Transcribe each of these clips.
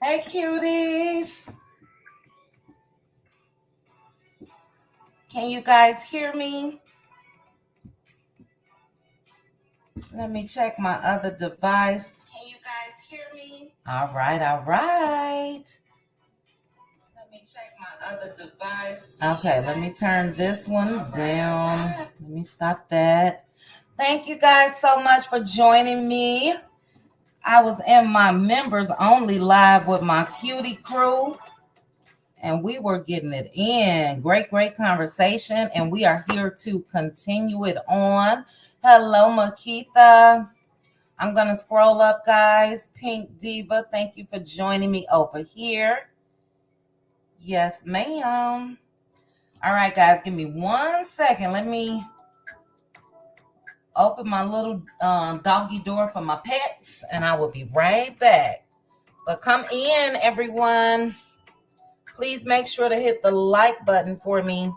Hey, cuties. Can you guys hear me? Let me check my other device. Can you guys hear me? All right, all right. Let me check my other device. Okay, let me turn this one down. Let me stop that. Thank you guys so much for joining me. I was in my members only live with my cutie crew, and we were getting it in. Great conversation, and we are here to continue it on. Hello, Makita. I'm going to scroll up, guys. Pink Diva, thank you for joining me over here. Yes, ma'am. All right, guys, give me 1 second. Let me open my little doggy door for my pets, and I will be right back. But come in, everyone. Please make sure to hit the like button for me.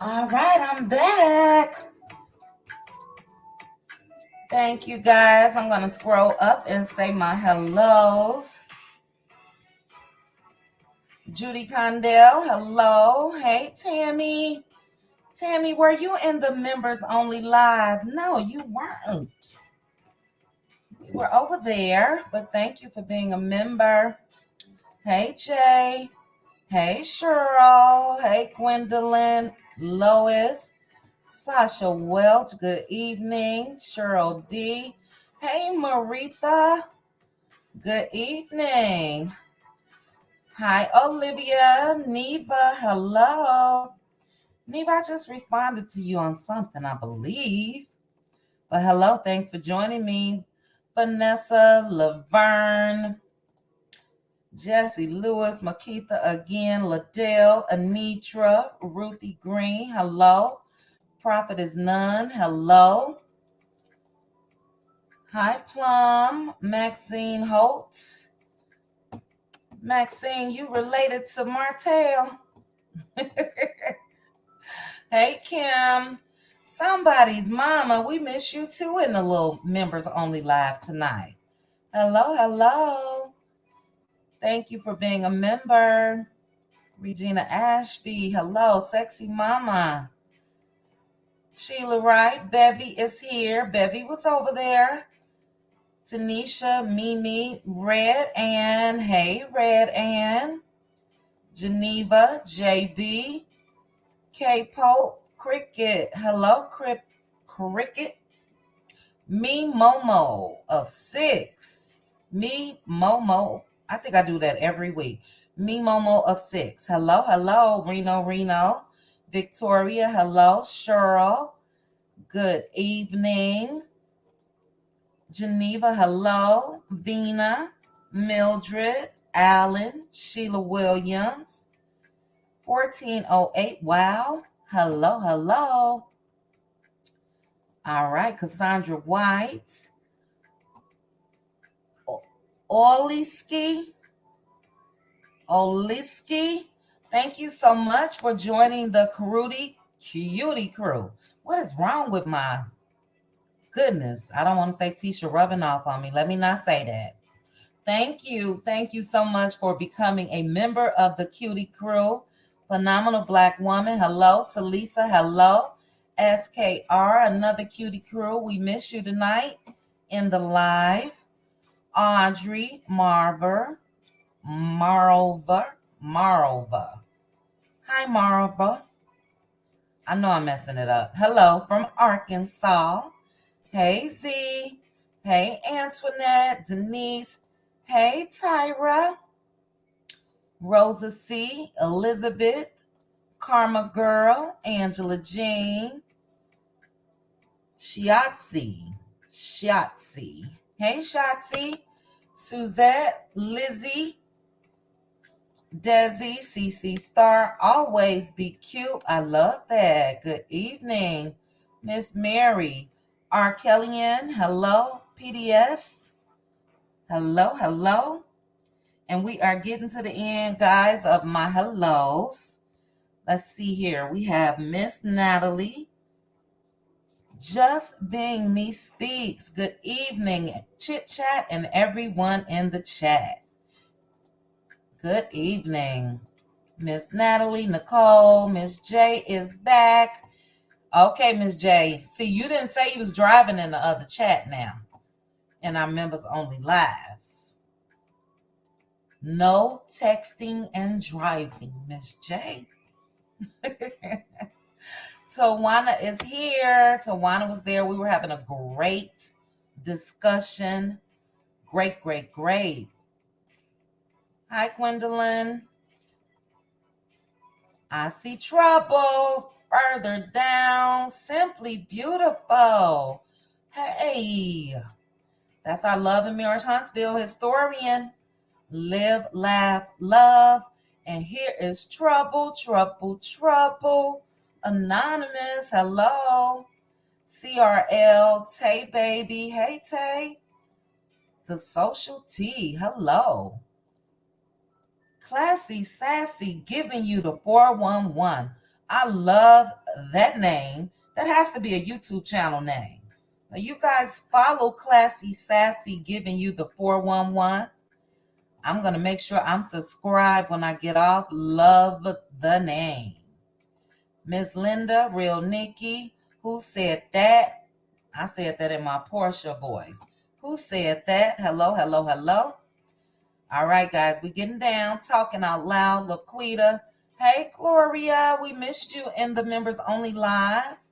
All right, I'm back. Thank you, guys. I'm going to scroll up and say my hellos. Judy Condell, hello. Hey, Tammy. Tammy, were you in the members only live? No, you weren't. We were over there, but thank you for being a member. Hey, Jay. Hey, Cheryl. Hey, Gwendolyn. Lois. Sasha Welch, good evening. Cheryl D. Hey, Maritha. Good evening. Hi, Olivia. Neva, hello. Neva, I just responded to you on something, I believe. But hello, thanks for joining me. Vanessa, Laverne, Jesse Lewis, Makitha again, Ladell, Anitra, Ruthie Green, hello. Prophet is none, hello. Hi, Plum, Maxine Holtz. Maxine, you related to Martell? Hey, Kim. Somebody's mama. We miss you too in the little members only live tonight. Hello, hello. Thank you for being a member. Regina Ashby, hello, sexy mama. Sheila Wright, Bevy is here. Bevy was over there. Tanisha, Mimi, Red Ann. Hey, Red Ann. Geneva, JB. K Pope, Cricket. Hello, Cricket. Me Momo of 6. Me Momo. I think I do that every week. Me Momo of 6. Hello, hello. Reno. Victoria, hello. Cheryl, good evening. Geneva, hello. Vina, Mildred, Allen, Sheila Williams. 1408, wow. Hello, hello. All right, Cassandra White. Oliski. Thank you so much for joining the Cutie crew. What is wrong with my goodness? I don't want to say Tisha rubbing off on me. Let me not say that. Thank you. Thank you so much for becoming a member of the Cutie crew. Phenomenal Black woman. Hello. Talisa. Hello. SKR, another cutie crew. We miss you tonight in the live. Audrey, Marva. Hi, Marva. I know I'm messing it up. Hello from Arkansas. Hey, Z. Hey, Antoinette, Denise. Hey, Tyra. Rosa C, Elizabeth, Karma Girl, Angela Jean, Shiatsi. Hey, Shotzi. Suzette, Lizzie, Desi, CC Star. Always be cute. I love that. Good evening, Miss Mary. R. Kellyan, hello. PDS, hello. And we are getting to the end, guys, of my hellos. Let's see here. We have Miss Natalie. Just Being Me Speaks. Good evening, Chit Chat, and everyone in the chat. Good evening. Miss Natalie, Nicole, Miss J is back. Okay, Miss J. See, you didn't say you was driving in the other chat now. And our members only live. No texting and driving, Miss J. Tawana is here. Tawana was there. We were having a great discussion. Great. Hi, Gwendolyn. I see trouble further down. Simply beautiful. Hey, that's our Love and Mirage Huntsville historian. Live, laugh, love. And here is trouble. Anonymous, hello. CRL, Tay baby. Hey, Tay. The Social T, hello. Classy Sassy, giving you the 411. I love that name. That has to be a YouTube channel name. Now, you guys follow Classy Sassy, giving you the 411. I'm going to make sure I'm subscribed when I get off. Love the name. Miss Linda, Real Nikki, who said that? I said that in my Portia voice. Who said that? Hello. All right, guys, we getting down, talking out loud. Laquita, hey, Gloria, we missed you in the members only live.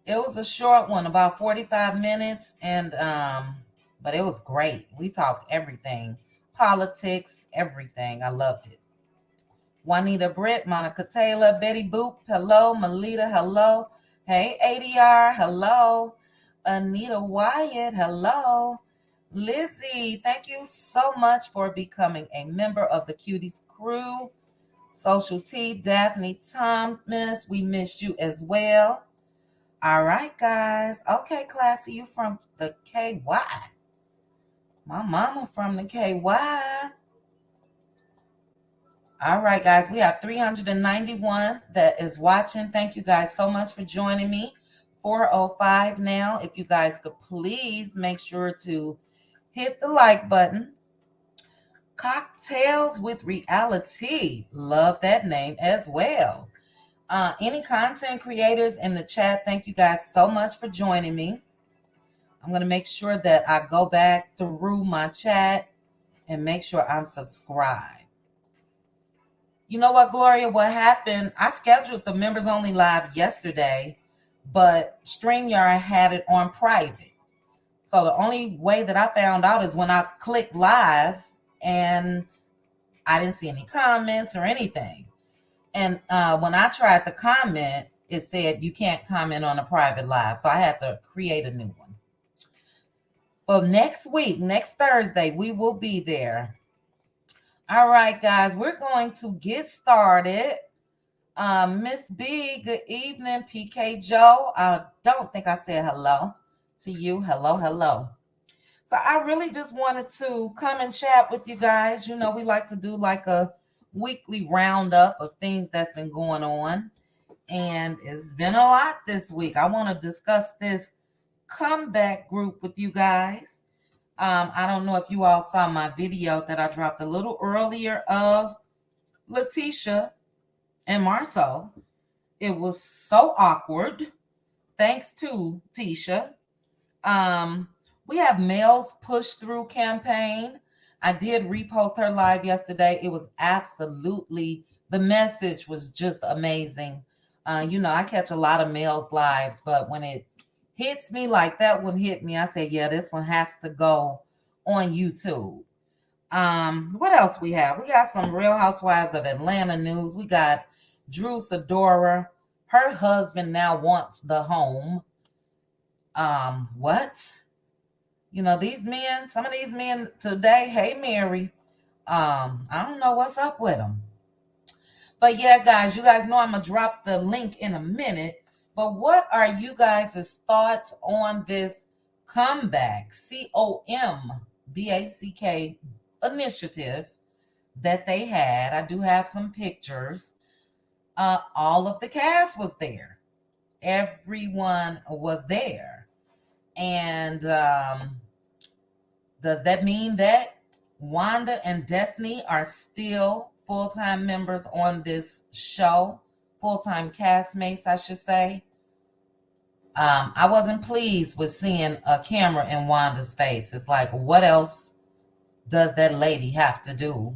It was a short one, about 45 minutes, and but it was great. We talked everything, politics, everything. I loved it. Juanita Britt, Monica Taylor, Betty Boop, hello. Melita, hello. Hey, ADR, hello. Anita Wyatt, hello. Lizzie, thank you so much for becoming a member of the Cuties crew. Social T, Daphne Thomas, we missed you as well. All right, guys. Okay, Classy, you from the KY. My mama from the KY. All right, guys, we have 391 that is watching. Thank you guys so much for joining me. 4:05 now. If you guys could please make sure to hit the like button. Cocktails with Reality. Love that name as well. Any content creators in the chat, thank you guys so much for joining me. I'm going to make sure that I go back through my chat and make sure I'm subscribed. You know what, Gloria? What happened? I scheduled the members only live yesterday, but StreamYard had it on private. So the only way that I found out is when I clicked live and I didn't see any comments or anything. And when I tried to comment, it said you can't comment on a private live. So I had to create a new one. Well, next week, next Thursday, we will be there. All right, guys, we're going to get started. Miss B, good evening. PK Joe, I don't think I said hello to you. Hello. So I really just wanted to come and chat with you guys. You know, we like to do like a weekly roundup of things that's been going on. And it's been a lot this week. I want to discuss this Comback group with you guys. I don't know if you all saw my video that I dropped a little earlier of Letitia and Marceau. It was so awkward. Thanks to Tisha. Um, we have Mel's Push Through campaign. I did repost her live yesterday. It was absolutely, the message was just amazing. I catch a lot of Mel's lives, but when it hits me like that one hit me, I said, yeah, this one has to go on YouTube. What else we have? We got some Real Housewives of Atlanta news. We got Drew Sidora. Her husband now wants the home. What? These men, some of these men today, hey Mary, I don't know what's up with them. But yeah, guys, you guys know I'm gonna drop the link in a minute. But what are you guys' thoughts on this Comback, COMBACK initiative that they had? I do have some pictures. All of the cast was there. Everyone was there. And does that mean that Wanda and Destiny are still full-time members on this show? Full-time castmates, I should say. I wasn't pleased with seeing a camera in Wanda's face. It's like, what else does that lady have to do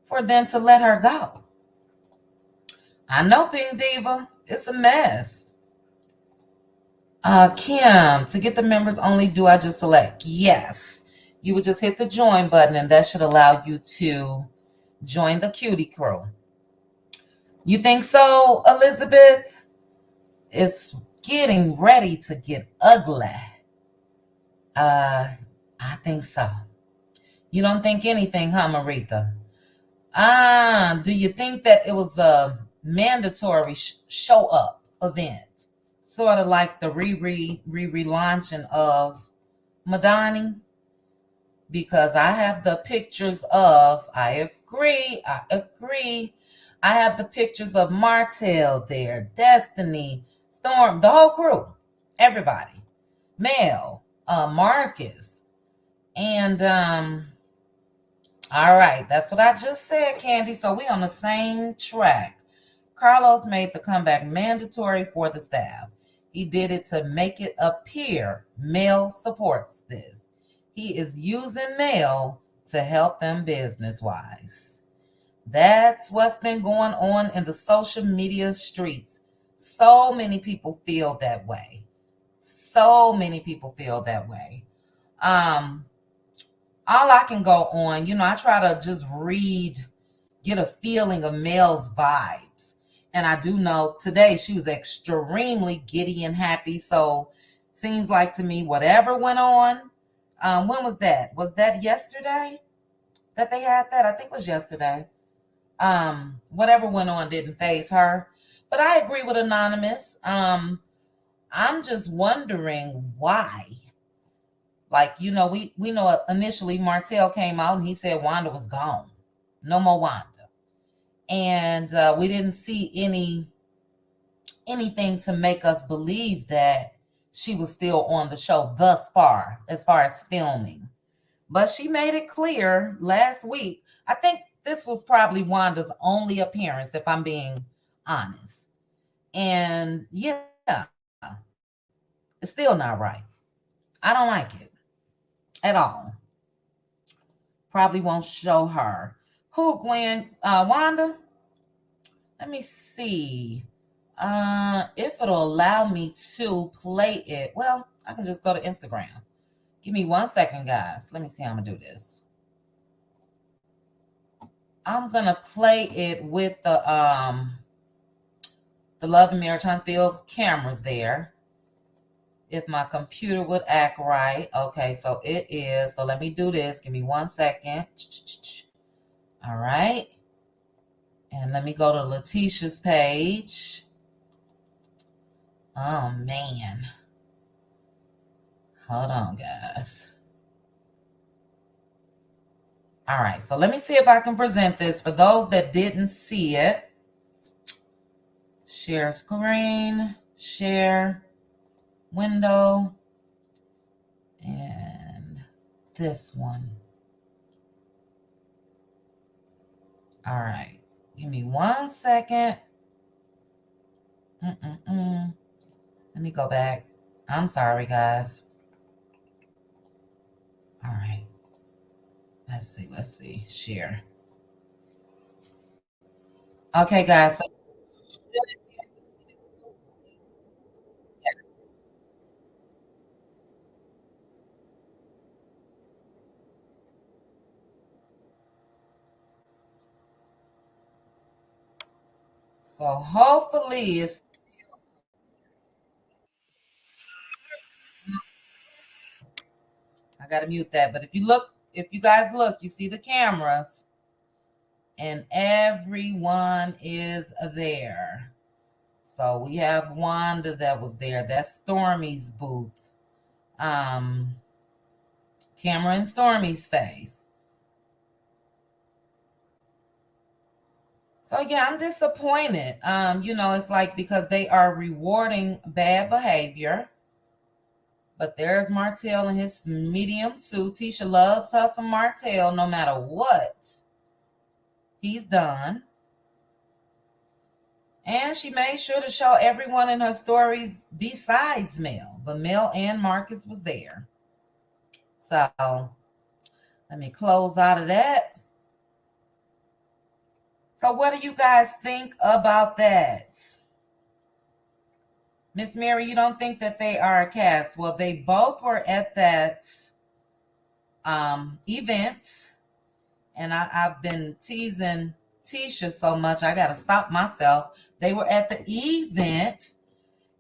for them to let her go? I know, Pink Diva, it's a mess. Kim, to get the members only, do I just select? Yes. You would just hit the join button and that should allow you to join the cutie crew. You think so, Elizabeth? It's getting ready to get ugly. I think so. You don't think anything, huh, Maritha? Do you think that it was a mandatory show up event? Sort of like the relaunching of Madani? Because I have the pictures of, I agree. I have the pictures of Martell there, Destiny, Storm, the whole crew, everybody. Mel, Marcus. And all right, that's what I just said, Candy. So we on the same track. Carlos made the comeback mandatory for the staff. He did it to make it appear Mel supports this. He is using Mel to help them business-wise. That's what's been going on in the social media streets. So many people feel that way. So many people feel that way. All I can go on, I try to just get a feeling of Mel's vibes. And I do know today she was extremely giddy and happy. So seems like to me, whatever went on, when was that? Was that yesterday that they had that? I think it was yesterday. Whatever went on didn't faze her. But I agree with Anonymous. I'm just wondering why. Like, we know initially Martell came out and he said Wanda was gone. No more Wanda. And we didn't see anything to make us believe that she was still on the show thus far as filming. But she made it clear last week. I think this was probably Wanda's only appearance, if I'm being honest. And yeah, it's still not right. I don't like it at all. Probably won't show her. Who, Gwen? Wanda? Let me see. If it'll allow me to play it. Well, I can just go to Instagram. Give me 1 second, guys. Let me see how I'm gonna do this. I'm gonna play it with the Love and Marriage Huntsville cameras there. If my computer would act right. Okay, so it is. So let me do this. Give me 1 second. All right. And let me go to Letitia's page. Oh, man. Hold on, guys. All right, so let me see if I can present this for those that didn't see it. Share screen, share window, and this one. All right, give me 1 second. Mm-mm-mm. Let me go back. I'm sorry, guys. All right. Let's see. Let's see. Share. Okay, guys. So hopefully it's. I gotta mute that. But if you guys look, you see the cameras, and everyone is there. So we have Wanda that was there. That's Stormy's booth. Um, Camera in Stormy's face. So yeah, I'm disappointed. It's like because they are rewarding bad behavior. But there's Martell in his medium suit. Tisha loves her some Martell no matter what he's done. And she made sure to show everyone in her stories besides Mel. But Mel and Marcus was there. So let me close out of that. So what do you guys think about that? Miss Mary, you don't think that they are a cast? Well, they both were at that event. And I've been teasing Tisha so much, I got to stop myself. They were at the event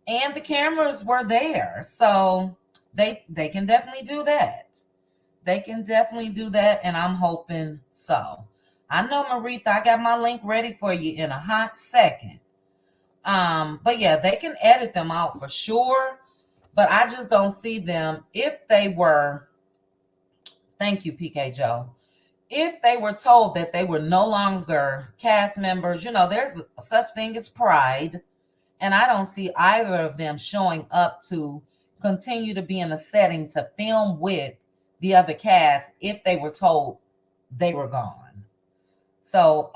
and the cameras were there. So they can definitely do that. They can definitely do that, and I'm hoping so. I know, Maritha, I got my link ready for you in a hot second. But yeah, they can edit them out for sure. But I just don't see them if they were. Thank you, PK Joe. If they were told that they were no longer cast members, there's such thing as pride. And I don't see either of them showing up to continue to be in a setting to film with the other cast if they were told they were gone. So,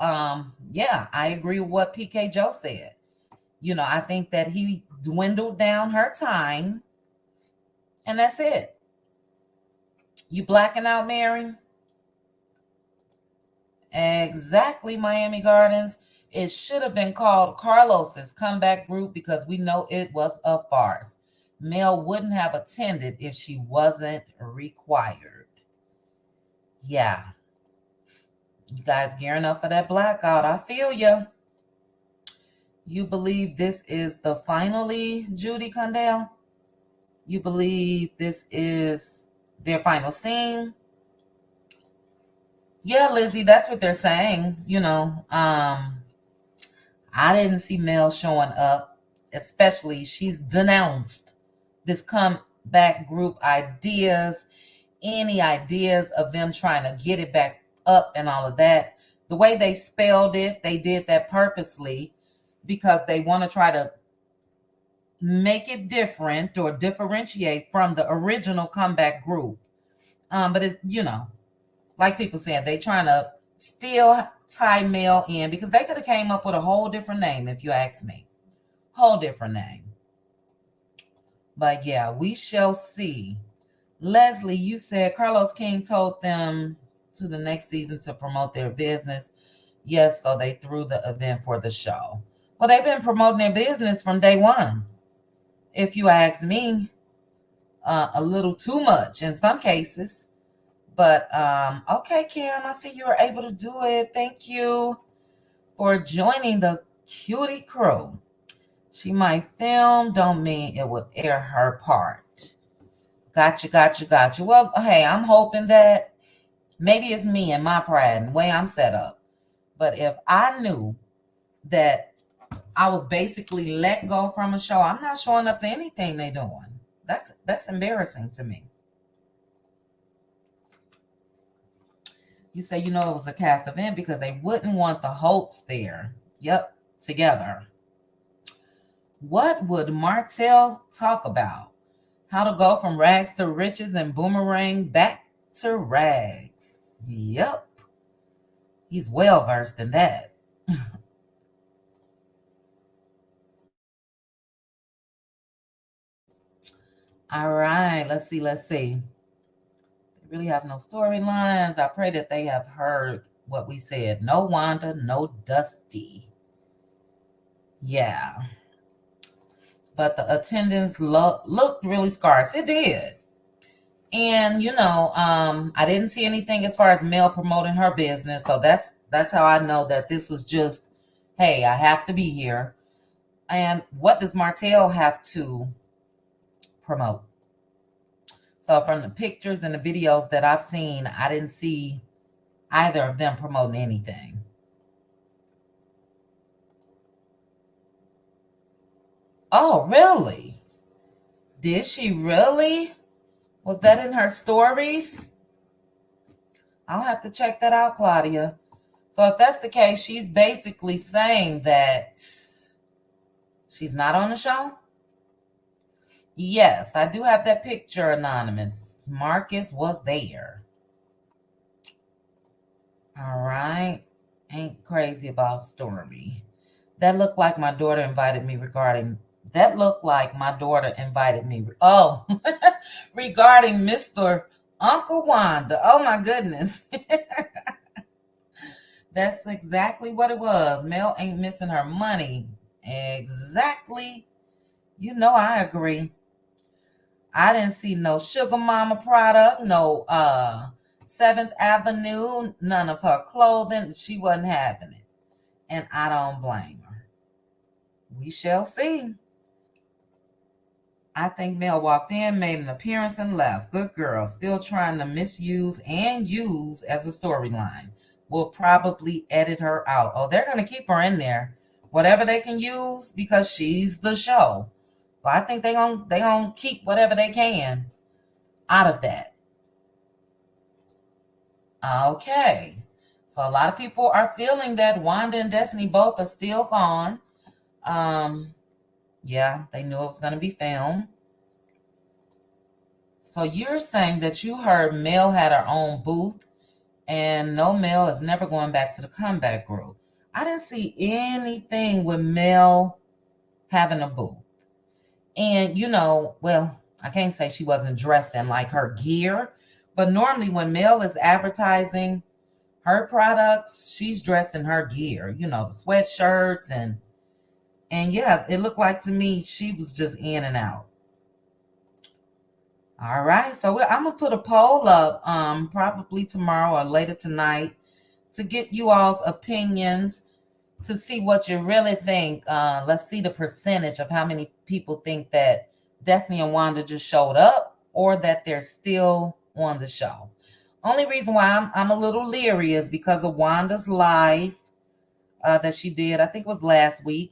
yeah, I agree with what PK Joe said. I think that he dwindled down her time, and that's it. You blacking out, Mary? Exactly, Miami Gardens. It should have been called Carlos's Comeback Group because we know it was a farce. Mel wouldn't have attended if she wasn't required. Yeah. You guys gearing up for that blackout. I feel you. You believe this is the finally, Judy Condell? You believe this is their final scene? Yeah, Lizzie, that's what they're saying. I didn't see Mel showing up, especially she's denounced this comeback group ideas, any ideas of them trying to get it back up and all of that. The way they spelled it, they did that purposely because they want to try to make it different or differentiate from the original comeback group. But it's, like people said, they trying to still tie Mel in because they could have came up with a whole different name if you ask me. Whole different name. But yeah, we shall see. Leslie, you said Carlos King told them to the next season to promote their business. Yes, so they threw the event for the show. Well, they've been promoting their business from day one. If you ask me, a little too much in some cases. But okay, Kim, I see you were able to do it. Thank you for joining the cutie crew. She might film, don't mean it would air her part. Gotcha, gotcha, gotcha. Well, hey, I'm hoping that maybe it's me and my pride and the way I'm set up. But if I knew that I was basically let go from a show, I'm not showing up to anything they doing. That's embarrassing to me. You say it was a cast event because they wouldn't want the Holtz there. Yep, together. What would Martell talk about? How to go from rags to riches and boomerang back to rags. Yep. He's well versed in that. All right, let's see. They really have no storylines. I pray that they have heard what we said. No Wanda, no Dusty. Yeah. But the attendance looked really scarce. It did. And I didn't see anything as far as Mel promoting her business. So that's how I know that this was just, hey, I have to be here. And what does Martell have to promote? So from the pictures and the videos that I've seen, I didn't see either of them promoting anything. Oh, really? Did she really? Was that in her stories? I'll have to check that out, Claudia. So if that's the case, she's basically saying that she's not on the show? Yes, I do have that picture, Anonymous. Marcus was there. All right. Ain't crazy about Stormy. That looked like my daughter invited me regarding. That looked like my daughter invited me. Oh, regarding Mr. Uncle Wanda. Oh my goodness. That's exactly what it was. Mel ain't missing her money. Exactly. I agree. I didn't see no Sugar Mama product, no 7th Avenue, none of her clothing. She wasn't having it. And I don't blame her. We shall see. I think Mel walked in, made an appearance, and left. Good girl. Still trying to misuse and use as a storyline. We'll probably edit her out. Oh, they're going to keep her in there. Whatever they can use because she's the show. So I think they're gonna keep whatever they can out of that. Okay. So a lot of people are feeling that Wanda and Destiny both are still gone. Yeah, they knew it was going to be filmed. So you're saying that you heard Mel had her own booth and no, Mel is never going back to the Comback group. I didn't see anything with Mel having a booth. And, well, I can't say she wasn't dressed in like her gear, but normally when Mel is advertising her products, she's dressed in her gear, the sweatshirts and yeah, it looked like to me she was just in and out. All right, so I'm gonna put a poll up probably tomorrow or later tonight to get you all's opinions to see what you really think. Let's see the percentage of how many people think that Destiny and Wanda just showed up or that they're still on the show. Only reason why I'm a little leery is because of Wanda's live that she did, I think it was last week.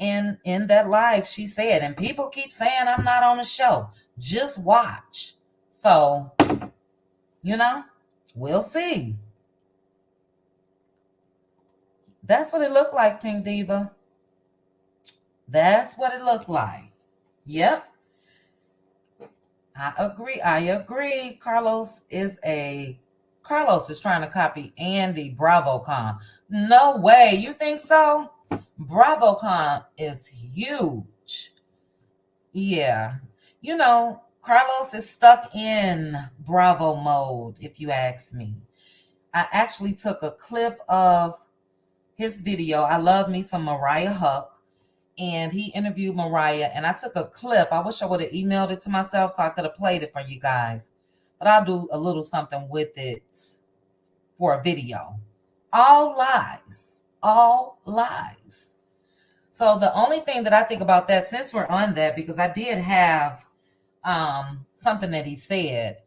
And in that live, she said, and people keep saying I'm not on the show. Just watch. So, we'll see. That's what it looked like, Pink Diva. That's what it looked like. Yep. I agree. Carlos is trying to copy Andy BravoCon. No way. You think so? BravoCon is huge. Yeah. Carlos is stuck in Bravo mode, if you ask me. I actually took a clip of his video. I love me some Mariah Huck. And he interviewed Mariah. And I took a clip. I wish I would have emailed it to myself so I could have played it for you guys. But I'll do a little something with it for a video. All lies. All lies. So the only thing that I think about that, since we're on that, because I did have something that he said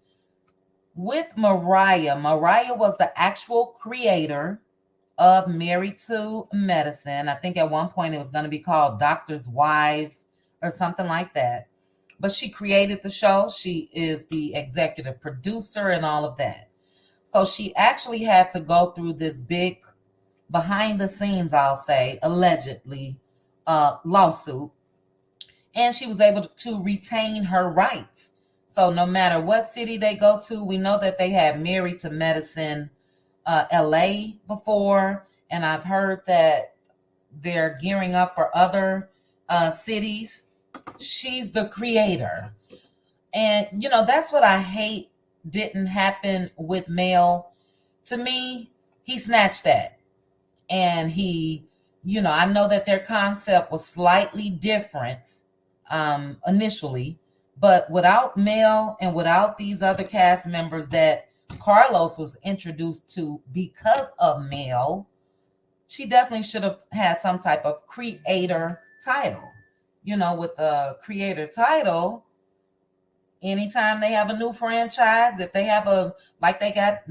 with Mariah. Mariah was the actual creator of Married to Medicine. I think at one point it was going to be called Doctor's Wives or something like that. But she created the show. She is the executive producer and all of that. So she actually had to go through this big behind the scenes, I'll say, allegedly, lawsuit. And she was able to retain her rights. So no matter what city they go to, we know that they had Married to Medicine LA before. And I've heard that they're gearing up for other cities. She's the creator. And, that's what I hate didn't happen with Mel. To me, he snatched that. And I know that their concept was slightly different initially, but without Mel and without these other cast members that Carlos was introduced to because of Mel, she definitely should have had some type of creator title. With the creator title, anytime they have a new franchise, if they have like they got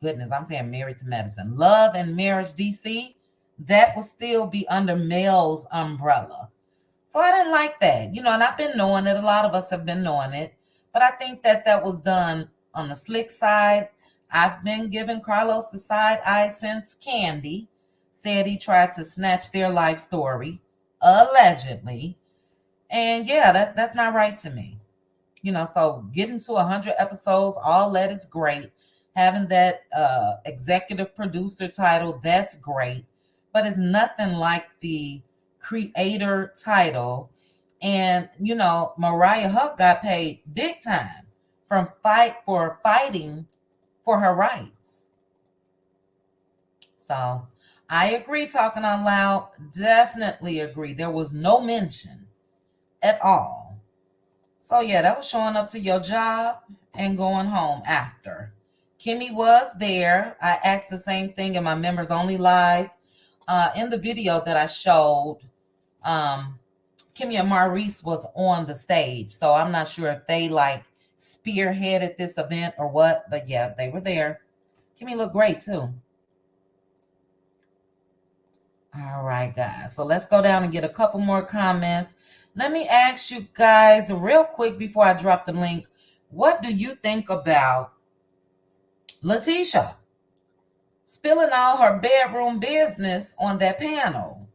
goodness, I'm saying Married to Medicine, Love and Marriage DC, that will still be under Mel's umbrella. So I didn't like that, and I've been knowing it. A lot of us have been knowing it, but I think that was done on the slick side. I've been giving Carlos the side eye since Candy said he tried to snatch their life story, allegedly. And yeah, that's not right to me. So getting to 100 episodes, all that is great. Having that executive producer title, that's great. But it's nothing like the creator title. And, Mariah Huck got paid big time for fighting for her rights. So I agree, talking out loud. Definitely agree. There was no mention at all. So yeah, that was showing up to your job and going home after. Kimmy was there. I asked the same thing in my members only live. In the video that I showed, Kimmy and Maurice was on the stage. So I'm not sure if they spearheaded this event or what, but yeah, they were there. Kimmy looked great too. All right, guys. So let's go down and get a couple more comments. Let me ask you guys real quick before I drop the link. What do you think about Letitia spilling all her bedroom business on that panel?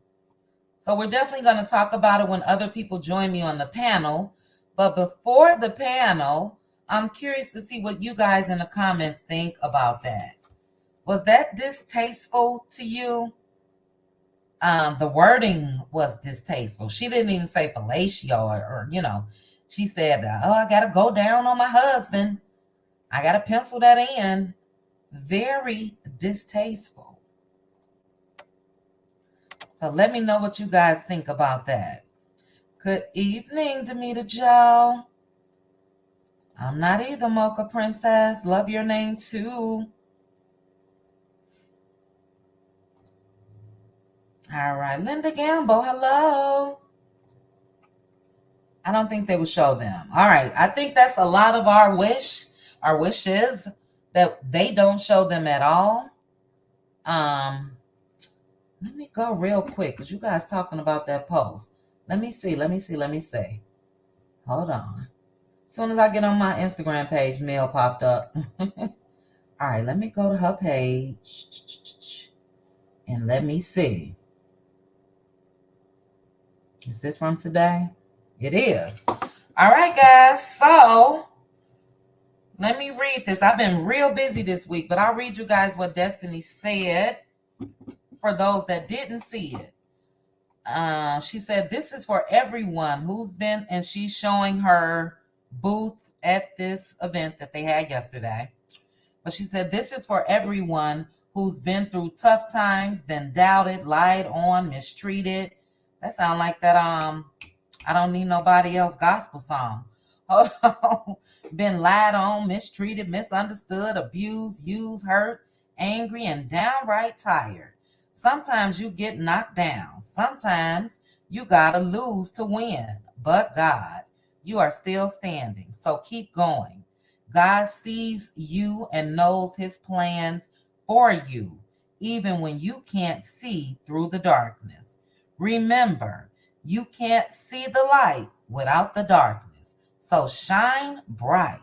So we're definitely going to talk about it when other people join me on the panel. But before the panel, I'm curious to see what you guys in the comments think about that. Was that distasteful to you? The wording was distasteful. She didn't even say fellatio or she said, I got to go down on my husband. I got to pencil that in. Very distasteful. So let me know what you guys think about that. Good evening, Demeter Joe. I'm not either, Mocha Princess. Love your name too. All right, Linda Gamble, hello. I don't think they will show them. All right, I think that's a lot of our wishes that they don't show them at all. Let me go real quick because you guys talking about that post. Let me see. Hold on. As soon as I get on my Instagram page, Mel popped up. All right, let me go to her page and let me see. Is this from today? It is. All right, guys. So let me read this. I've been real busy this week, but I'll read you guys what Destiny said for those that didn't see it. She said, this is for everyone who's been, and she's showing her booth at this event that they had yesterday. But she said, this is for everyone who's been through tough times, been doubted, lied on, mistreated. That sounds like that, I Don't Need Nobody Else gospel song. Been lied on, mistreated, misunderstood, abused, used, hurt, angry, and downright tired. Sometimes you get knocked down. Sometimes you gotta lose to win. But God, you are still standing. So keep going. God sees you and knows his plans for you, even when you can't see through the darkness. Remember, you can't see the light without the darkness. So shine bright.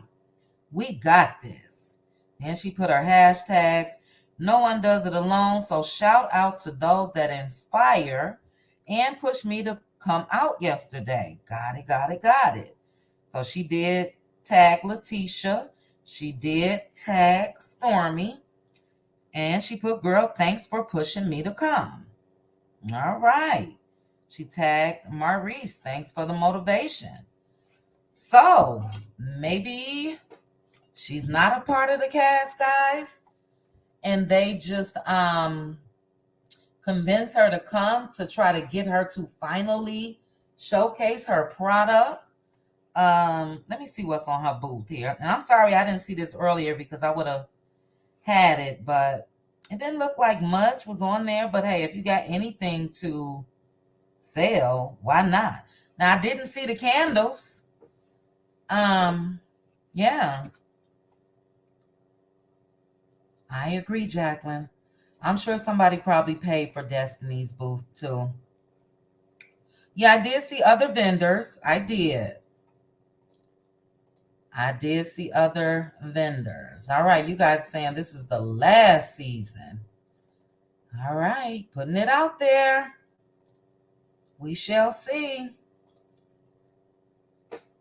We got this. And she put her hashtags. No one does it alone. So shout out to those that inspire and push me to come out yesterday. Got it. So she did tag Letitia. She did tag Stormy. And she put, girl, thanks for pushing me to come. All right. She tagged Maurice. Thanks for the motivation. So maybe she's not a part of the cast, guys, and they just convince her to come to try to get her to finally showcase her product. Let me see what's on her booth here. And I'm sorry I didn't see this earlier because I would have had it, but it didn't look like much was on there. But hey, if you got anything to sell, why not? Now I didn't see the candles. Yeah, I agree, Jacqueline. I'm sure somebody probably paid for Destiny's booth too. Yeah, I did see other vendors. I did. I did see other vendors. All right, you guys saying this is the last season. All right, putting it out there. We shall see.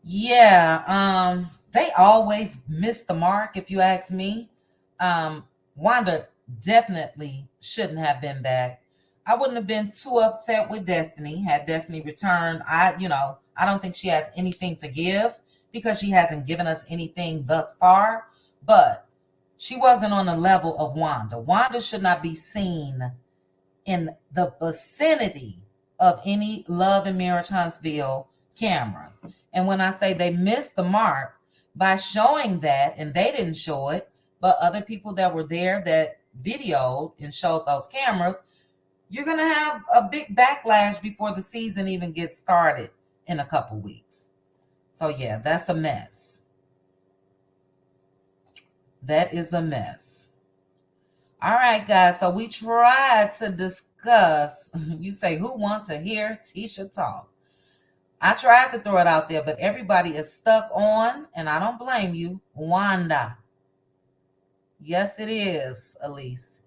Yeah, they always miss the mark if you ask me. Wanda definitely shouldn't have been back. I wouldn't have been too upset with Destiny had Destiny returned. I don't think she has anything to give because she hasn't given us anything thus far, but she wasn't on the level of Wanda. Wanda should not be seen in the vicinity of any Love and Marriage Huntsville cameras. And when I say they missed the mark by showing that, and they didn't show it, but other people that were there that videoed and showed those cameras, you're going to have a big backlash before the season even gets started in a couple weeks. So yeah, that's a mess. That is a mess. All right, guys. So we tried to discuss. You say, who want to hear Tisha talk? I tried to throw it out there, but everybody is stuck on, and I don't blame you, Wanda. Yes, it is, Elise.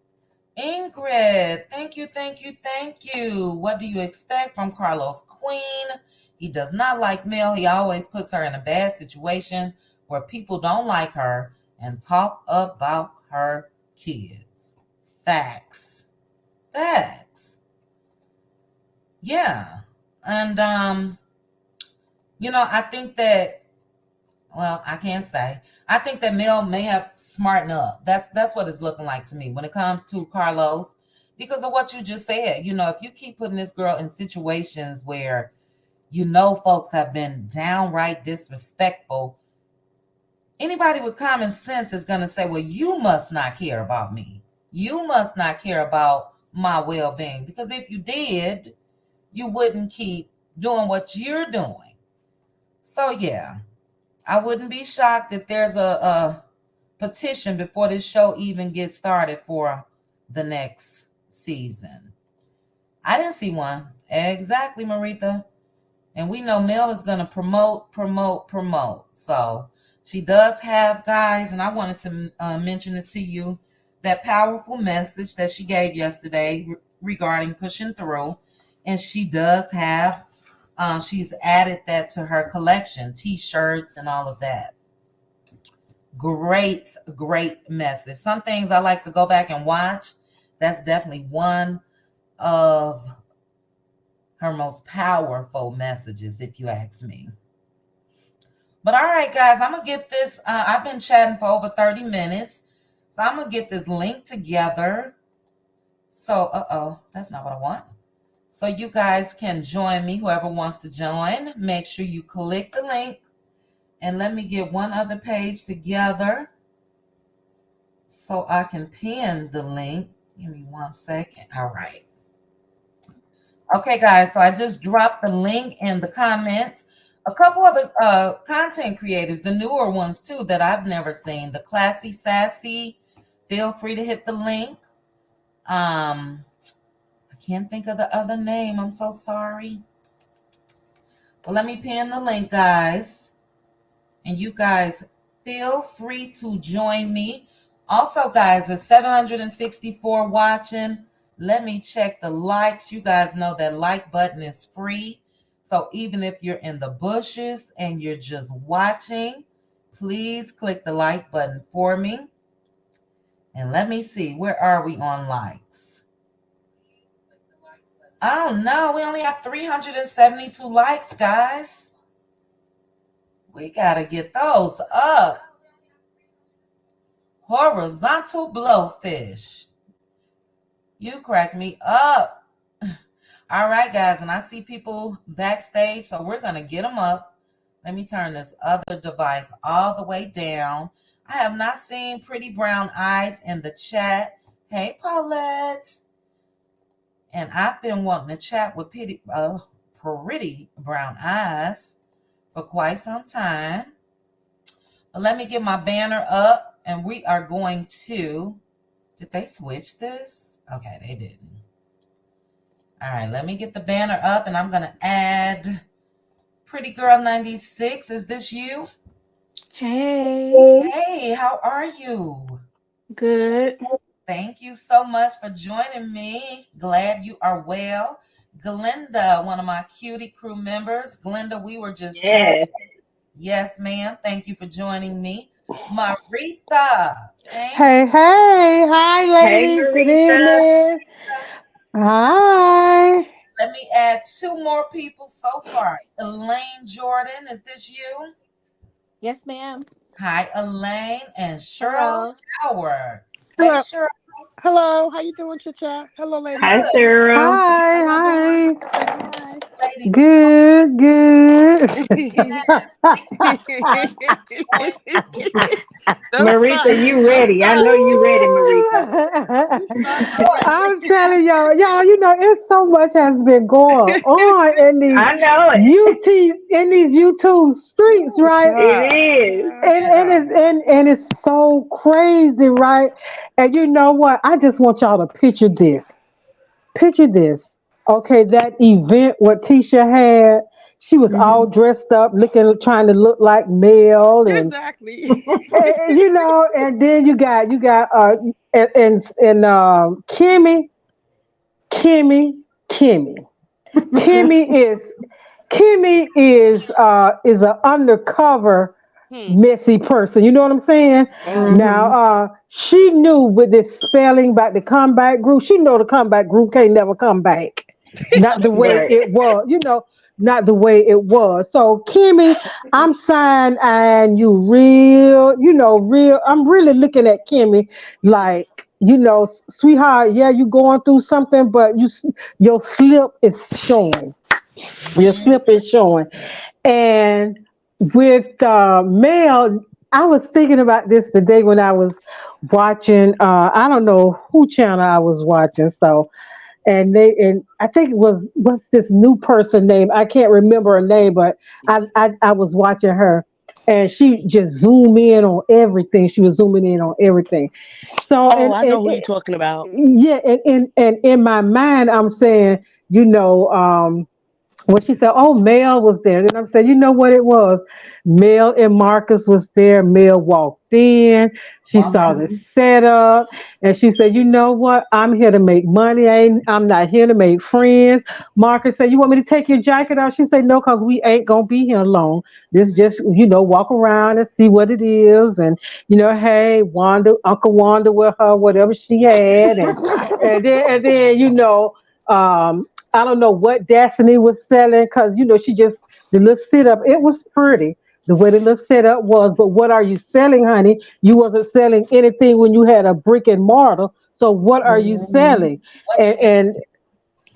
Ingrid, thank you, thank you, thank you. What do you expect from Carlos Queen? He does not like Mel. He always puts her in a bad situation where people don't like her and talk about her kids. Facts. Facts. Yeah. And I think that, well, I can't say. I think that Mel may have smartened up. That's what it's looking like to me when it comes to Carlos, because of what you just said. If you keep putting this girl in situations where folks have been downright disrespectful, anybody with common sense is going to say, well, you must not care about me. You must not care about my well-being, because if you did, you wouldn't keep doing what you're doing. So yeah, I wouldn't be shocked if there's a petition before this show even gets started for the next season. I didn't see one. Exactly, Maritha. And we know Mel is going to promote, promote, promote. So she does have, guys, and I wanted to mention it to you, that powerful message that she gave yesterday regarding pushing through. And she does have, she's added that to her collection, t-shirts and all of that. Great, great message. Some things I like to go back and watch. That's definitely one of her most powerful messages, if you ask me. But all right, guys, I'm going to get this. I've been chatting for over 30 minutes. So I'm going to get this link together. So, that's not what I want. So you guys can join me, whoever wants to join. Make sure you click the link. And let me get one other page together so I can pin the link. Give me 1 second. All right. Okay, guys, so I just dropped the link in the comments. A couple of content creators, the newer ones too, that I've never seen. The Classy Sassy, feel free to hit the link. I can't think of the other name. I'm so sorry. Well, let me pin the link, guys. And you guys feel free to join me. Also, guys, there's 764 watching. Let me check the likes. You guys know that like button is free. So even if you're in the bushes and you're just watching, please click the like button for me. And let me see, where are we on likes? Oh no, we only have 372 likes, guys. We gotta get those up. Horizontal blowfish. You crack me up. All right, guys, and I see people backstage, so we're gonna get them up. Let me turn this other device all the way down. I have not seen Pretty Brown Eyes in the chat. Hey, Paulette. And I've been wanting to chat with Pretty Brown Eyes for quite some time. But let me get my banner up, and we are going to. Did they switch this? Okay, they didn't. All right, let me get the banner up, and I'm going to add Pretty Girl 96. Is this you? Hey, Hey, how are you? good. Thank you so much for joining me. Glad you are well. Glenda, one of my cutie crew members. Glenda, we were just chatting. Yes. Yes, ma'am. Thank you for joining me. Marita. Hey, Hey, hey, hi, Hey, ladies. Good Marita. evening. Hi. let me add two more people so far. Elaine Jordan, is this you? Yes, ma'am. Hi, Elaine and Shirley Hello. Howard. Hey, Hello. Shirley. Hello. How you doing, Chicha? Hello, Hi, ladies. Good. Cyril. Hi, How y'all doing? hi. Say hi. Ladies, Good, good. thank you so much for Don't Marita, start. you Don't ready. I start. know you ready, Marita. You starting the joining. fight. I'm telling y'all, it's so much has been going on in these I know it. YouTube streets, Ooh, right? child. It is. Yeah, And child. it's so crazy, right? And you know what? I just want y'all to picture this. Picture this. Okay, that event what Tisha had, she was all Mhm. dressed up, looking, trying to look like Mel, Exactly. and then and Kimmy, Kimmy, Kimmy is Kimmy is an undercover Hmm. messy person. You know what I'm saying? Right. Now, Mhm. she knew with this spelling about the comeback group. She know the comeback group can't never come back. Not the way Right. it was. Not the way it was. So, Kimmy, I'm signed, and you real. Real. I'm really looking at Kimmy like. Sweetheart, yeah, you going through something, but your slip is showing. Your slip is showing. And with Mel, I was thinking about this today when I was watching. I don't know who channel I was watching. So, and I think it was what's this new person name? I can't remember her name, but I was watching her, and she just zoomed in on everything. She was zooming in on everything. So, Oh, I know who you're talking about. yeah, and in my mind, I'm saying, well, she said, "Oh, Mel was there." And I'm saying, you know what it was? Mel and Marcus was there. Mel walked in. She Walk saw the Mhm. setup, and she said, "You know what? I'm here to make money. I'm not here to make friends." Marcus said, "You want me to take your jacket off?" She said, "No, cause we ain't gonna be here long. This just, walk around and see what it is, and hey, Wanda, Uncle Wanda with her, whatever she had, and then I don't know what Destiny was selling because she just the little sit up. It was pretty the way the little setup was, but what are you selling, honey? You wasn't selling anything when you had a brick and mortar. So what are you Mhm. selling? what And you get. and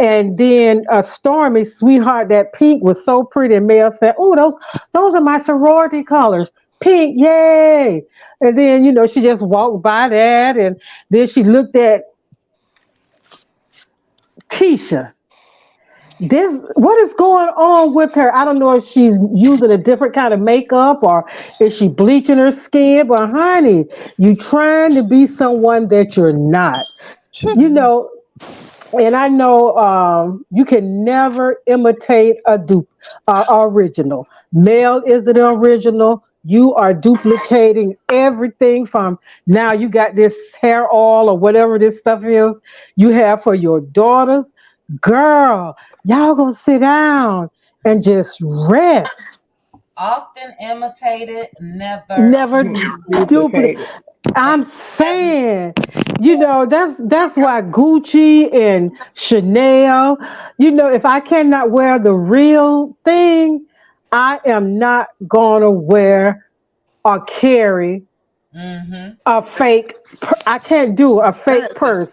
and then Stormy, sweetheart, that pink was so pretty. And Mel said, "Oh, those are my sorority colors. Pink, yay!" And then she just walked by that, and then she looked at Tisha. What is going on with her? I don't know if she's using a different kind of makeup or is she bleaching her skin, but honey, you trying to be someone that you're not. You know, and I know you can never imitate a original. Male is an original. You are duplicating everything from now. You got this hair oil or whatever this stuff is you have for your daughters. Girl, y'all gonna sit down and just rest. Often imitated, never Never duplicate. Duplicated. I'm never. saying, that's why Gucci and Chanel, if I cannot wear the real thing, I am not gonna wear or carry Mm-hmm. a fake I can't do a fake Yes. purse.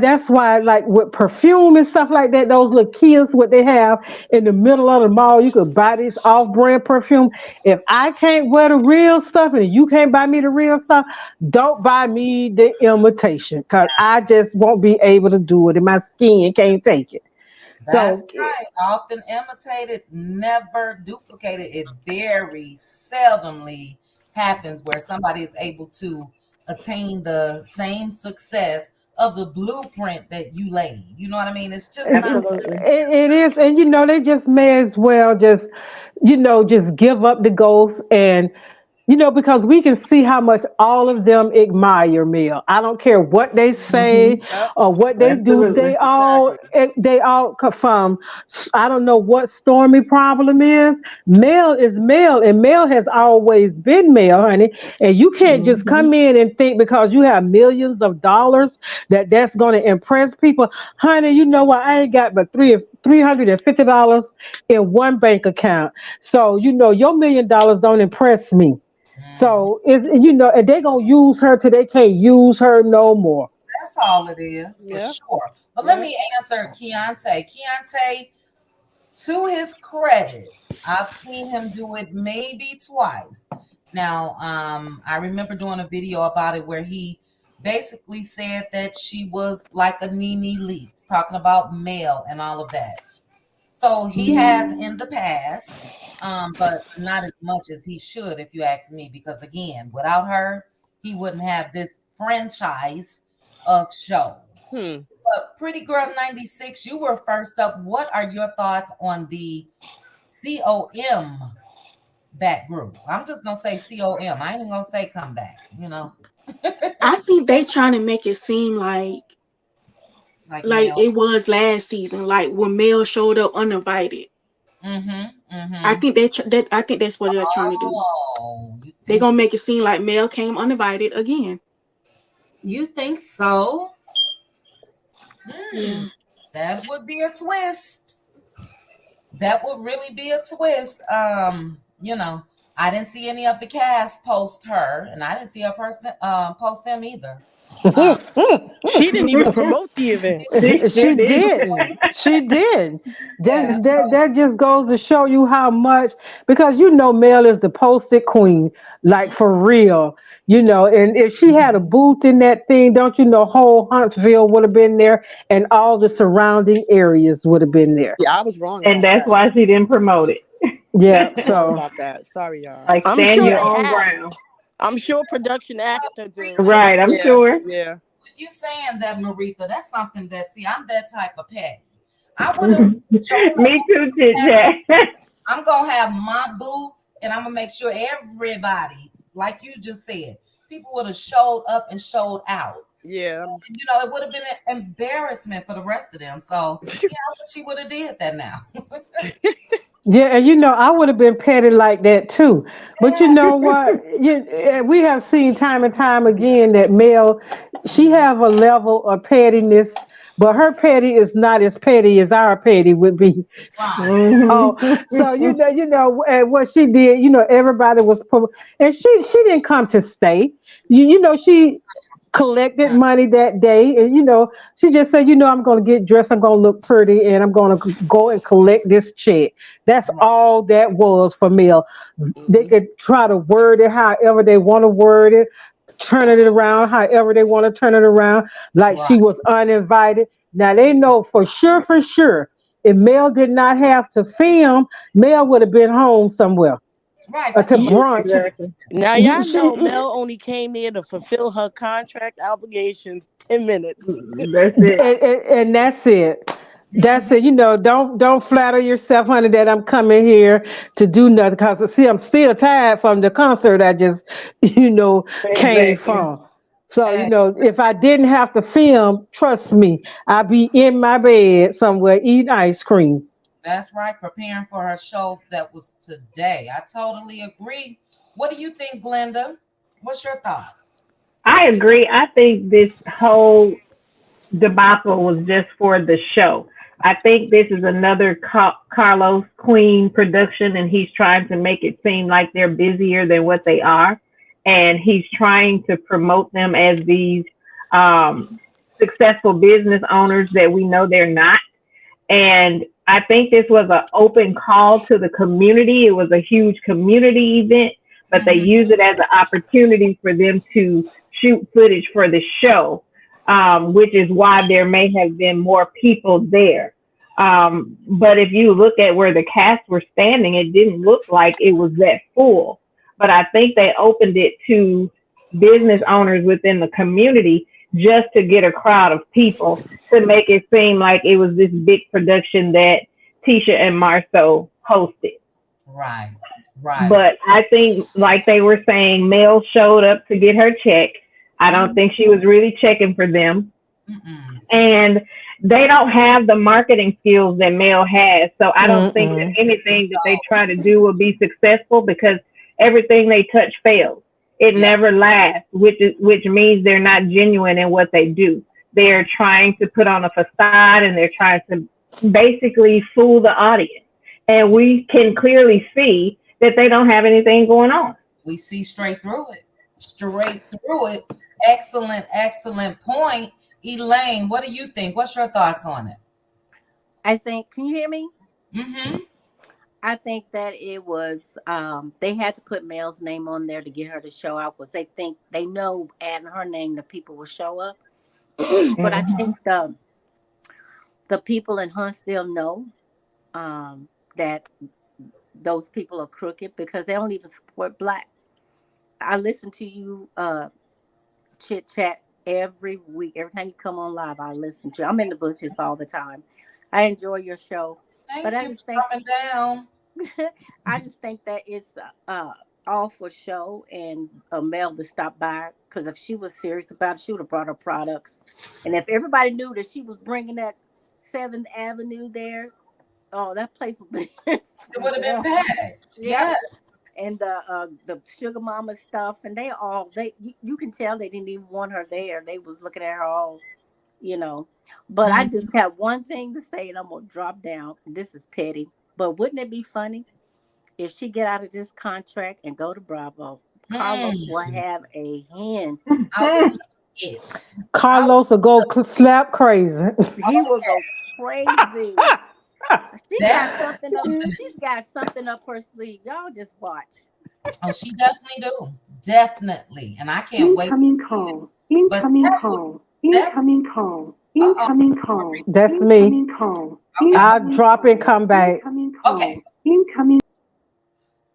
That's why like with perfume and stuff like that, those little kiosks what they have in the middle of the mall, you could buy this off-brand perfume. If I can't wear the real stuff and you can't buy me the real stuff, don't buy me the imitation because I just won't be able to do it and my skin can't take it. That's So right. Often imitated, never duplicated. It very seldomly happens where somebody is able to attain the same success of the blueprint that you laid. You know what I mean? It's just not. Absolutely. it is, and they just may as well just, just give up the ghost and, because we can see how much all of them admire Mel. I don't care what they say Hmm. Yep. or what they do. Absolutely. Exactly. They all come from. I don't know what Stormy problem is. Mel is Mel, and Mel has always been Mel, honey. And you can't just Hmm. come in and think because you have millions of dollars that's going to impress people, honey. You know what? I ain't got but $350 in one bank account. So your $1 million don't impress me. Mhm. So and they gonna use her till they can't use her no more. That's all it is for Yep. sure. But let Yep. me answer Keontae. Keontae, to his credit, I've seen him do it maybe twice. Now, I remember doing a video about it where he basically said that she was like a Nene Leaks, talking about male and all of that. So he has in the past, but not as much as he should, if you ask me, because again, without her, he wouldn't have this franchise of shows. Hmm. But Pretty Girl 96, you were first up. What are your thoughts on the COM back group? I'm just gonna say COM. I ain't even gonna say comeback, I think they trying to make it seem like like male. it was last season, like when Mel showed up uninvited. Mm-hmm. I Mm-hmm. think that I think that's what they're trying to do. Oh, you They're think gonna make it seem like Mel came uninvited again. you think so? Hmm. Yeah. That would be a twist. That would really be a twist. I didn't see any of the cast post her, and I didn't see a person post them either. Um, She didn't even promote the event. She sure She did. didn't. She did. yeah, That just goes to show you how much, because Mel is the posted queen, like for real. And if she had a booth in that thing, don't whole Huntsville would have been there, and all the surrounding areas would have been there. Yeah, I was wrong And about that's that. why she didn't promote it. Yeah. Wrong So about that. Sorry, y'all. Like I'm stand sure your they own ground. asked. I'm sure production asked her to. Right, I'm Yeah, sure. yeah. with you saying that, Maritha, that's something that, see, I'm that type of petty. I would have showed up. Me too, Chit Chat. I'm gonna have my booth, and I'm gonna make sure everybody, like you just said, people would have showed up and showed out. Yeah. It would have been an embarrassment for the rest of them. So, I wish she would have did that now. yeah, and I would have been petty like that too. But you know what? We have seen time and time again that Mel, she Mhm. have a level of pettiness, but her petty is not as petty as our petty would be. Right. Oh, Hmm. so and what she did, everybody was, and she didn't come to stay. She collected Right. money that day, and she just said, I'm going to get dressed, I'm going to look pretty, and I'm going to go and collect this check. That's Right. all that was for Mel. They Hmm. could try to word it however they want to word it, turn it around however they want to turn it around, like Right. she was uninvited. Now they know for sure, if Mel did not have to film, Mel would have been home somewhere Right. or That's to what. brunch. Exactly. Now You, y'all she, know Mel only came here to fulfill her contract obligations 10 minutes. That's it. and that's it. That's Mhm. it. Don't flatter yourself, honey, that I'm coming here to do nothing. Cause see, I'm still tired from the concert I just, came Exactly. from. So, Hey, if I didn't have to film, trust me, I'd be in my bed somewhere eating ice cream. that's right. Preparing for her show that was today. I totally agree. What do you think, Glenda? What's your thoughts? I agree. I think this whole debacle was just for the show. I think this is another Carlos Queen production, and he's trying to make it seem like they're busier than what they are, and he's trying to promote them as these successful business owners that we know they're not. And I think this was an open call to the community. It was a huge community event, but they Mhm. used it as an opportunity for them to shoot footage for the show, which is why there may have been more people there. But if you look at where the cast were standing, it didn't look like it was that full. But I think they opened it to business owners within the community just to get a crowd of people to make it seem like it was this big production that Tisha and Marceau hosted. Right. Right. But I think, like they were saying, Mel showed up to get her check. I don't Mhm. think she was really checking for them. Mm-mm. And they don't have the marketing skills that Mel has. So I don't think that Mm-mm. anything that they try to do will be successful because everything they touch fails. It Yeah. never lasts, which means they're not genuine in what they do. They're trying to put on a facade and they're trying to basically fool the audience. And we can clearly see that they don't have anything going on. We see straight through it. Straight through it. Excellent, excellent point. Elaine, what do you think? What's your thoughts on it? I think, can you hear me? Mm-hmm. I think that it was they had to put Mel's name on there to get her to show up because they think they know adding her name the people will show up. But I Mm-hmm. think the people in Huntsville know that those people are crooked because they don't even support black. I listen to you chit chat every week. Every time you come on live, I listen to you. I'm in the bushes all the time. I enjoy your show. But Thank I you just for think coming down. I just think that it's all for show and Mel to stop by because if she was serious about it, she would have brought her products. And if everybody knew that she was bringing that Seventh Avenue there, oh, that place would be It would have been swell. packed. Yep. Yes. And the Sugar Mama stuff, and you can tell they didn't even want her there. They was looking at her all, you know. But I Mhm. just have one thing to say, and I'm gonna drop down. This is petty, but wouldn't it be funny if she get out of this contract and go to Bravo? Carlos will Mm. have a hand. I would love it. I would Carlos will go slap crazy. He will go crazy. She got definitely something up. She's got something up her sleeve. Y'all just watch. Oh, she definitely do. Definitely. And I can't wait to Incoming see it. call. But Incoming that would call. that Incoming call. uh-oh. Incoming call. That's me. Incoming call. Okay. I'll Incoming drop and call. come back. Incoming Okay. call. Incoming.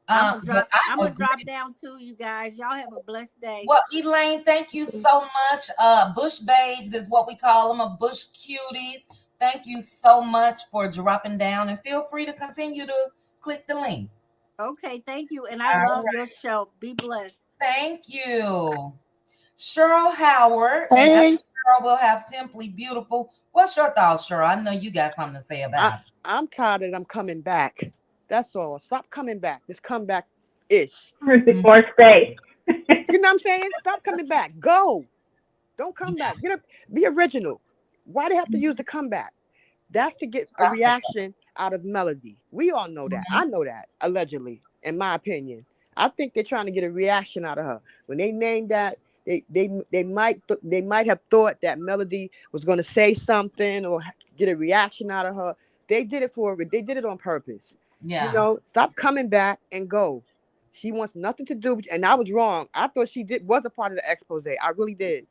But I'm I gonna drop agree. down too, you guys. Y'all have a blessed day. Well, Elaine, thank you so much. Bush babes is what we call them, bush cuties. Thank you so much for dropping down and feel free to continue to click the link. Okay, thank you. And I All love right. your show. Be blessed. Thank you. Cheryl Howard, and after Hey. Cheryl, we'll have Simply Beautiful. What's your thoughts, Cheryl? I know you got something to say about it. I'm tired of them coming back. That's all. Stop coming back. Just come back ish. Mhm. Or stay. You know what I'm saying? Stop coming back. Go. Don't come Yeah, back. Get up. Be original. Why they have to use the comeback? That's to get a I feel. reaction out of Melody. We all know that. I know that, allegedly, in my opinion. I think they're trying to get a reaction out of her. When they named that, they might have thought that Melody was going to say something or get a reaction out of her. They did it they did it on purpose. You Yeah. know, stop coming back and go. She wants nothing to do with, and I was wrong. I thought was a part of the expose. I really did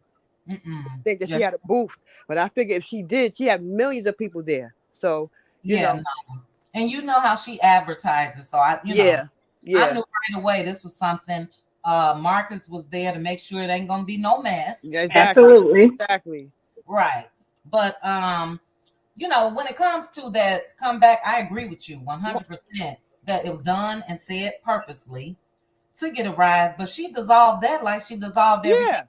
Mm-mm. think that Yeah. she had a booth, but I figured if she did, she had millions of people there. So, you Yeah. know, No. And you know how she advertises. So I yeah, yeah, knew right away this was something. Marcus was there to make sure it ain't gonna be no yeah, mess. exactly, Absolutely. exactly. Right. But when it comes to that comeback, I agree with you 100% that it was done and said purposely to get a rise. But she dissolved that like she dissolved everything. Yeah,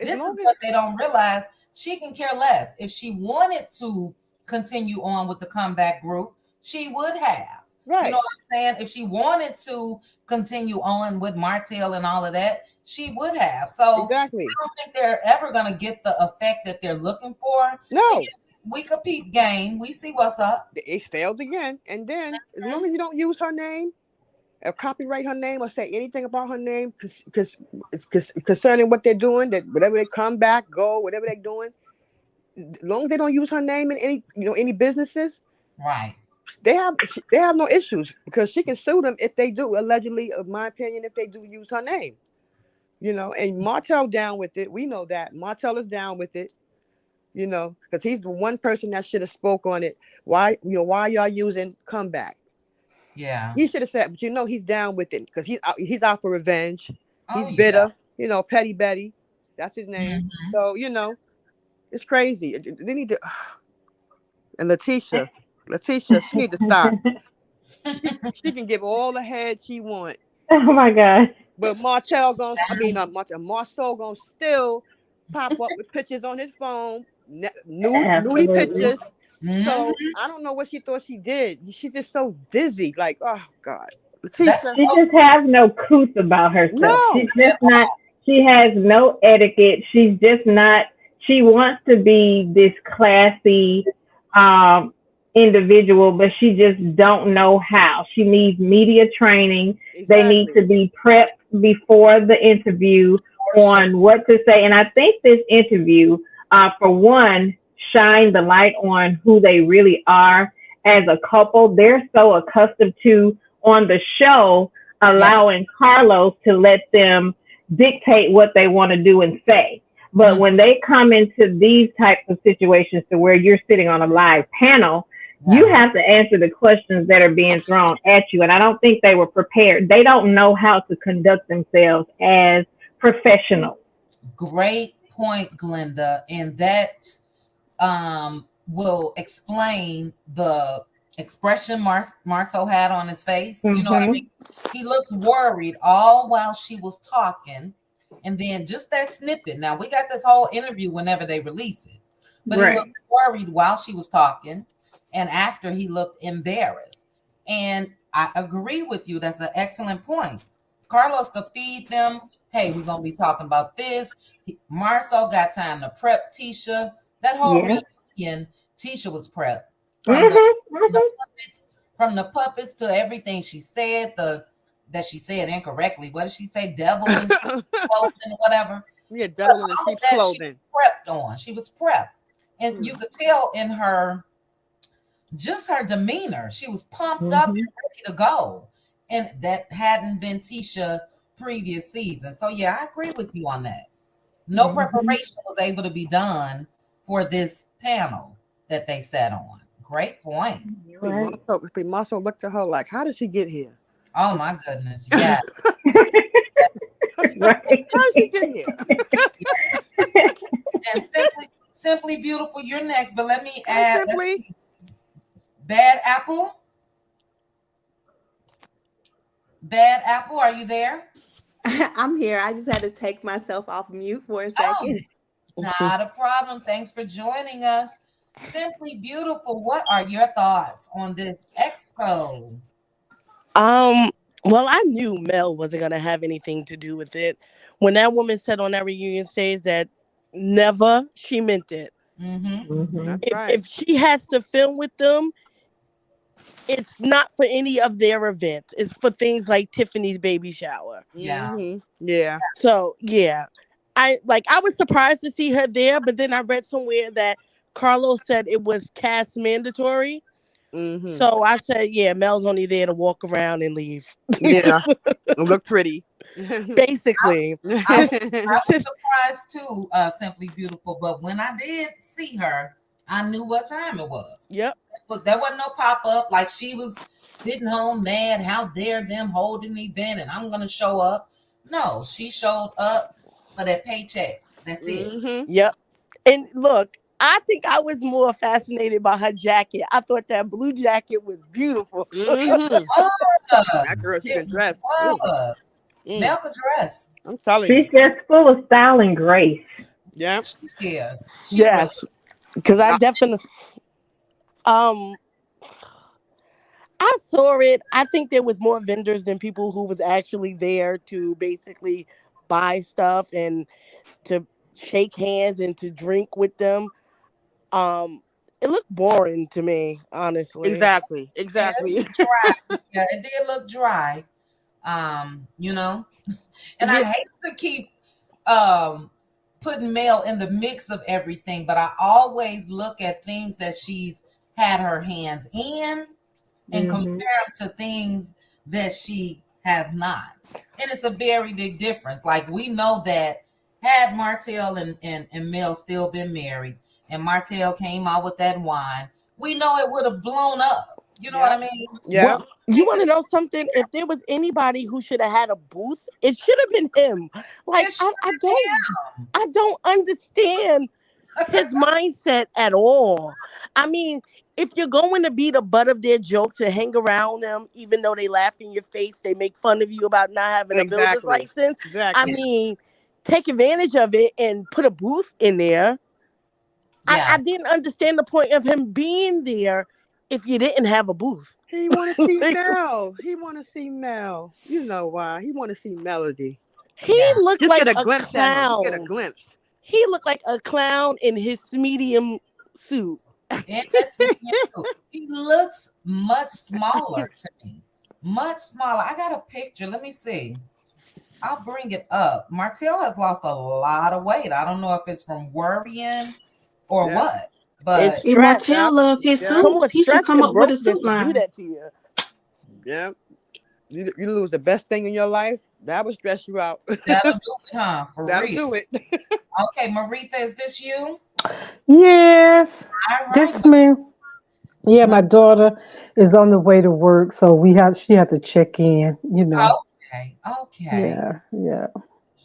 as This is long as what they don't realize. She can care less. If she wanted to continue on with the comeback group, she would have. You know right, what I'm saying? If she wanted to continue on with Martell and all of that, she would have. So I exactly. don't think they're ever going to get the effect that they're looking for. And No, We could peep game. We see what's up. It failed again. And then, as long as you don't use her name, or copyright her name, or say anything about her name, because concerning what they're doing, that whatever they come back, go, whatever they're doing, as long as they don't use her name in any any businesses, Right. they have no issues because she can sue them if they do allegedly, of my opinion, if they do use her name. And Martell down with it. We know that Martell is down with it. Because he's the one person that should have spoke on it. Why y'all using Comeback? Yeah. He should have said, but he's down with it because he's out for revenge. Oh He's yeah. bitter. Petty Betty, that's his name. Mhm. So it's crazy. They need to. And Letitia, she need to stop. She can give all the head she want, Oh my God. but Marcel gonna still pop up with pictures on his phone, nudie Absolutely. pictures. Mhm. So I don't know what she thought she did. She's just so dizzy. Like, oh God, That's Letitia. She just has no couth about herself. She's No. just not, she has no etiquette. She's just not, she wants to be this classy um, individual, but she just don't know how. She needs media training. They need Exactly. to be prepped before the interview for sure. on what to say. And I think this interview, for one, shine the light on who they really are as a couple. They're so accustomed to on the show Yeah. allowing Carlos to let them dictate what they want to do and say. But Mhm. when they come into these types of situations to where you're sitting on a live panel, you Right. have to answer the questions that are being thrown at you. And I don't think they were prepared. They don't know how to conduct themselves as professionals. Great point, Glenda. And that will explain the expression Marceau had on his face. You know what I mean? Mm-hmm. He looked worried all while she was talking. And then just that snippet. Now we got this whole interview whenever they release it. But he looked Right. worried while she was talking. And after he looked embarrassed. And I agree with you. That's an excellent point. Carlos could feed them. Hey, we're gonna be talking about this. Marcel got time to prep Tisha. That whole Yeah. reunion, Tisha was prepped from the Mm-hmm. from the Mm-hmm. puppets, from the puppets to everything she said. The that she said incorrectly. What did she say? Devil in clothing, whatever. Yeah, But devil in the all of sheep's that she clothing. was prepped on. She was prepped, and you Mm. could tell in her just her demeanor. She was pumped up Mm-hmm. and ready to go, and that hadn't been Tisha previous season. So yeah, I agree with you on that. No Mm-hmm. preparation was able to be done for this panel that they sat on. Great point. You're Big right. Marcel looked at her like, how did she get here? Oh my goodness. Yeah. Right. How did she get here? And simply beautiful. You're next, but let me Hi, add, let's Simply. see. Bad Apple. Bad Apple, are you there? I'm here. I just had to take myself off mute for a Oh, second. not a problem. Thanks for joining us. Simply beautiful. What are your thoughts on this expo? Um, well, I knew Mel wasn't gonna have anything to do with it. When that woman said on that reunion stage that never, she meant it. Mm-hmm. Mm-hmm. That's right. If she has to film with them, it's not for any of their events. It's for things like Tiffany's baby shower. Yeah. Yeah. So yeah, I was surprised to see her there, but then I read somewhere that Carlos said it was cast mandatory. Mm-hmm. So I said, yeah, Mel's only there to walk around and leave. Yeah. Look pretty. Basically. I was Sis, I was sis, surprised too, Simply Beautiful. But when I did see her, I knew what time it was. yep. But there wasn't no pop up like she was sitting home mad. How dare them hold an event and I'm gonna show up? No, she showed up for that paycheck. That's it. Mm-hmm. Yep. And look, I think I was more fascinated by her jacket. I thought that blue jacket was beautiful. Mm-hmm. That Was girl, she it can dress. was Mm. Melka dress? I'm telling She's you. just full of style and grace. Yeah. She is. She really. Yes. Because I I- definitely um I saw it. I think there was more vendors than people who was actually there to basically buy stuff and to shake hands and to drink with them. Um it looked boring to me, honestly. Exactly. Yeah, it Exactly. looked dry. Yeah, it did look dry. You know, and I Yeah, hate to keep um putting Mel in the mix of everything, but I always look at things that she's had her hands in and compare Hmm. them to things that she has not. And it's a very big difference. Like we know that had Martell and Mel still been married and Martell came out with that wine, we know it would have blown up. You know what I Yep. mean? Yep. well, you want to know something? If there was anybody who should have had a booth, it should have been him. Like, It should I don't understand his mindset at all. I mean, if you're going to be the butt of their jokes and hang around them, even though they laugh in your face, they make fun of you about not having a builder's Exactly. license. I Exactly. mean, take advantage of it and put a booth in there. I yeah. didn't understand the point of him being there if you didn't have a booth. He want to see Like, Mel. He want to see Mel. You know why? He want to see Melody. he Yeah. looked Just get like a a glimpse at him. Just get a clown. glimpse. He looked like a clown in his medium suit. And that's medium too. He looks much smaller to me. Much smaller. I got a picture. Let me see. I'll bring it up. Martell has lost a lot of weight. I don't know if it's from worrying or Yep. what, It's but And stress. Martell Yep. love his Yep. Come suit. on, He should stress come and up with a brokenness suit will do line. that to you. Yep. You lose the best thing in your life. That would stress you out. that'll do it, huh? For That'll real. do it. Okay, Maritha, is this you? Yes, All right. this me. Yeah, Ma- my daughter is on the way to work, so she had to check in. Okay. Okay. Yeah, yeah.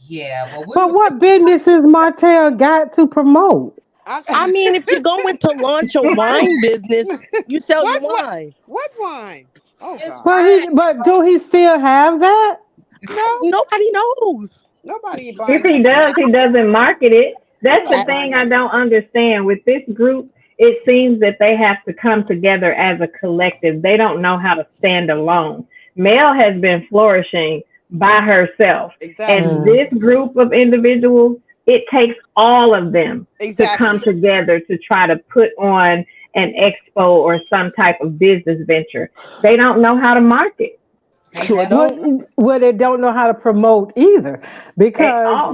Yeah. Well, we But were sitting. what businesses Martell got to promote? I I, mean, if you're going to launch a wine business, you sell your what? What? wine. What wine? Oh His God. But do he still have that? No. Nobody knows. Nobody If buying he that does, wine. he doesn't market it. That's the Nobody That, buying thing I that. don't understand. With this group, it seems that they have to come together as a collective. They don't know how to stand alone. Mel has been flourishing by herself. Exactly. And Mm. this group of individuals, it takes all of them to come Exactly. together to try to put on an expo or some type of business venture. They don't know how to market They sure definitely. Well, don't. well, they don't know how to promote either, at because all.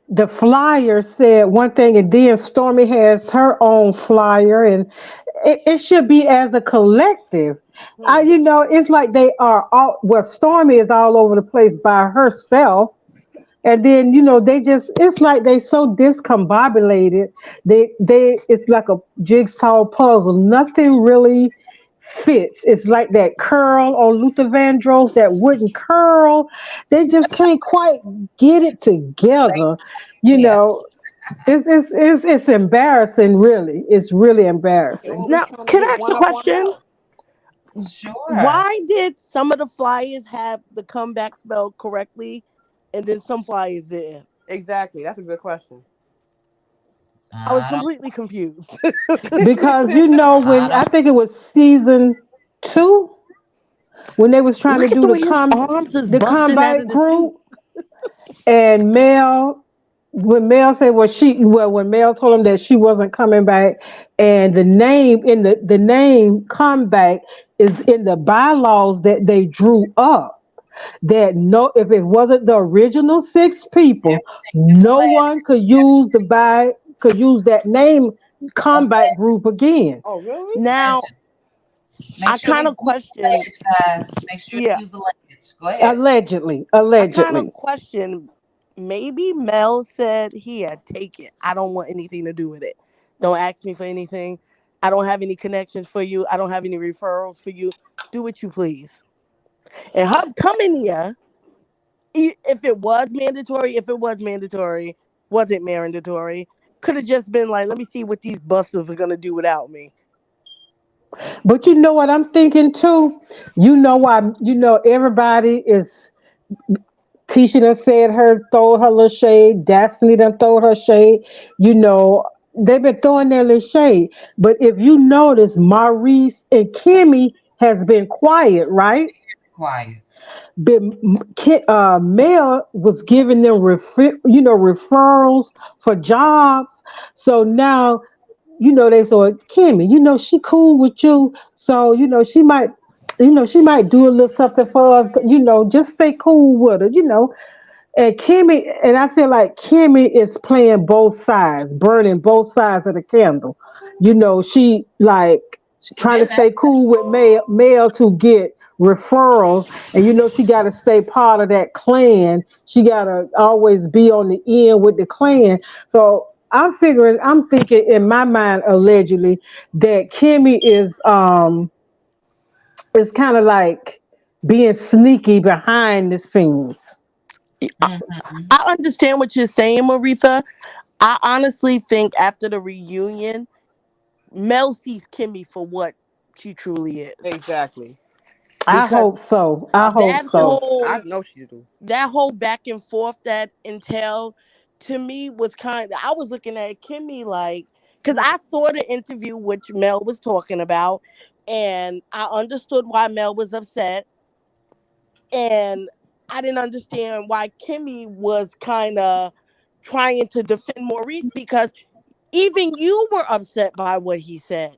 the flyer said one thing, and then Stormy has her own flyer, and it should be as a collective. Hmm. It's like they are all. Well, Stormy is all over the place by herself, and then they just. It's like they so discombobulated. It's like a jigsaw puzzle. Nothing really fits. It's like that curl on Luther Vandross, that wooden curl. They just can't quite get it Say, together. You yeah. know, it's embarrassing. Really, it's really They embarrassing. always Now, trying to can I get ask a one up on question? Mel. Sure. Why did some of the flyers have the comeback spelled correctly, and then some flyers didn't? Exactly. That's a good question. I was I don't. completely confused. Because I when I don't. think it was season 2, when they was trying to Look at do the way his arms is the busting out comeback of the suit. group, and when Mel told him that she wasn't coming back, and the name comeback is in the bylaws that they drew up, that no, if it wasn't the original 6 people, Everything is no alleged. one could use that name comeback Alleged. group again. Oh, really? Now, Alleged. Make I sure kind they of use question, alleged, guys. Make sure they yeah, use alleged. Go ahead. Allegedly, I kind of allegedly. question. Maybe Mel said, "Here, take it. I don't want anything to do with it. Don't ask me for anything. I don't have any connections for you. I don't have any referrals for you. Do what you please." And her coming here, if it was mandatory, wasn't mandatory, could have just been like, "Let me see what these busters are gonna do without me." But you know what I'm thinking too? You know why? Everybody is. Tisha done said throw her little shade. Destiny done throw her shade. They've been throwing their little shade. But if you notice, Maurice and Kimmy has been quiet, right? Quiet. Mel was giving them referrals for jobs. So now they saw Kimmy, she cool with you, so she might do a little something for us, just stay cool with her. And Kimmy, and I feel like Kimmy is playing both sides, burning both sides of the candle. She like She's trying to in that. stay cool with Mel to get referrals, and she got to stay part of that clan. She got to always be on the end with the clan. So I'm thinking in my mind, allegedly, that Kimmy is kind of like being sneaky behind the scenes. Mhm. I understand what you're saying, Maritha. I honestly think after the reunion, Mel sees Kimmy for what she truly is. Exactly. I Because hope so. I hope that so. I whole know she do. that whole back and forth that entailed, to me, was kind of, I was looking at Kimmy like, because I saw the interview which Mel was talking about, and I understood why Mel was upset, and I didn't understand why Kimmy was kind of trying to defend Maurice, because even you were upset by what he said.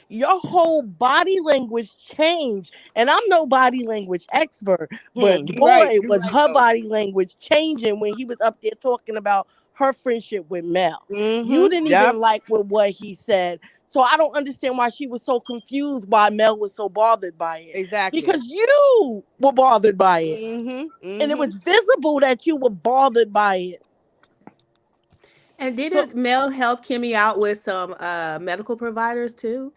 Your whole body language changed. And I'm no body language expert, but You right. boy, You was right her though. body language changing when he was up there talking about her friendship with Mel. You Mm-hmm. didn't Yep. even like what he said. So I don't understand why she was so confused, why Mel was so bothered by it. Exactly. Because you were bothered by it. Mm-hmm. And it Mm-hmm. was visible that you were bothered by it. And So didn't Mel help Kimmy out with some medical providers too?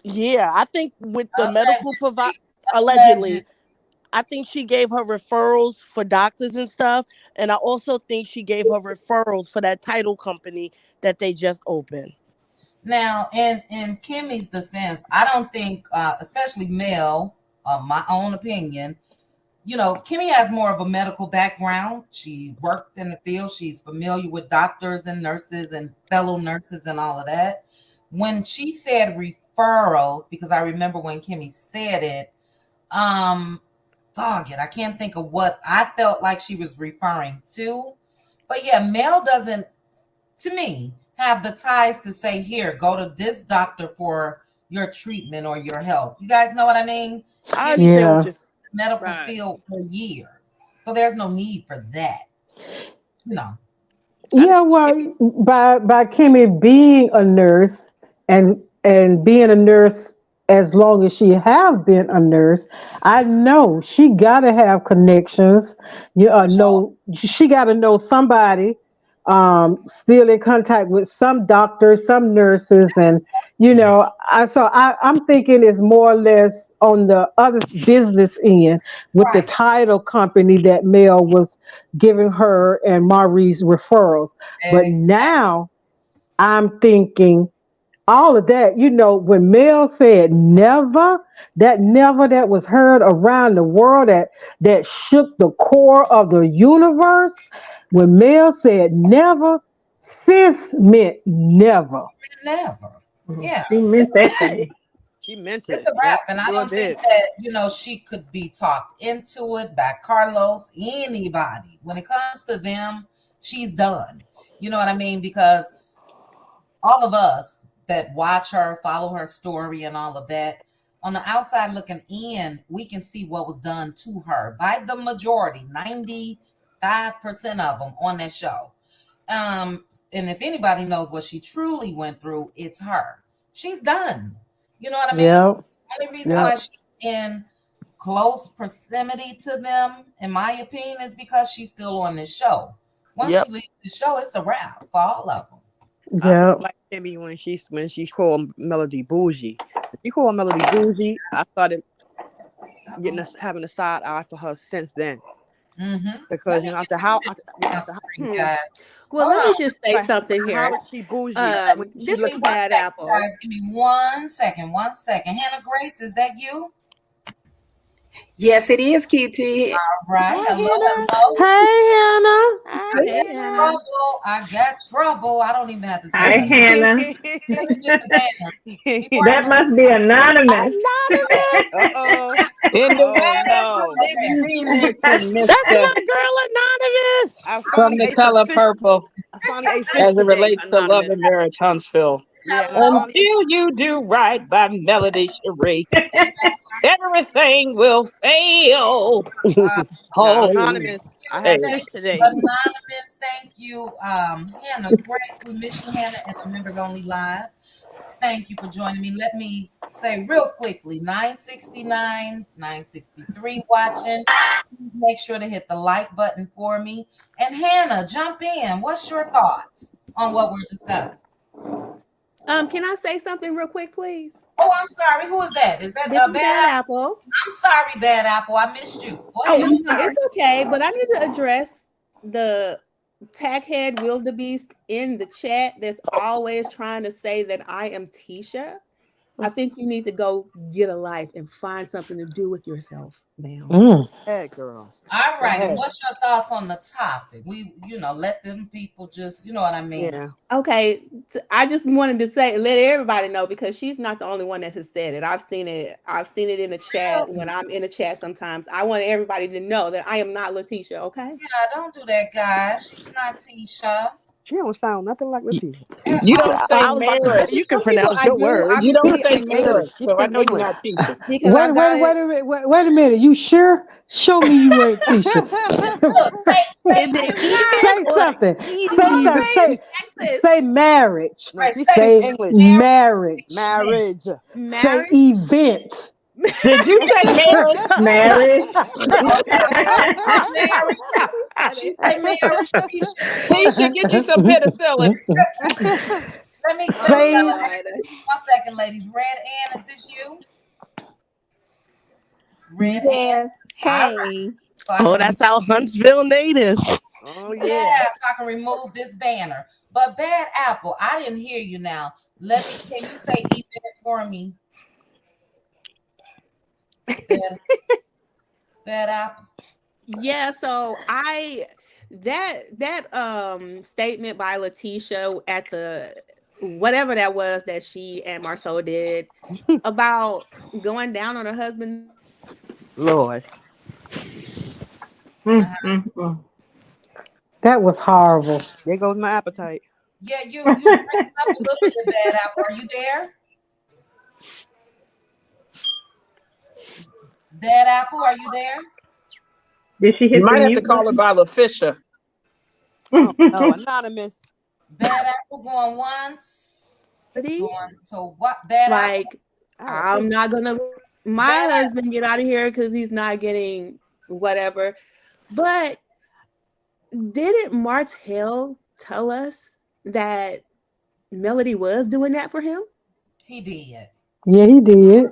yeah, I think with the medical provider, Allegedly. allegedly, Alleged. I think she gave her referrals for doctors and stuff. And I also think she gave her referrals for that title company that they just opened. Now, in Kimmy's defense, I don't think, especially Mel, my own opinion, Kimmy has more of a medical background. She worked in the field. She's familiar with doctors and nurses and fellow nurses and all of that. When she said referrals, because I remember when Kimmy said it, um, dog it, I can't think of what I felt like she was referring to. But yeah, Mel doesn't, to me, have the ties to say, here, go to this doctor for your treatment or your health. You guys know what I mean? I Kimmy's understand what Yeah. you're saying. the medical Right. field for years. So there's no need for that. You know. I just Yeah, think well, by Kimmy being a nurse and being a nurse as long as she have been a nurse, I know she gotta have connections. For sure. Know she gotta know somebody. Still in contact with some doctors, some nurses, and I'm thinking it's more or less on the other business end with the Right. title company that Mel was giving her and Maurice referrals. But Exactly. now I'm thinking all of that, when Mel said never that was heard around the world, that shook the core of the universe. When Mel said never, sis meant never. Never. Yeah. She It's meant a that wrap. thing. she meant It's it. a Yep. wrap. And I Sure don't think did. that, she could be talked into it by Carlos, anybody. When it comes to them, she's done. You know what I mean? Because all of us that watch her, follow her story, and all of that, on the outside looking in, we can see what was done to her by the majority, 95% of them on that show. And if anybody knows what she truly went through, it's her. She's done. You know what I mean? Yep. Only reason why Yep. she's in close proximity to them, in my opinion, is because she's still on this show. Once she Yep. leaves the show, it's a wrap for all of them. I just Yep. like Kimmy when she called Melody bougie. When she called Melody bougie, I started having a side eye for her since then. Mm-hmm. Let Because me after get how you my after how, screen, Hmm. guys. Well, Hold let me on. just say like, something how here. is she bougie when she Give This me is looks one Bad second, Apple. guys. Give me 1 second. 1 second. Hannah Grace, is that you? Yes, it is, Kitty. All right. hi Hello, Hannah. hello. Hey, Hannah. Hi I Hey, got Hannah. Hannah. trouble. I got trouble. I don't even have to say Hi, nothing. Hannah. Let me get the banner. Before I That do must be anonymous. Anonymous. Uh-oh. In the Oh words of no. this okay. season, That's Mister, my girl Anonymous. I from finally the ate some color fish. purple, I finally ate fish as it today, relates to love anonymous. and marriage, Huntsville. Yeah, Hello. Anonymous. Until you do right by Melody Cherie, everything will fail. Uh, Now, Oh, Anonymous, I had hey. fish today. Anonymous, thank you. Hannah Grace, we miss you, Hannah, and the members only live. Thank you for joining me. Let me say real quickly 969, 963 watching. Make sure to hit the like button for me. And Hannah, jump in. What's your thoughts on what we're discussing? Can I say something real quick, please? Oh, I'm sorry. Who is that? Is that This is Bad Bad Apple? Apple. I'm sorry, Bad Apple. I missed you. Go Oh, ahead. I'm No, sorry. it's okay, but I need to address the taghead wildebeest in the chat that's always trying to say that I am Tisha. I think you need to go get a life and find something to do with yourself, ma'am. Mm. Hey, girl. All Go right. And ahead. what's your thoughts on the topic? Let them people just, you know what I mean? Yeah. Okay, I just wanted to say, let everybody know because she's not the only one that has said it. I've seen it. I've seen it in the chat when I'm in the chat sometimes. I want everybody to know that I am not Letitia. Okay. Yeah, don't do that, guys. She's not Tisha. She don't sound nothing like Y- Leticia. You don't say I was about to say, marriage. you can Some people pronounce I your do. words. You don't Obviously, say I Speak marriage, English. do She so I speak know you're English. not Tisha. because I Wait, got wait, it. wait a minute. Wait a minute. You sure? Show me you ain't Tisha. Look, Is I it am Eden not. Say or something. I'm Say on Edie? something. Faith, Say Texas. say marriage. No, she say speak Say English. marriage. Marriage. Say Marriage. event. Did you say marriage? Marriage. marriage. She said She it. say marriage. Tisha. Tisha, get you some penicillin. Let me Oh say 1 second, ladies. Red Ann, is this you? Red Ann. Yes. All right. Hey. So I Oh, can that's our Huntsville native. Oh yeah, yeah. so I can remove this banner. But Bad Apple, I didn't hear you now. Can you say event for me? Bad, Bad Apple. Yeah, so I that statement by Letitia at the whatever that was that she and Marceau did about going down on her husband. Lord. Uh-huh. that was horrible. There goes my appetite. Yeah, you breaking up a little bit, Bad Apple. Are you there? Bad Apple, are you there? Did she You hit the might have to mute call her button? by Lafisha. Oh no, Anonymous. Bad Apple going once. Buddy, Going so what? Bad Apple. like I had I'm fish. not gonna let my Bad Apple. husband get out of here because he's not getting whatever. But didn't Martell tell us that Melody was doing that for him? He did. Yeah, he did.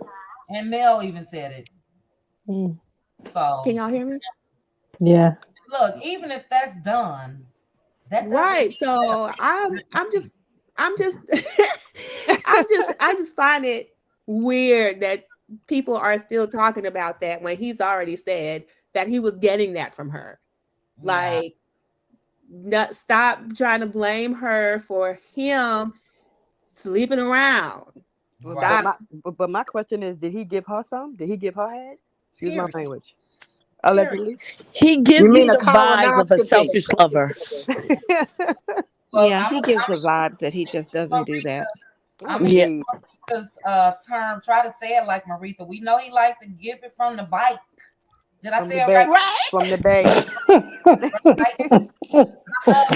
And Mel even said it. Mm. Can So y'all hear me? Yeah. look, even if that's done, that doesn't Right. mean that So I'm just I just find it weird that people are still talking about that when he's already said that he was getting that from her. yeah, Like not stop trying to blame her for him sleeping around. But right. Stop. my question is, did he give her some? Did he give her head? Excuse my Period. language. Period. Allegedly. He You gives mean me a the vibes of a colonoscopy? selfish lover. Well, Yeah, I'm he gives the vibes that he just doesn't do that. I'm Oh gonna Yeah. use gee. Maritha's term. Try to say it like Maritha. We know he liked to give it from the bike. Did I From say the it right? bay. Right? From the bay. Right? I love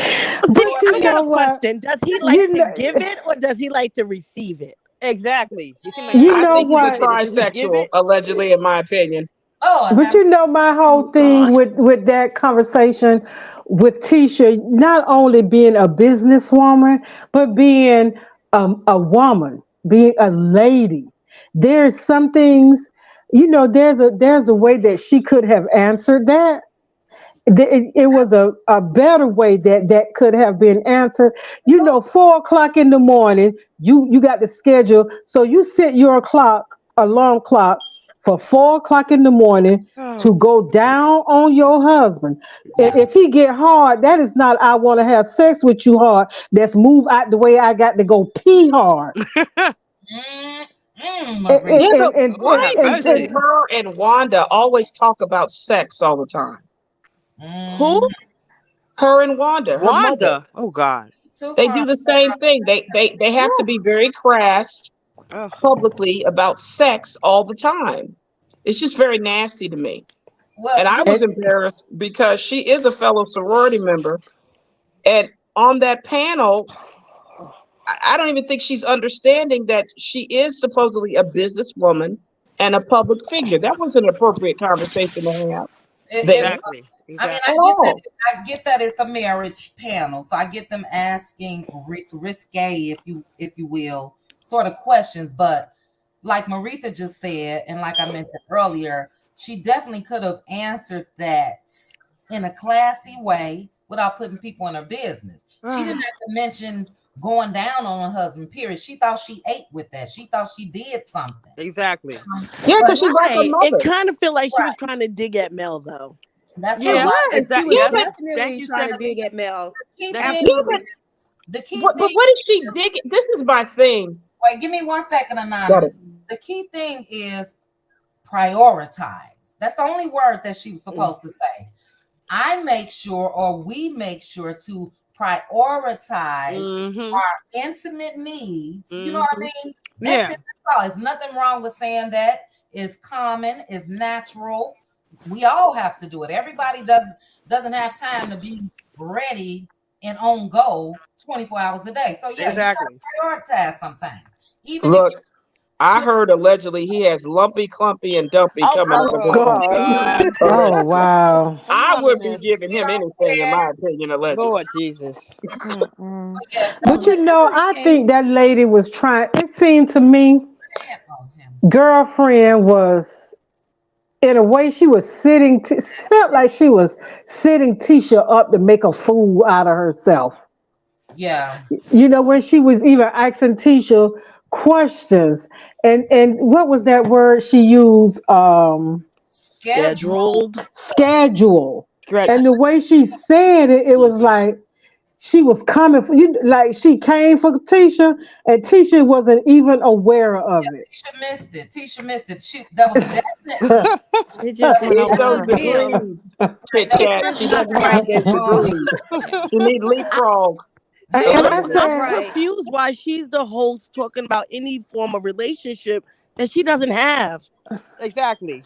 See, But you I got know a it. what? question. Does he like You to know, give it or does he like to receive it? Exactly. He seemed like you I know think Confucius he's a with what? it. Do he give trisexual, it? allegedly, in my opinion. Oh, But have you know my whole Oh thing God. with that conversation with Tisha, not only being a businesswoman, but being a woman, being a lady. There's some things, there's a way that she could have answered that. It was a better way that could have been answered. 4 o'clock in the morning, you got the schedule, so you set your alarm clock for 4 o'clock in the morning to Oh. go down on your husband. yeah. If he get hard, that is not I want to have sex with you hard. That's move out the way I got to go pee hard. Marie. Yeah, but Lord why have does mercy. her and Wanda always talk about sex all the time? Mm, Who? Her and Wanda, her mother. Wanda. Oh God. Too They crunk. do the same thing. They have to be very crass Ugh. publicly about sex all the time. It's just very nasty to me. Well, And I you was And embarrassed because she is a fellow sorority member. And on that panel, I don't even think she's understanding that she is supposedly a businesswoman and a public figure. That was an appropriate conversation to have it there Exactly. I mean, at Exactly. all. I get that it's a marriage panel, so I get them asking risque, if you will, sort of questions. But like Maritha just said, and like I mentioned earlier, she definitely could have answered that in a classy way without putting people in her business. She didn't have to mention going down on her husband. Period. She thought she ate with that. She thought she did something. Exactly. Yeah, But because she's like her Right. It mother. kind of feel like she right, was trying to dig at Mel though. that's what a It Yeah. lot. was. She was Yeah, Exactly. but Thank definitely you, trying to Stephanie. dig at Mel. The key thing yeah, Absolutely. but is the key thing. what is she digging? This is my thing. Wait, give me 1 second, Got it. anonymous. The key thing is prioritize. That's the only word that she was supposed to say. I make sure, or we make sure, to prioritize Mm-hmm. our intimate needs. You know what I Mm-hmm. mean? That's Yeah. it. That's all. There's nothing wrong with saying that. It's common. It's natural. We all have to do it. Everybody doesn't have time to be ready and on go 24 hours a day. So yeah, you Exactly. gotta prioritize sometimes. Even if Look, I you heard allegedly he has lumpy, clumpy, and dumpy Oh, coming oh, out of Oh his oh. pussy. God. Okay. oh wow. I wouldn't be Anonymous. giving you him don't anything, in my care, opinion, allegedly. Lord Jesus. Mm-mm. but yes, But definitely I think that lady was trying. It seemed to me, hand on him. girlfriend was in a way she was sitting. Felt like she was sitting Tisha up to make a fool out of herself. Yeah. When she was even asking Tisha questions, and what was that word she used? Schedule. Scheduled. Schedule. And Stretch. the way she said it, it was Mm-hmm. like she was coming for you, like she came for Tisha, and Tisha wasn't even aware of it. Tisha missed it. Tisha missed it. That was definitely It that just was went It's over those her definitely head. degrees, right. chit That was chat. it's She not doesn't have right at those all. degrees. She needs leapfrog, And definitely I allegedly. I'm said, Right. confused why she's the host talking about any form of relationship that she doesn't have. Exactly.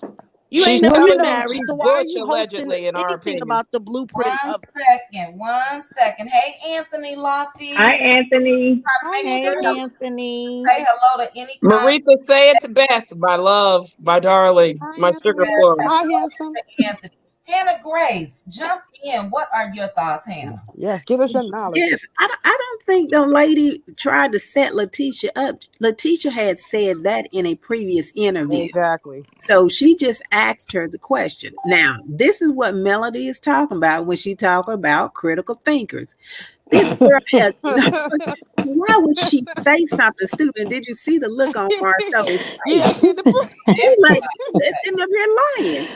You ain't She's never well, been telling you married, she's so why are butch, you hosting allegedly, in our anything opinion. about the blueprint one of? second. 1 second. Hey, Anthony Hi, Lofty. Anthony. Trying to Hi, make Hey, sure Anthony. Anthony. say hello to any kind. Maritha, say it to best. My love, my darling, Hi, my sugar Anthony. plum. Hi, handsome. Anthony. Hannah Grace, jump in. What are your thoughts, Hannah? Yes, give us your knowledge. Yes, I don't think the lady tried to set Letitia up. Letitia had said that in a previous interview. Exactly. So she just asked her the question. Now, this is what Melody is talking about when she talk about critical thinkers. This girl has, why would she say something stupid? Did you see the look on Marceau's Yeah, face? see the She like, let's end up here lying.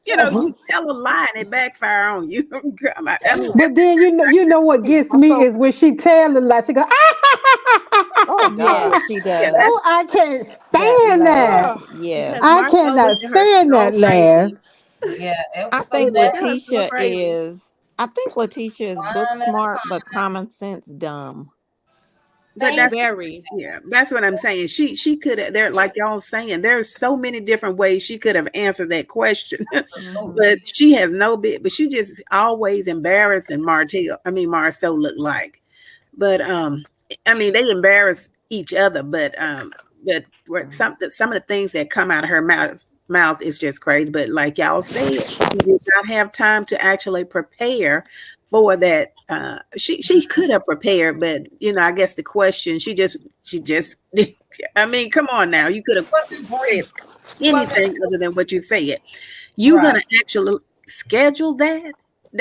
You tell a lie and it backfire on you. I mean, but then you know what gets I'm me so is when she tell the lie, she go, oh Yeah, God. she yeah, that's does. oh, I can't That stand laugh. that. Ugh. Yes. Because I Marceau was cannot in her stand so that laugh. crazy. Yeah, it I was so He think was definitely in her so Letitia crazy. is, I think Letitia is book one at a smart, but time. common sense dumb. But Thank that's you. Very. yeah, that's what I'm saying. She could have there, like y'all saying, there's so many different ways she could have answered that question. Hmm. But she has no bit, but she just always embarrassing Marceau looked like. But I mean they embarrass each other, but some of the things that come out of her mouth is just crazy. But like y'all said, she did not have time to actually prepare for that. She could have prepared, but I guess the question she just I mean, come on now, you could have Wasn't said brief. Wasn't anything other than what you said. You right. gonna actually schedule that?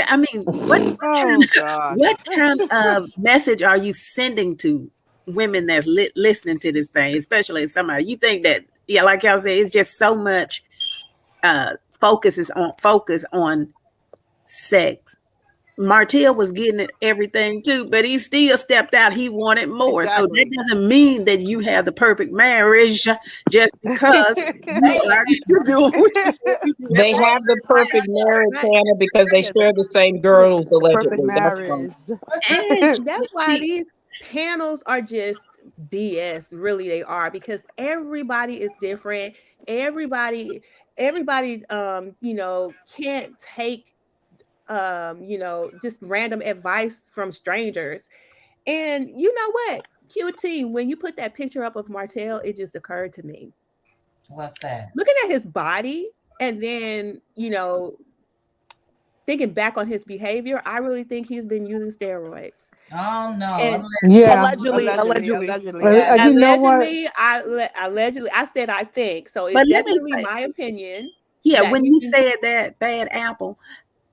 I mean, what kind Oh God. what kind of message are you sending to women that's listening to this thing, especially somebody you think that yeah, like y'all say, it's just so much focus on sex. Martell was getting everything too, but he still stepped out. He wanted more. So that Exactly. doesn't mean that you have the perfect marriage just because you Hey, are doing what you said you do. They have the perfect marriage, Hannah, because they share the same girls, Perfect allegedly. That's wrong. marriage. And That's why these panels are just BS. Really, they are, because everybody is different. Everybody, can't take, just random advice from strangers. And you know what, QT, when you put that picture up of Martell, it just occurred to me. what's that? Looking at his body and then, thinking back on his behavior, I really think he's been using steroids. Oh no, And allegedly. Yeah. Allegedly. You know what? allegedly, I said I think so. It's but let me definitely say, my opinion yeah, that when he's you been. said that bad apple,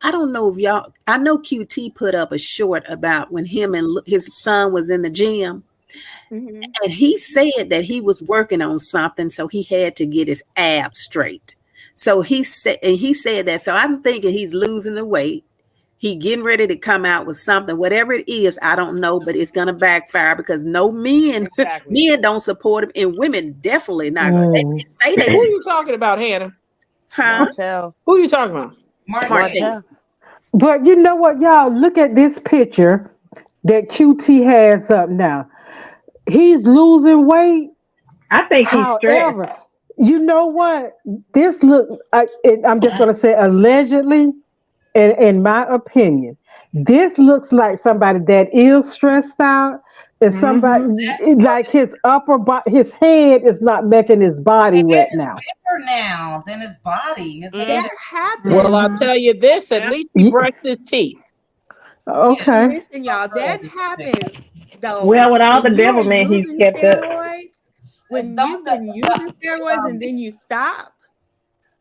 I don't know if y'all. I know QT put up a short about when him and his son was in the gym, Mhm. and he said that he was working on something, so he had to get his abs straight. So he said that. So I'm thinking he's losing the weight. He getting ready to come out with something, whatever it is, I don't know, but it's gonna backfire because no men, Exactly. men don't support him, and women definitely not. Mm. They say they Who are support, you talking about, Hannah? huh? Martell. Who are you talking about? Martell. Martell. Martell. But you know what, y'all? Look at this picture that QT has up now. He's losing weight. I think he's stressed. However, you know what? This look. I'm just gonna say allegedly, in my opinion, this looks like somebody that is stressed out. Is somebody Hmm. That's what like his upper body, his head is not matching his his body head right is now. bigger now than his body. His head That Mm, is Well, happens. I'll Hmm. tell you this, at least he Ye- brushed his teeth. yeah, Okay. Listen, y'all, so that good. happens though Well, with all the when you are devilment, he's using stepped up. steroids. When Don't you've been using steroids and then you stop,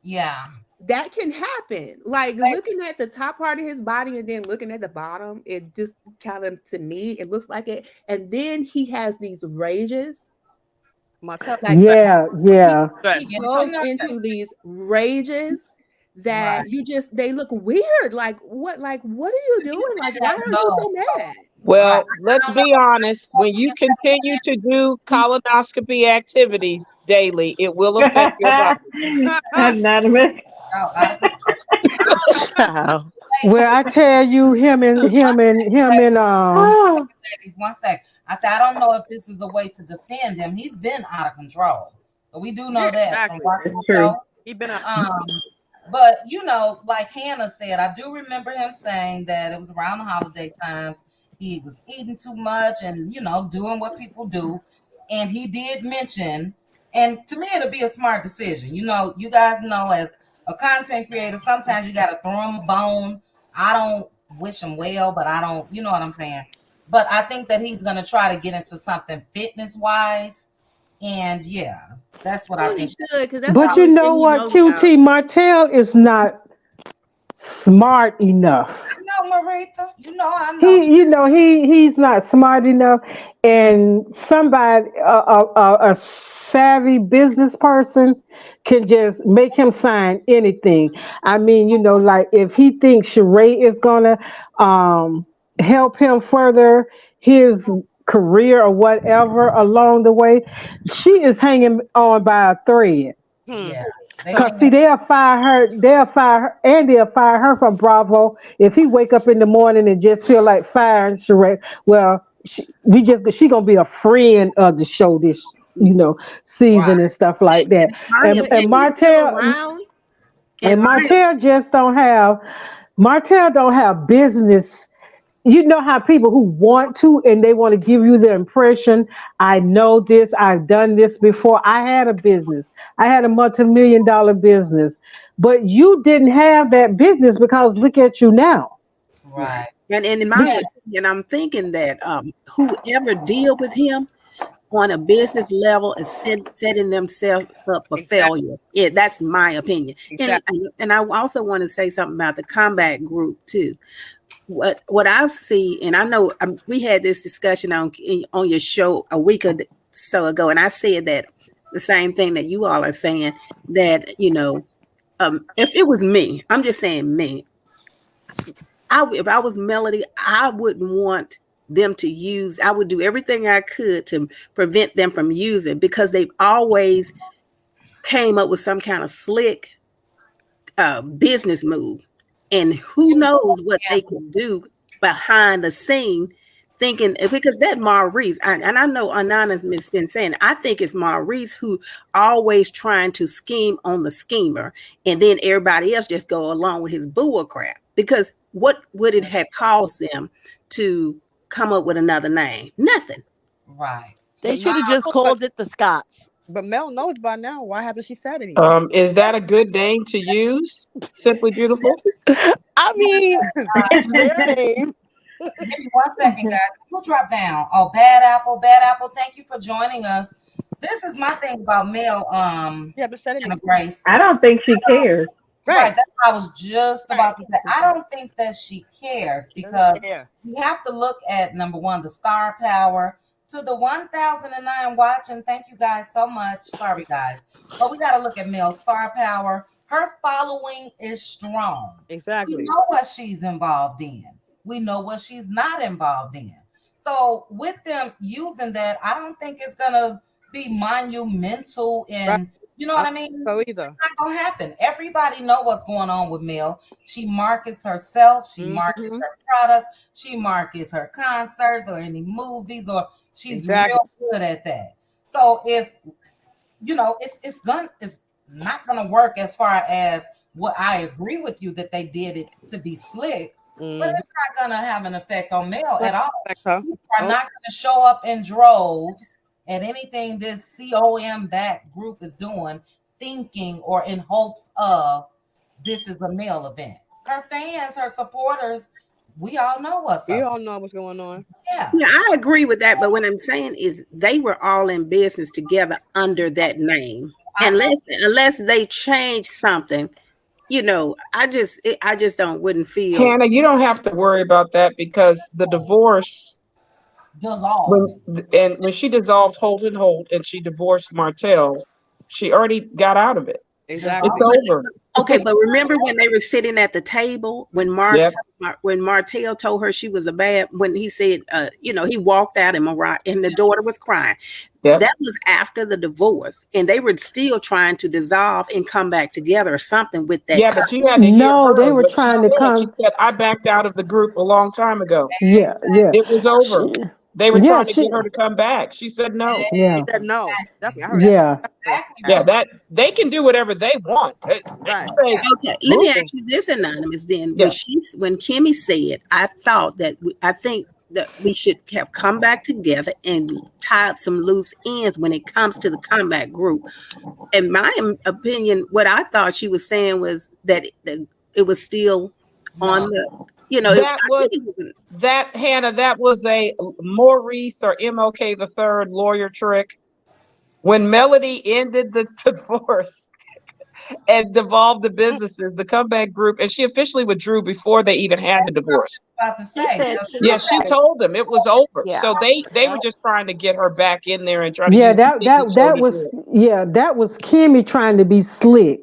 yeah. that can happen. Like Say, looking at the top part of his body and then looking at the bottom, it just kind of, to me, it looks like it. And then he has these rages. Martell Like Yeah, he yeah. he he getting too goes nervous. into these rages Right. that they look weird. Like what are you He's doing? Like been why that are you low. so So, mad? right. Well, I let's don't know be honest. When if you he's continue to do colonoscopy activities daily, it will affect your body. Anonymous. out of control. I don't know what Child. to Well, say. I tell you, him and Oh, Ladies, one sec. I said, I don't know if this is a way to defend him. He's been out of control. So we do Yeah, know that from exactly. watching it's the true. show. He been out. But like Hannah said, I do remember him saying that it was around the holiday times. He was eating too much and doing what people do. And he did mention, and to me, it'll be a smart decision. You guys know, as a content creator, sometimes you got to throw him a bone. I don't wish him well, but I don't, you know what I'm saying. But I think that he's gonna try to get into something fitness wise, and yeah, that's what I Well, he think. should, because that's the but you only thing know he what, knows about. QT Martell is not smart enough. I know, Maritha. I know. He's not smart enough, and somebody, a savvy business person, can just make him sign anything. I mean, like if he thinks Sheree is gonna um, help him further his career or whatever along the way, she is hanging on by a thread. Hmm. Yeah, they Cause hang see, they'll fire her from Bravo if he wake up in the morning and just feel like firing Sheree. Well, she gonna be a friend of the show this right. season and stuff like that. In my And But is and opinion, he still Martell around? in my Martell don't have business. You know how people who want to and they want to give you the impression, I know this, I've done this before. I had a business. I had a multi-million-dollar business. But you didn't have that business because look at you now. right. and in my Yeah, opinion, I'm thinking that whoever deal with him on a business level is setting themselves up for Exactly. failure. Yeah, that's my opinion. And Exactly. and I also want to say something about the Combat group too. What I see, and I know we had this discussion on your show a week or so ago, and I said that the same thing that you all are saying, that if it was me, I'm just saying me, if I was Melody, I wouldn't want them to use. I would do everything I could to prevent them from using, because they've always came up with some kind of slick business move, and who knows what they could do behind the scene, thinking, because that Maurice, and I know Anonymous has been saying, I think it's Maurice who always trying to scheme on the schemer, and then everybody else just go along with his bull crap. Because what would it have caused them to come up with another name? Nothing. Right. They But should have Mel, just called it the Scots. but Mel knows by now. Why hasn't she said anything? Is that a good name to use? Simply Beautiful? I mean, it's their name. Give me 1 second, guys. Who dropped down? Oh, Bad Apple. Bad Apple, thank you for joining us. This is my thing about Mel, Yeah, but said Anna anything. Grace. I don't think she cares. Right, Right. that's what I was just about to say. I don't think that she cares, because Yeah. you have to look at, number one, the star power. To the 1009 watching, thank you guys so much. Sorry, guys. But we got to look at Mel's star power. Her following is strong. We Exactly. know what she's involved in. We know what she's not involved in. So with them using that, I don't think it's gonna be monumental, Right. and you know I what I don't mean? think so It's either. not gonna happen. Everybody know what's going on with Mel. She markets herself, she markets Mm-hmm. her products, she markets her concerts or any movies, or she's Exactly. real good at that. So if it's not gonna work, as far as what I agree with you that they did it to be slick, but Mm-hmm. it's not gonna have an effect on Mel Right. at all. Like her. People are Oh, not gonna show up in droves at anything this COM back group is doing, thinking or in hopes of this is a Mel event. Her fans, her supporters, we all know what's we up. all know what's going on. Yeah. Yeah, I agree with that. But what I'm saying is they were all in business together under that name. I know. Unless they change something, I just don't wouldn't feel. Hannah, you don't have to worry about that, because the divorce, Dissolve. when she dissolved Holt and Holt and she divorced Martell, she already got out of it. Exactly. It's Dissolve. over. Okay, but remember when they were sitting at the table when Yep. when Martell told her she was a bad, when he said, he walked out and and the daughter was crying. Yep. That was after the divorce, and they were still trying to dissolve and come back together or something with that. Yeah, but you had to hear No, they her. were What she trying to said, she come. said, I backed out of the group a long time ago. Yeah, yeah. It was over. She, They were yeah, trying to get she, her to come back. She said no. yeah, She said no. Definitely. I heard that. yeah. Exactly. Yeah, that they can do whatever they want. They Right. say, Okay, let me boo. ask you this, Anonymous. Then, Yeah. when Kimmy said, I thought that I think that we should have come back together and tie up some loose ends when it comes to the comeback group. In my opinion, what I thought she was saying was that it was still on No. the, That I was think it was, that Hannah. That was a Maurice or MLK the third lawyer trick. When Melody ended the divorce and devolved the businesses, the comeback group, and she officially withdrew before they even had the divorce. About to She say, said Mel, she Yeah, was she gonna. told them it was over. Yeah. So they were just trying to get her back in there and try to Yeah, use the that TV that show that to do was it. yeah, that was Kimmy trying to be slick.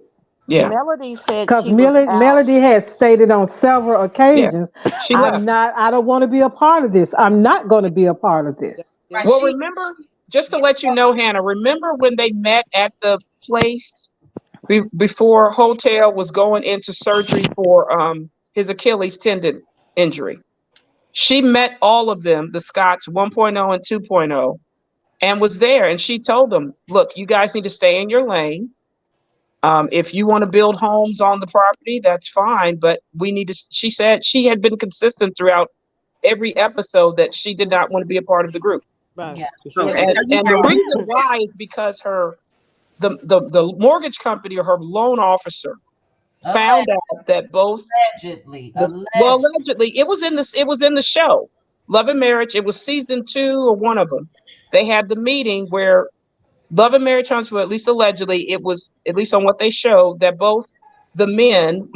Yeah, Melody said Because she was out. Melody has stated on several yeah. occasions, She left. I don't want to be a part of this. I'm not going to be a part of this. right? Well, remember, just to let you know, Hannah, remember when they met at the place before Hotel was going into surgery for his Achilles tendon injury? She met all of them, the Scots 1.0 and 2.0, and was there. And she told them, look, you guys need to stay in your lane. If you want to build homes on the property, that's fine. But we need to, she said she had been consistent throughout every episode that she did not want to be a part of the group. Right. Yeah. She okay, had so you And the guys, reason why is because the mortgage company or her loan officer found out that both Allegedly. allegedly it was in the show Love and Marriage. It was season 2 or one of them. They had the meeting where Love and Marriage Homes, well, at least allegedly, it was at least on what they showed that both the men,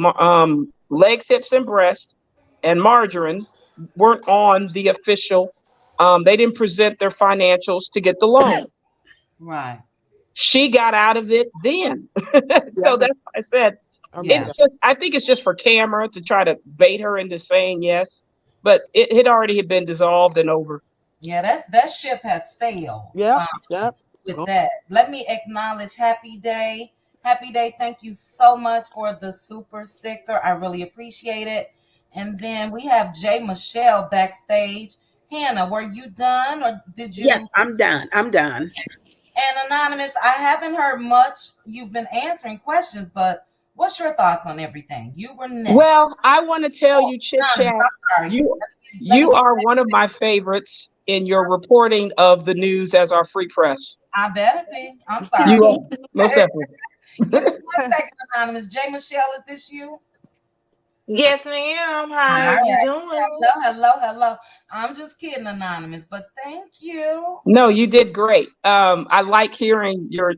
Legs, Hips, and Breast, and Margarine weren't on the official. They didn't present their financials to get the loan. Right. She got out of it then. Yeah, So that's why I said Yeah. I think it's just for camera to try to bait her into saying yes, but it had already been dissolved and over. Yeah, that ship has sailed. Yep. Yep. With Go. that, let me acknowledge Happy Day. Happy Day, thank you so much for the super sticker. I really appreciate it. And then we have Jay Michelle backstage. Hannah, were you done or did you? Yes, I'm done. I'm done. And Anonymous, I haven't heard much. You've been answering questions, but what's your thoughts on everything? You were next. Well, I want to tell Oh, you, Chit Chat, Anonymous, I'm sorry. you Let me you get are back. one of my favorites in your reporting of the news as our free press. I better be. I'm You sorry. are most definitely. Give me 1 second, Anonymous. Jay Michelle, is this you? Yes, ma'am. All How are you right. doing? Hello. I'm just kidding, Anonymous, but thank you. No, you did great. I like hearing your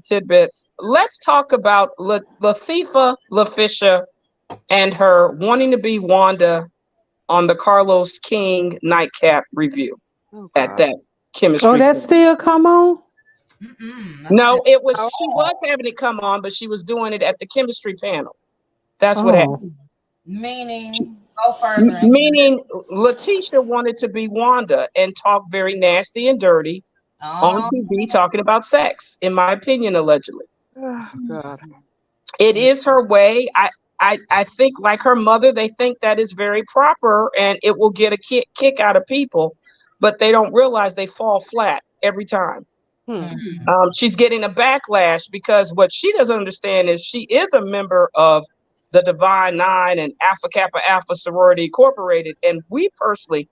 tidbits. Let's talk about Latifah LaFisha and her wanting to be Wanda on the Carlos King nightcap review Oh at God. that Oh, chemistry that panel. still come on? That's been. No, it was Oh. she was having it come on, but she was doing it at the chemistry panel. That's what Oh. happened. Meaning, go further into that. Meaning Letitia wanted to be Wanda and talk very nasty and dirty on Oh, TV talking about sex, in my opinion, allegedly. Oh God. It is her way. I think like her mother, they think that is very proper and it will get a kick out of people, but they don't realize they fall flat every time. Hmm. She's getting a backlash because what she doesn't understand is she is a member of the Divine Nine and Alpha Kappa Alpha Sorority Incorporated. And we personally,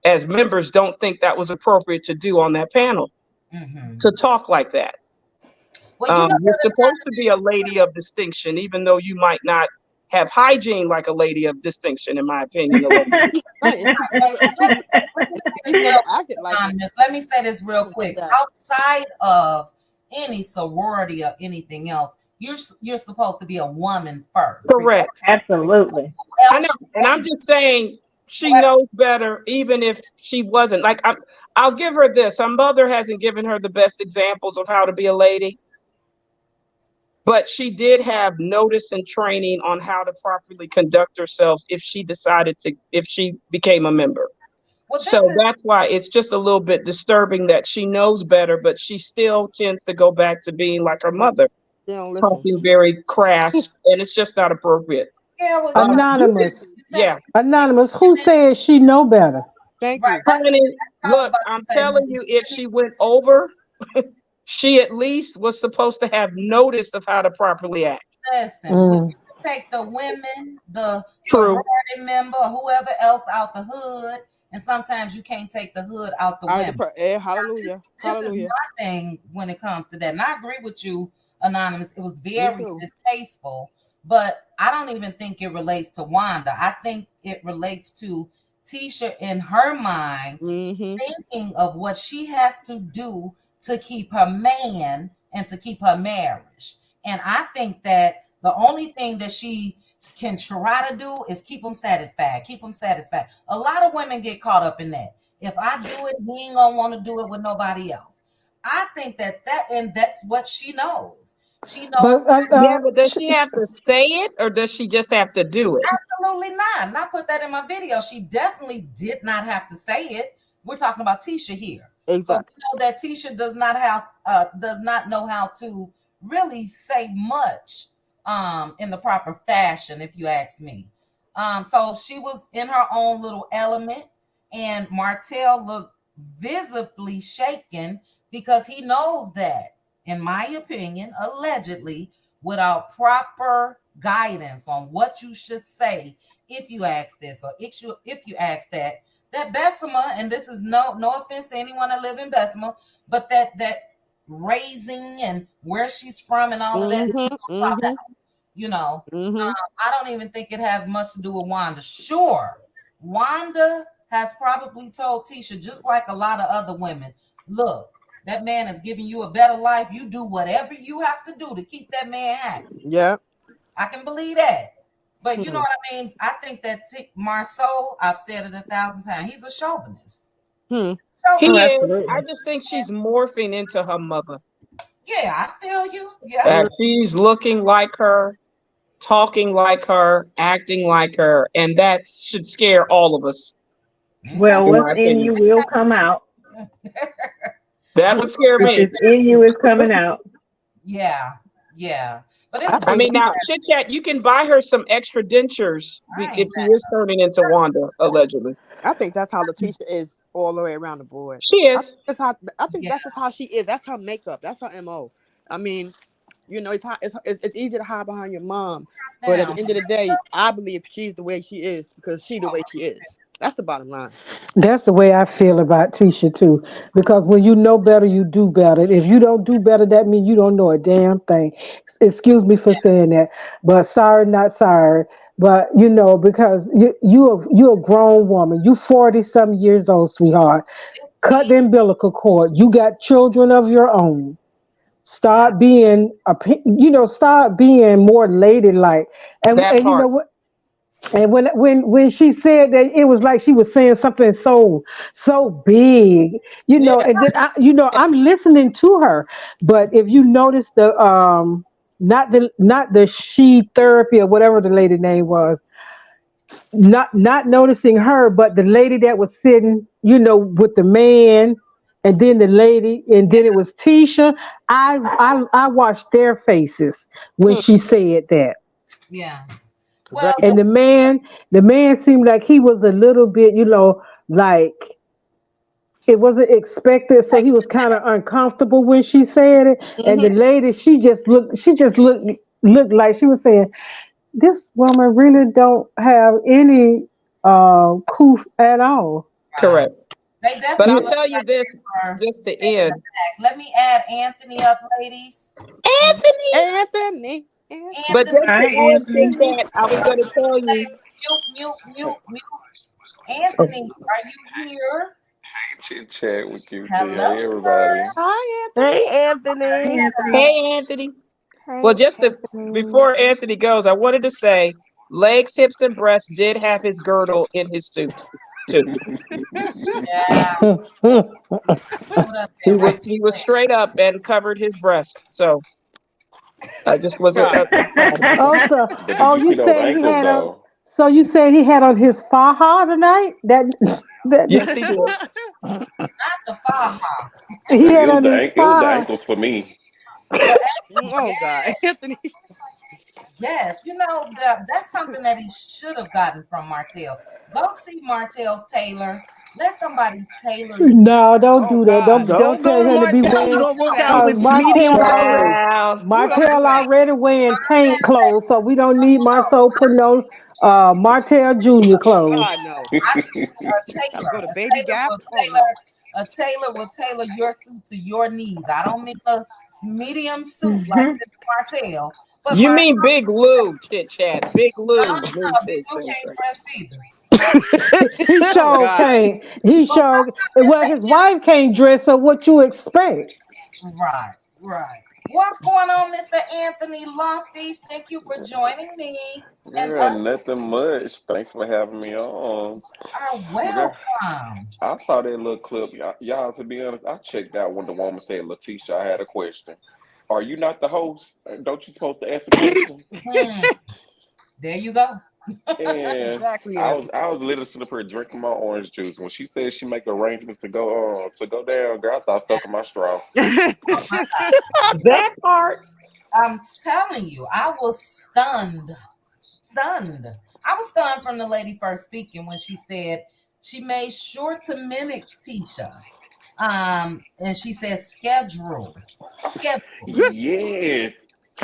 as members, don't think that was appropriate to do on that panel to talk like that. well, you know You're what, supposed to be a lady of distinction, even though you might not have hygiene like a lady of distinction, in my opinion. Right. And Anonymous. Let me say this she never real acted quick, like Anonymous. Let me say this real like quick. that. Outside of any sorority or anything else, you're supposed to be a woman first. Correct. Absolutely. I know, and I'm just saying she knows better, even if she wasn't. Like I'll give her this. Her mother hasn't given her the best examples of how to be a lady, but she did have notice and training on how to properly conduct herself if she became a member. Well, this So is that's why it's just a little bit disturbing that she knows better, but she still tends to go back to being like her Right. mother, They don't listen. talking very crass, and it's just not appropriate. yeah. Well, you know, Anonymous. Yeah. Anonymous. Who says she know better? Thank right? you. That's Honey, what I was look, about I'm to say. telling you, if she went over, she at least was supposed to have notice of how to properly act. Listen, when Mm. you take the women, the True. sorority member, or whoever else out the hood, and sometimes you can't take the hood out the women. Hallelujah. This is Hallelujah. my thing when it comes to that. And I agree with you, Anonymous. It was Me very too. distasteful, but I don't even think it relates to Wanda. I think it relates to Tisha in her mind Mm-hmm. thinking of what she has to do to keep her man and to keep her marriage. And I think that the only thing that she can try to do is keep them satisfied. Keep them satisfied. A lot of women get caught up in that. If I do it, he ain't gonna want to do it with nobody else. I think and that's what she knows. She knows But Yeah, but does she have to say it or does she just have to do it? absolutely not. And I put that in my video. She definitely did not have to say it. We're talking about Tisha here. So Exactly. we know that Tisha does not know how to really say much in the proper fashion, if you ask me. So she was in her own little element, and Martell looked visibly shaken because he knows that, in my opinion, allegedly, without proper guidance on what you should say if you ask this or if you ask that, that Bessemer, and this is no offense to anyone that live in Bessemer, but that raising and where she's from and all of that, Mm-hmm. Mm-hmm. you know, Mm-hmm. I don't even think it has much to do with Wanda. Sure, Wanda has probably told Tisha, just like a lot of other women, look, that man is giving you a better life. You do whatever you have to do to keep that man happy. Yeah. I can believe that. But you know Hmm. what I mean? I think that Marceau, I've said it 1,000 times, he's a chauvinist. Hmm. He Oh, Chauvinist. is. absolutely. I just think she's morphing into her mother. Yeah, I feel you. Yeah. She's looking like her. talking like her, acting like her, and that should scare all of us, Well, in what's my in opinion. you will come out. That would scare If me. it's in you, it's coming out. Yeah, yeah. But it I was I think mean, good. now Chit Chat, you can buy her some extra dentures I if ain't she is turning into Wanda, allegedly. I think that's how Letitia is all the way around the board. She I think is. that's how I think yeah. that's just how she is. That's her makeup. That's her mo. I mean, it's easy to hide behind your mom, but at Down. the end of the day, I believe she's the way she is because she the way she is. That's the bottom line. That's the way I feel about Tisha too. Because when you know better, you do better. If you don't do better, that means you don't know a damn thing. Excuse me for saying that, but sorry, not sorry. But because you're a grown woman. You 40 some years old, sweetheart. Cut See, the umbilical cord. You got children of your own. yeah. Start being more ladylike. And That and you know part. what? And when she said that, it was like she was saying something so big, Yeah. and then I'm listening to her. But if you notice not the she therapy or whatever the lady name was, not noticing her, but the lady that was sitting, with the man, and then the lady, and then it was Tisha. I watched their faces when Hmm. she said that. Yeah. Well, Very. And the man seemed like he was a little bit, like it wasn't expected, so he was kind of uncomfortable when she said it. And Hmm. the lady, she just looked like she was saying, "This woman really don't have any coof at all." right. Correct. They But definitely I'll look tell you like this they were just to taking the end. back. Let me add Anthony up, ladies. Anthony. Anthony. But Anthony, just Hi, to end, Chit Anthony. Chat, I was going to tell you. ladies, mute, mute, mute, mute. Anthony, are you here? Chit chat with QT. Hello, Hey everybody. sir. Hi, Anthony. Hey, Hi, Anthony. Anthony. Hey, Anthony. Well, Hey, just to, Anthony. before Anthony goes, I wanted to say legs, hips, and breasts did have his girdle in his suit, too. Yeah, put up He there right was he was straight up and covered his breast. So I just was Right. a proud of him. Also, But did oh, you you see those saying he ankles had on? though? So you saying he had on his faja tonight? That that Yes, he did. the Faha. he It had was on his it was the faja. ankles for me. The Oh God, Anthony. yes, that's something that he should have gotten from Martell. Go see Martell's tailor. Let somebody tailor you. No, don't Oh do that. God. Don't Don't tell go to him to be Martell. You're wearing. going to walk No, out Cause with medium Martell, coverage. Wow. Who don't Martell do already wearing tank that. clothes, so we don't need Marceau put no Martell Junior that? clothes. God no. I a Gotta tailor. go to A Baby tailor Gap. will Oh no. tailor your suit to your needs. I don't mean a medium suit like Mhm. this Martell, but You Martell, mean Big Lou, Chit Chat. Big Lou needs Big his Lou thing can't straight. dress either. But He Oh sure God. can't. He but sure. Well, Mr. his wife can't dress. So what you expect? Right, right. What's going on, Mr. Anthony Lofties? Thank you for joining me. And Girl, nothing much. Thanks for having me on. are Girl, welcome. I saw that little clip. Y'all, to be honest, I checked out when the woman said, Letitia, I had a question. Are you not the host? Don't you supposed to ask a question? Hmm, there you go. And Exactly, I was Anthony. I was literally sitting up here drinking my orange juice. When she said she make arrangements to go down, girl, I started sucking my straw. Oh my God. That part. I'm telling you, I was stunned. Stunned. I was stunned from the lady first speaking when she said she made sure to mimic Tisha. And she said schedule. Schedule. Yes.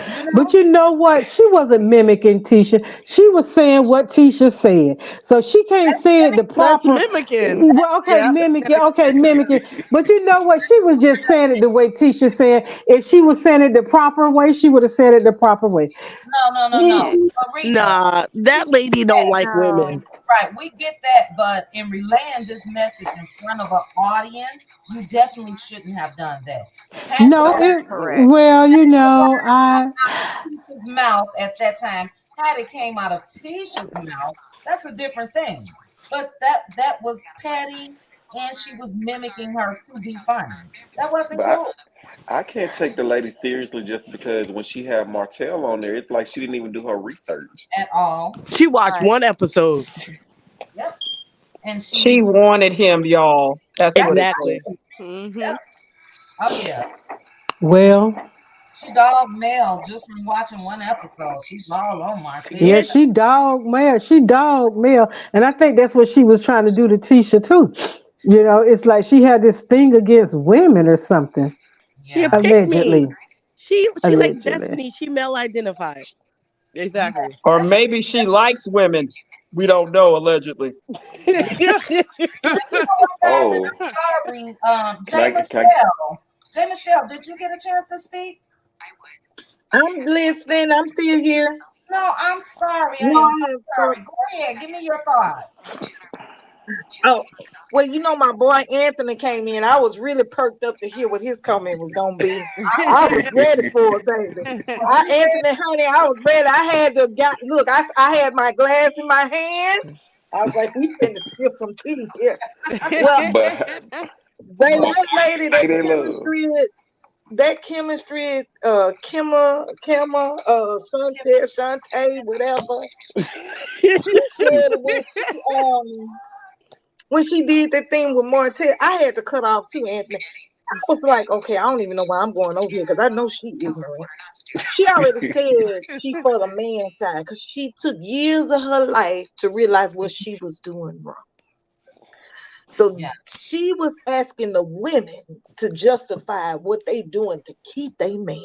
You But know? you know what? She wasn't mimicking Tisha. She was saying what Tisha said. So she can't That's say it mimic. the That's proper. mimicking. Well, okay, Yeah. mimic it. Okay, mimic it. But you know what? She was just saying it the way Tisha said. If she was saying it the proper way, she would have said it the proper way. No, no, no, no. Mm, Marita, Nah, we that get lady don't that. like No. women. Right, we get that, but in relaying this message in front of an audience, you definitely shouldn't have done that. Had the No, That is words correct. well, I. out of Tisha's mouth at that time, had it came out of Tisha's mouth, that's a different thing. But that was petty, and she was mimicking her to be funny. That wasn't But cool. I can't take the lady seriously just because when she had Martell on there, it's like she didn't even do her research. at all. She watched Right. one episode. Yep. And She wanted him, y'all. That's what that's it was. Exactly. yep. Oh yeah. Well, She dogged Mel just from watching one episode. She's all on yeah, Martell. she dogged Mel. She dogged Mel, and I think that's what she was trying to do to Tisha too. You know, it's like she had this thing against women or something. She a Yeah. pick me. Allegedly, She like allegedly. Destiny. She male identified. Exactly. Or That's maybe she likes women. We don't know, allegedly. yeah. And you know what, guys? And Oh, I'm sorry. can Jay can Michelle. Jay Michelle, did you get a chance to speak? I'm listening. I'm still here. No, I'm sorry. I No, am I so have sorry. Go ahead. Give me your thoughts. oh, well, my boy Anthony came in. I was really perked up to hear what his comment was gonna be. I I was was ready for it, baby. well, he read. Anthony, honey, I was ready. I had to look. I had my glass in my hand. I was like, we finna skip some tea here. Well, but baby, Well, that lady, say they love. that chemistry, Shantae, whatever. She said when she did that thing with Martell, I had to cut off too, Anthony. I was like, okay, I don't even know why I'm going over here because I know she ignorant. She already said she for the man side because she took years of her life to realize what she was doing wrong. So yeah. she was asking the women to justify what they doing to keep their man.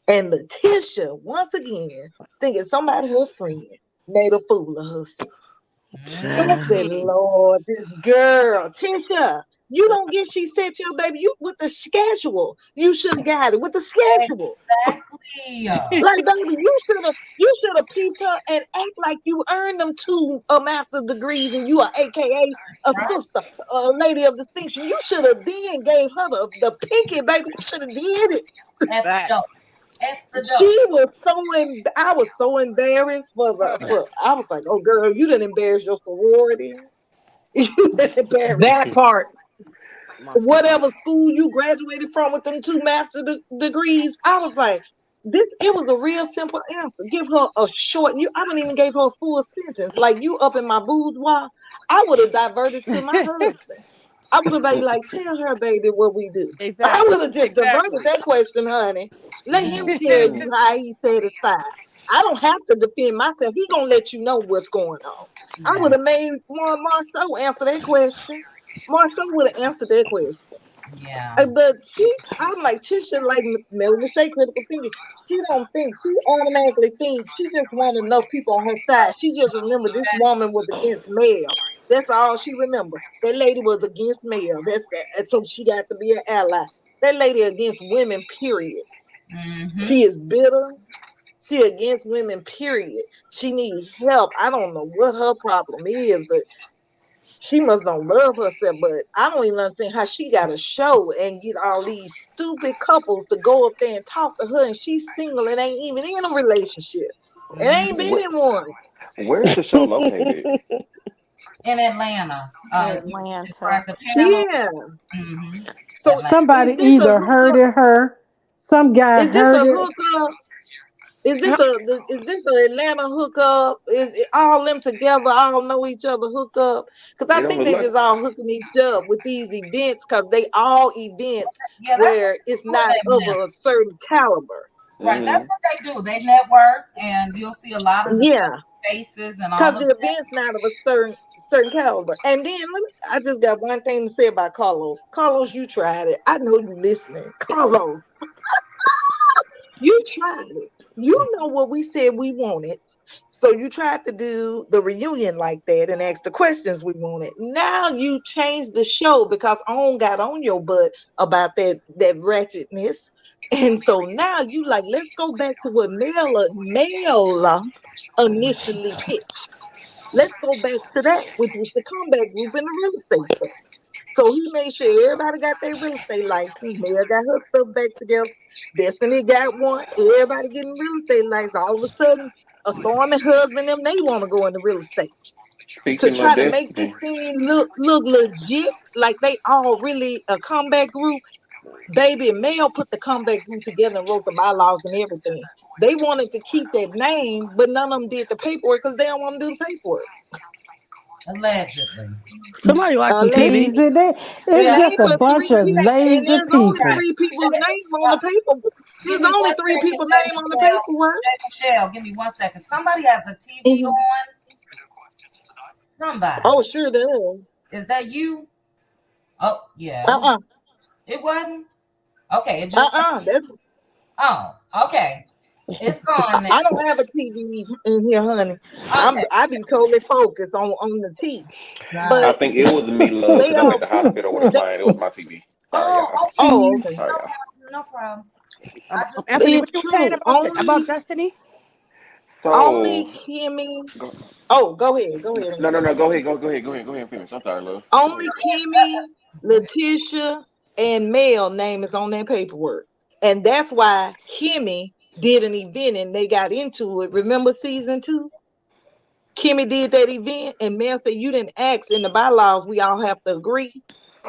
And Letitia, once again, thinking somebody her friend, made a fool of herself. And I said, Mhm. Lord, this girl, Tisha, you don't get, she said to your baby, you with the schedule. You should have got it with the schedule. Exactly. Like, baby, you should have peeped her and act like you earned them two master's degrees and you are AKA a Right sister, a lady of distinction. You should have then gave her the pinky, baby. You should have did it. at the door. Facts. At the She door. was I was so embarrassed I was like, oh girl, you didn't embarrass your sorority. You didn't embarrass That part. My sister. whatever school you graduated from with them two degrees. I was like, it was a real simple answer. Give her a short, I wouldn't even gave her a full sentence. Like you up in my boudoir, I would have diverted to my husband. I would have been like, tell her, baby, what we do. I would Exactly. have just diverted Exactly. that question, honey. Let him tell Mhm. you how he's satisfied. I don't have to defend myself. He gonna let you know what's going on. I Yeah. would have made Marceau answer that question. Marceau would have answered that question. Yeah. But I'm like Tisha, like Melanie say, critical thinking. She don't think. She automatically thinks. She just want enough people on her side. She just remember this woman was against male. That's all she remember. That lady was against male. That's that. And so she got to be an ally. That lady against women. Period. Mm-hmm. She is bitter. She against women. Period. She needs help. I don't know what her problem is, but she must don't love herself, but I don't even understand how she got a show and get all these stupid couples to go up there and talk to her, and she's single and ain't even in a relationship. It ain't Mm-hmm. been Where, in one. where's the show located? In Atlanta. You Atlanta. described the panel. Yeah. Mm-hmm. So Atlanta. is Somebody this a either hookup? hurted her, some guy Is this a heard it. hookup? Is this a Atlanta hookup? Is it all them together? All know each other hookup? Because I It think don't they look just all hooking each up with these events because they all events Yeah, that's what where it's they do not in of Atlanta. a certain caliber. Right. That's like. what they do. They network and you'll see a lot of the Yeah, same faces and all because of the that. event's not of a certain caliber. And then I just got one thing to say about Carlos. Carlos, you tried it. I know you listening. Carlos, you tried it. You know what we said we wanted. So you tried to do the reunion like that and ask the questions we wanted. Now you changed the show because On got on your butt about that ratchetness. And so now you like, let's go back to what Mel initially pitched. Let's go back to that, which was the comeback group and the real estate stuff. So he made sure everybody got their real estate license. Mel got her stuff back together. Destiny got one. Everybody getting real estate license. All of a sudden, a Storm and husband them they want to go into real estate to Speaking of try to make this Destiny, thing look legit, like they all really a comeback group. Baby, Mel put the comeback group together and wrote the bylaws and everything. They wanted to keep that name, but none of them did the paperwork because they don't want to do the paperwork. Allegedly. Somebody watching TV. Allegedly. Lazy. And It's they just ain't a but bunch three of people, and lazy there's only people. three people's name on the paper. Give There's me only one three second, people's Jay name on the Michelle. paperwork. Jay Michelle, give me 1 second. Somebody has a TV Mhm. on. Somebody. Oh, sure does. Is that you? Oh, yeah. It was. Uh-uh. It wasn't. Okay, it just. Uh-uh. That's, Oh, okay. It's gone now. I don't have a TV in here, honey. Okay. I be totally focused on the T. I Got But it. think it was me, love, they because I'm are at the hospital with a they, client. It was my TV. Sorry, Oh, y'all. okay. oh, okay. Sorry, No y'all. problem. No problem. I just Anthony, what It's you saying true. about Destiny? Only So, Kimmy. go, Oh, go ahead. Go ahead and no, go. no, no. Go ahead. Go ahead and finish. I'm sorry, love. Go Only ahead. Kimmy, go ahead. Letitia, and Mel name is on that paperwork. And that's why Kimmy did an event and they got into it. Remember season 2? Kimmy did that event and Mel said, you didn't ask in the bylaws, we all have to agree.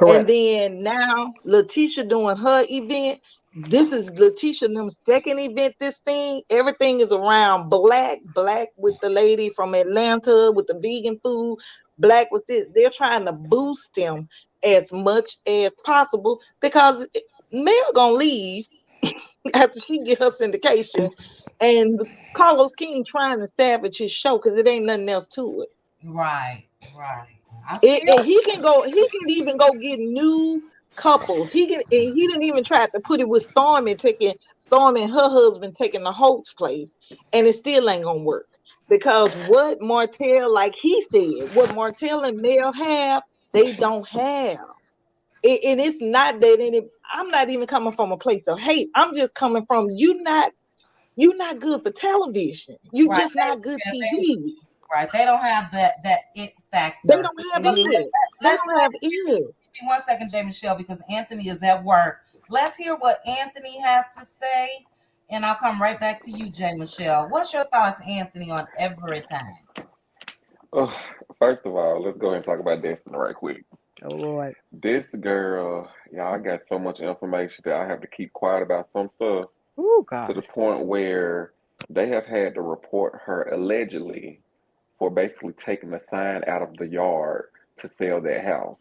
And Correct. then now Letitia doing her event. This is Letitia and them second event. This thing, everything is around black with the lady from Atlanta with the vegan food. Black with this. They're trying to boost them as much as possible because Mel gonna leave after she get her syndication, and Carlos King trying to savage his show because it ain't nothing else to it. Right, right. I feel And he can go. He can even go get new couples. He can. And he didn't even try to put it with Stormy and her husband taking the Holt's place, and it still ain't gonna work because what Martell, like he said, what Martell and Mel have, they don't have. And it's not that any. I'm not even coming from a place of hate. I'm just coming from you not good for television. You right. just not good TV. Right. They don't have that it They factor. don't have So it. They let's don't have it. give me 1 second, Jay Michelle, because Anthony is at work. Let's hear what Anthony has to say, and I'll come right back to you, Jay Michelle. What's your thoughts, Anthony, on everything? Oh, first of all, let's go ahead and talk about Destiny right quick. Oh Lord. This girl, y'all, I got so much information that I have to keep quiet about some stuff Oh to the God. point where they have had to report her allegedly for basically taking a sign out of the yard to sell their house.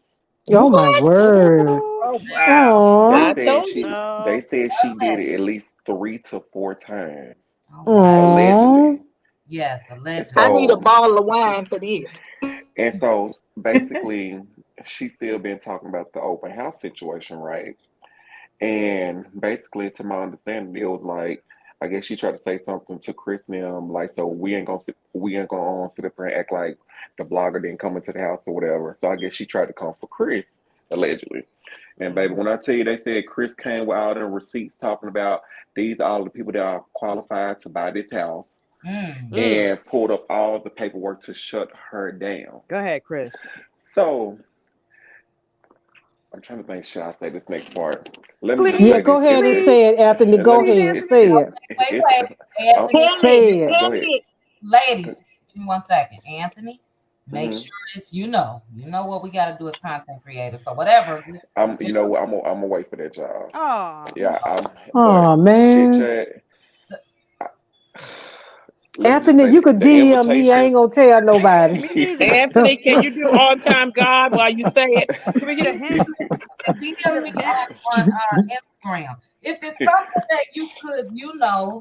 Oh my What? word. Oh wow. They Oh. I said told you. she No. they said she did it at least 3 to 4 times, All right. allegedly. Oh. Yes, allegedly. I need a So bottle of wine for this. and so basically she still been talking about the open house situation, right? And basically, to my understanding, it was like I guess she tried to say something to Chris and them, like, so we ain't gonna sit up there and act like the blogger didn't come into the house or whatever. So I guess she tried to come for Chris, allegedly. And baby, when I tell you, they said Chris came with all the receipts talking about these are all the people that are qualified to buy this house, Mm. Mm. and pulled up all the paperwork to shut her down. Go ahead, Chris. So I'm trying to think, should I say this next part? Let me just Please, Yeah, say go this. ahead and please, say it, Anthony. Let Go me. please, ahead. Anthony. Say it. Wait, It's. wait. I'm, Anthony, Tell Say it. it. go Tell ahead. it. ladies, give me 1 second. Anthony, make Hmm. sure it's you know what we got to do as content creators. So whatever, You know what? I'm gonna wait for that job. Oh, Yeah, but Oh chit man. chat. I- Let me just Anthony, say you could the DM me. I ain't invitations. gonna tell nobody. me neither. Anthony, can you do on time God while you say it? Can we get a hint? Can we DM get me a hint? on Instagram. If it's something that you could,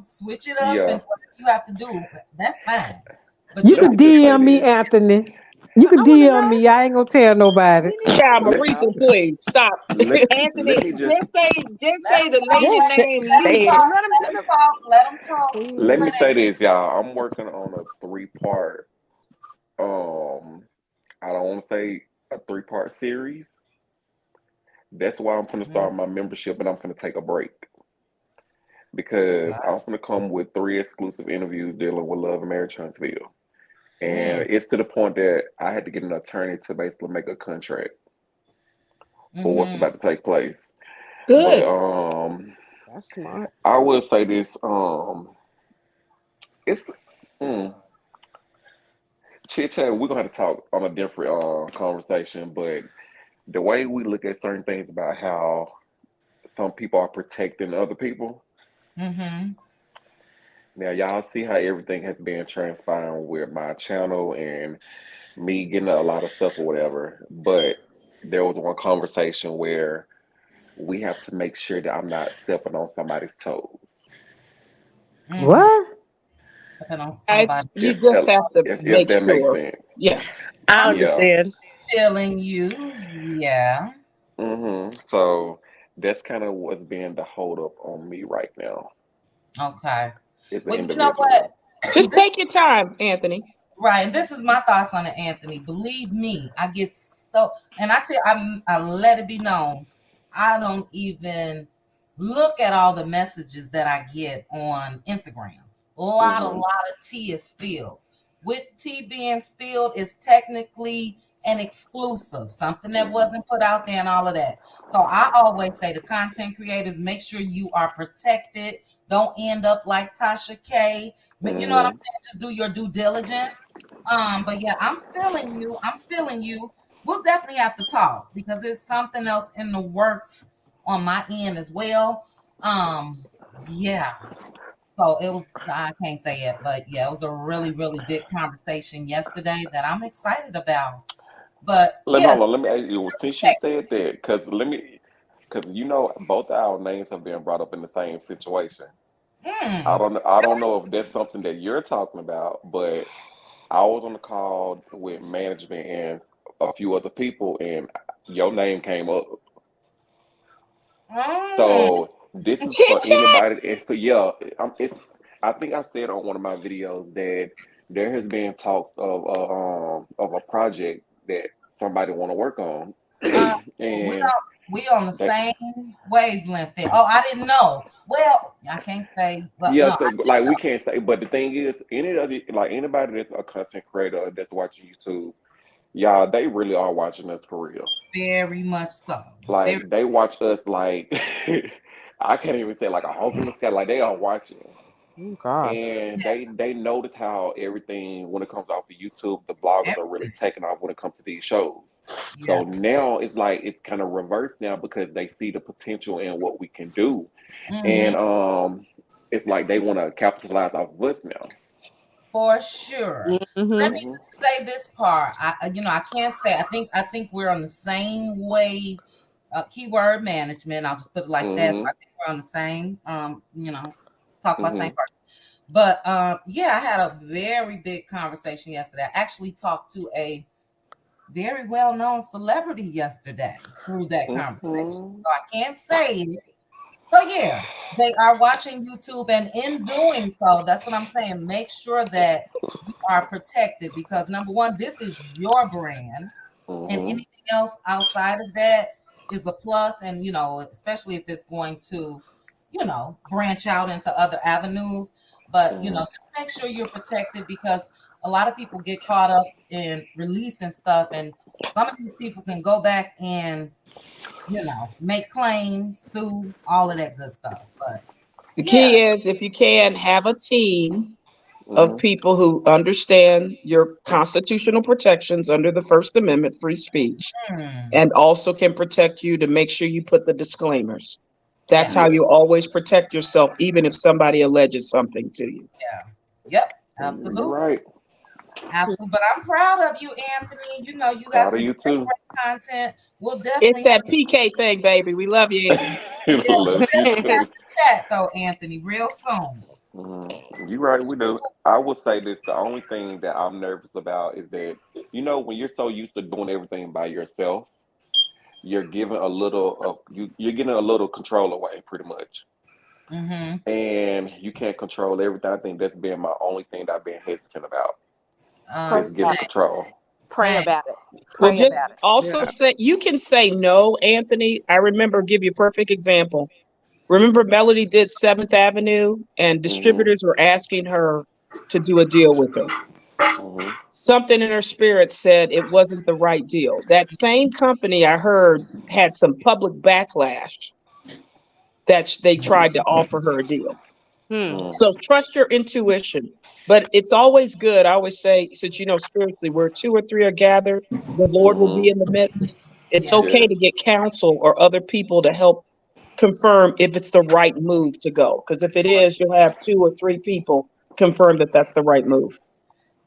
switch it up and Yeah, whatever you have to do, that's fine. But You you let know, could me just say DM me, this. Anthony. You I could want to DM know. me. I ain't gonna tell nobody. Me neither. I Child want to Marisa, know. please stop. Let Anthony, me just let just say them the talk. lady Just name Let them say Leah. it. talk. Let him. Let Let them him. talk. Let them talk. let Let me Please. say this, y'all. I'm working on a 3 part. Um, I don't want to say a 3 part series. That's why I'm gonna Mm. start my membership, and I'm gonna take a break because I'm gonna come with 3 exclusive interviews dealing with love and marriage Huntsville. And Mm, it's to the point that I had to get an attorney to basically make a contract for what's mm-hmm. about to take place. But Good. That's smart. I will say this, it's mm, chit chat. We're gonna have to talk on a different conversation, but the way we look at certain things about how some people are protecting other people. Mm-hmm. Now y'all see how everything has been transpiring with my channel and me getting a lot of stuff or whatever. But there was one conversation where we have to make sure that I'm not stepping on somebody's toes. Mm-hmm. What? Stepping on It's, somebody. you just have to If make that makes sure. sense. Yeah. I I'm Yeah. understand. feeling you. Yeah. So that's kind of what's being the hold up on me right now Okay. as an Well, you know individual. what? Just This take your time, Anthony. right, and this is my thoughts on it, Anthony. Believe me, I get so, and I let it be known, I don't even look at all the messages that I get on Instagram. A Hmm. lot of tea is spilled. With tea being spilled is technically an exclusive, something that Hmm. wasn't put out there, and all of that. So I always say to content creators, make sure you are protected. Don't end up like Tasha K. You know what I'm Hmm. saying? Just do your due diligence. But yeah, I'm feeling you. I'm feeling you. We'll definitely have to talk because there's something else in the works on my end as well. Um, yeah. So it was, I can't say it, but yeah, it was a really, really big conversation yesterday that I'm excited about. But Let me yeah, hold on. Let me ask you. Since you said that, because both our names have been brought up in the same situation. mm, I don't know if that's something that you're talking about, but I was on the call with management and a few other people, and your name came up. mm, So this is Chit for chat. anybody. It's for yeah. It's. I think I said on one of my videos that there has been talks of a project that somebody want to work on, uh, and we on the that same wavelength there. Oh, I didn't know. Well, I can't say. Well, yeah. no, So like we can't say, but the thing is, anybody that's a content creator that's watching YouTube, y'all, they really are watching us for real. very much so. Very. Like they watch us like I can't even say like a hawk in the sky. Like they are watching. Oh God. And they notice how everything when it comes off of YouTube, the bloggers are really taking off when it comes to these shows. Yeah. So now it's like it's kind of reversed now because they see the potential in what we can do, Hmm. and it's like they want to capitalize off of us now. For sure. Let Mm-hmm. me Hmm. say this part. I can't say. I think we're on the same wave. Keyword management. I'll just put it like that. So I Hmm. think we're on the same. Talk about same Hmm. person. But yeah, I had a very big conversation yesterday. I actually talked to a very well known celebrity yesterday through that conversation. Hmm. So I can't say it. So yeah, they are watching YouTube, and in doing so, that's what I'm saying. Make sure that you are protected because number one, this is your brand, and Hmm. anything else outside of that is a plus. And especially if it's going to, branch out into other avenues. But Hmm. just make sure you're protected because a lot of people get caught up in releasing stuff, and some of these people can go back and make claims, sue, all of that good stuff. But The yeah, key is if you can have a team of Hmm. people who understand your constitutional protections under the First Amendment, free speech, mm, and also can protect you to make sure you put the disclaimers. That's yeah, how you Yes. always protect yourself, even if somebody alleges something to you. yeah, yep, You're absolutely, right. absolutely. But I'm proud of you, Anthony. You got Proud of some you great, too. great content. We'll It's definitely have, that PK thing, baby. We love you, Anthony. yeah, we'll Love you definitely have too. to chat though, Anthony, real soon. You're right, we do. I would say this: the only thing that I'm nervous about is that when you're so used to doing everything by yourself, you're giving a little of you're getting a little control away, pretty much, Mm-hmm. and you can't control everything. I think that's been my only thing that I've been hesitant about Pray is giving about Same, it. control. Pray same. about it. Well, Pray just about it. also Yeah. say you can say no, Anthony. I remember, give you a perfect example. Remember, Melody did Seventh Avenue, and Mhm. distributors were asking her to do a deal with her. Mhm. Something in her spirit said it wasn't the right deal. That same company, I heard, had some public backlash that they tried to offer her a deal. Hmm. Mhm. So trust your intuition. But it's always good. I always say, since spiritually, where two or three are gathered, the Lord will be Mhm. in the midst. It's Yeah, okay to get Yes. counsel or other people to help confirm if it's the right move to go. Because if it is, you'll have 2 or 3 people confirm that that's the right move.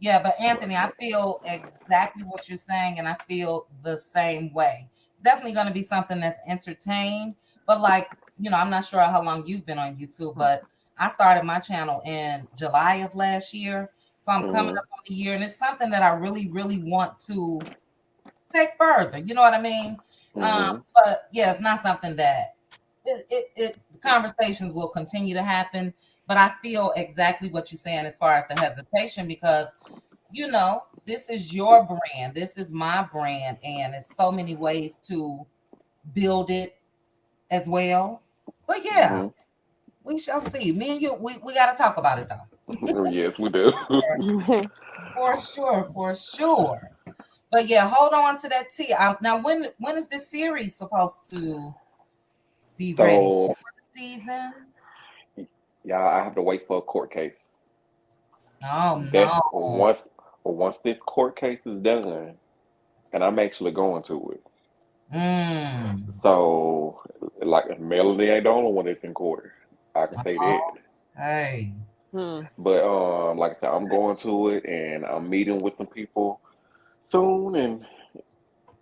Yeah, but Anthony, I feel exactly what you're saying, and I feel the same way. It's definitely going to be something that's entertained, but like, I'm not sure how long you've been on YouTube, but I started my channel in July of last year. So I'm coming Mm-hmm. up on a year, and it's something that I really, really want to take further. You know what I mean? Mm-hmm. But yeah, it's not something that conversations will continue to happen. But I feel exactly what you're saying as far as the hesitation, because this is your brand, this is my brand, and there's so many ways to build it as well. But yeah, Mm-hmm. we shall see. Me and you, we got to talk about it though. Yes, we do. For sure, for sure. But yeah, hold on to that tea. Now, when is this series supposed to be ready So, for the season? yeah, I have to wait for a court case. Oh That's no. once this court case is done, and I'm actually going to it. Mm. So, like, Melanie ain't the only one that's in court. I can say that. Hey. But like I said, I'm going to it, and I'm meeting with some people soon, and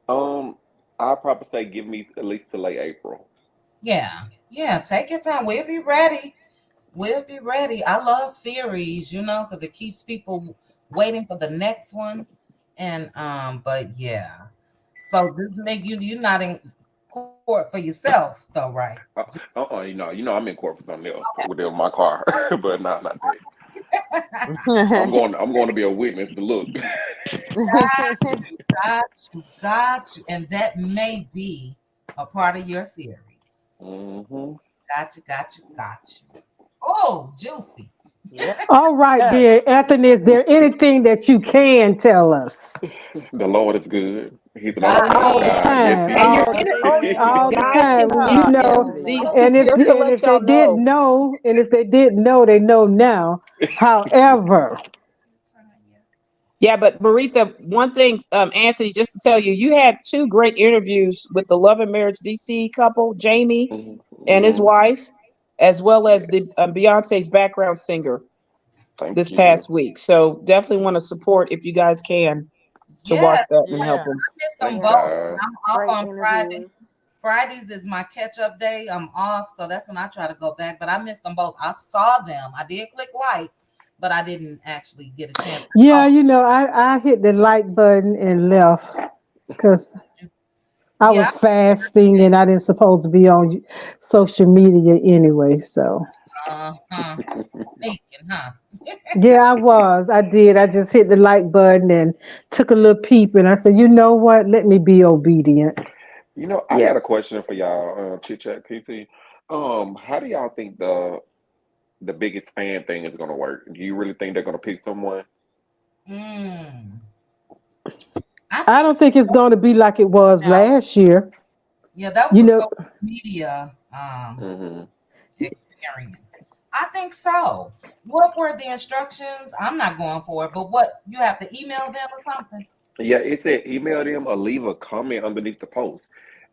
um, I'll probably say give me at least till late April. Yeah. Yeah. Take your time. We'll be ready. We'll be ready. I love series, because it keeps people waiting for the next one. And but yeah. So this make you're not in court for yourself though, right? I'm in court for something else with my car, but not that. I'm going to be a witness to look. Got you. And that may be a part of your series. Hmm. Got you. Oh, juicy. Yeah. All right, dear Yes. Anthony, is there anything that you can tell us? The Lord is good. He's an God, on time All the Amen. God. Yes, time, He And all you're is. in it. Amen. Oh, all the guys, Amen. time. and And Ah, see, Anthony. just to and let if they y'all didn't know, know, and if they didn't know, they know now. However, yeah, but Maritha, one thing, Anthony, just to tell you, you had 2 great interviews with the Love and Marriage DC couple, Jamie and his Hmm. wife, as well as the Yes. Beyonce's background singer Thank this you. past week. So definitely want to support if you guys can to watch yeah, that and help Yeah. them. I missed them Thank both. Yeah. And God. I'm off Great on Friday. interviews. Fridays is my catch up day. I'm off, so that's when I try to go back. But I missed them both. I saw them. I did click like, but I didn't actually get a chance to yeah, talk. I hit the like button and left because I Yeah, was fasting and I didn't supposed to be on social media anyway. So uh-huh. Sneaking, huh? yeah, I was. I did. I just hit the like button and took a little peep, and I said, you know what? Let me be obedient. I Yeah. got a question for y'all, Chit Chat PT. How do y'all think the biggest fan thing is gonna work? Do you really think they're gonna pick someone? Mm. I I think don't so. think it's going to be like it was Now, last year. yeah, that was You a know, social media Hmm. experience. I think so. What were the instructions? I'm not going for it, but what you have to email them or something? Yeah, it said email them or leave a comment underneath the post.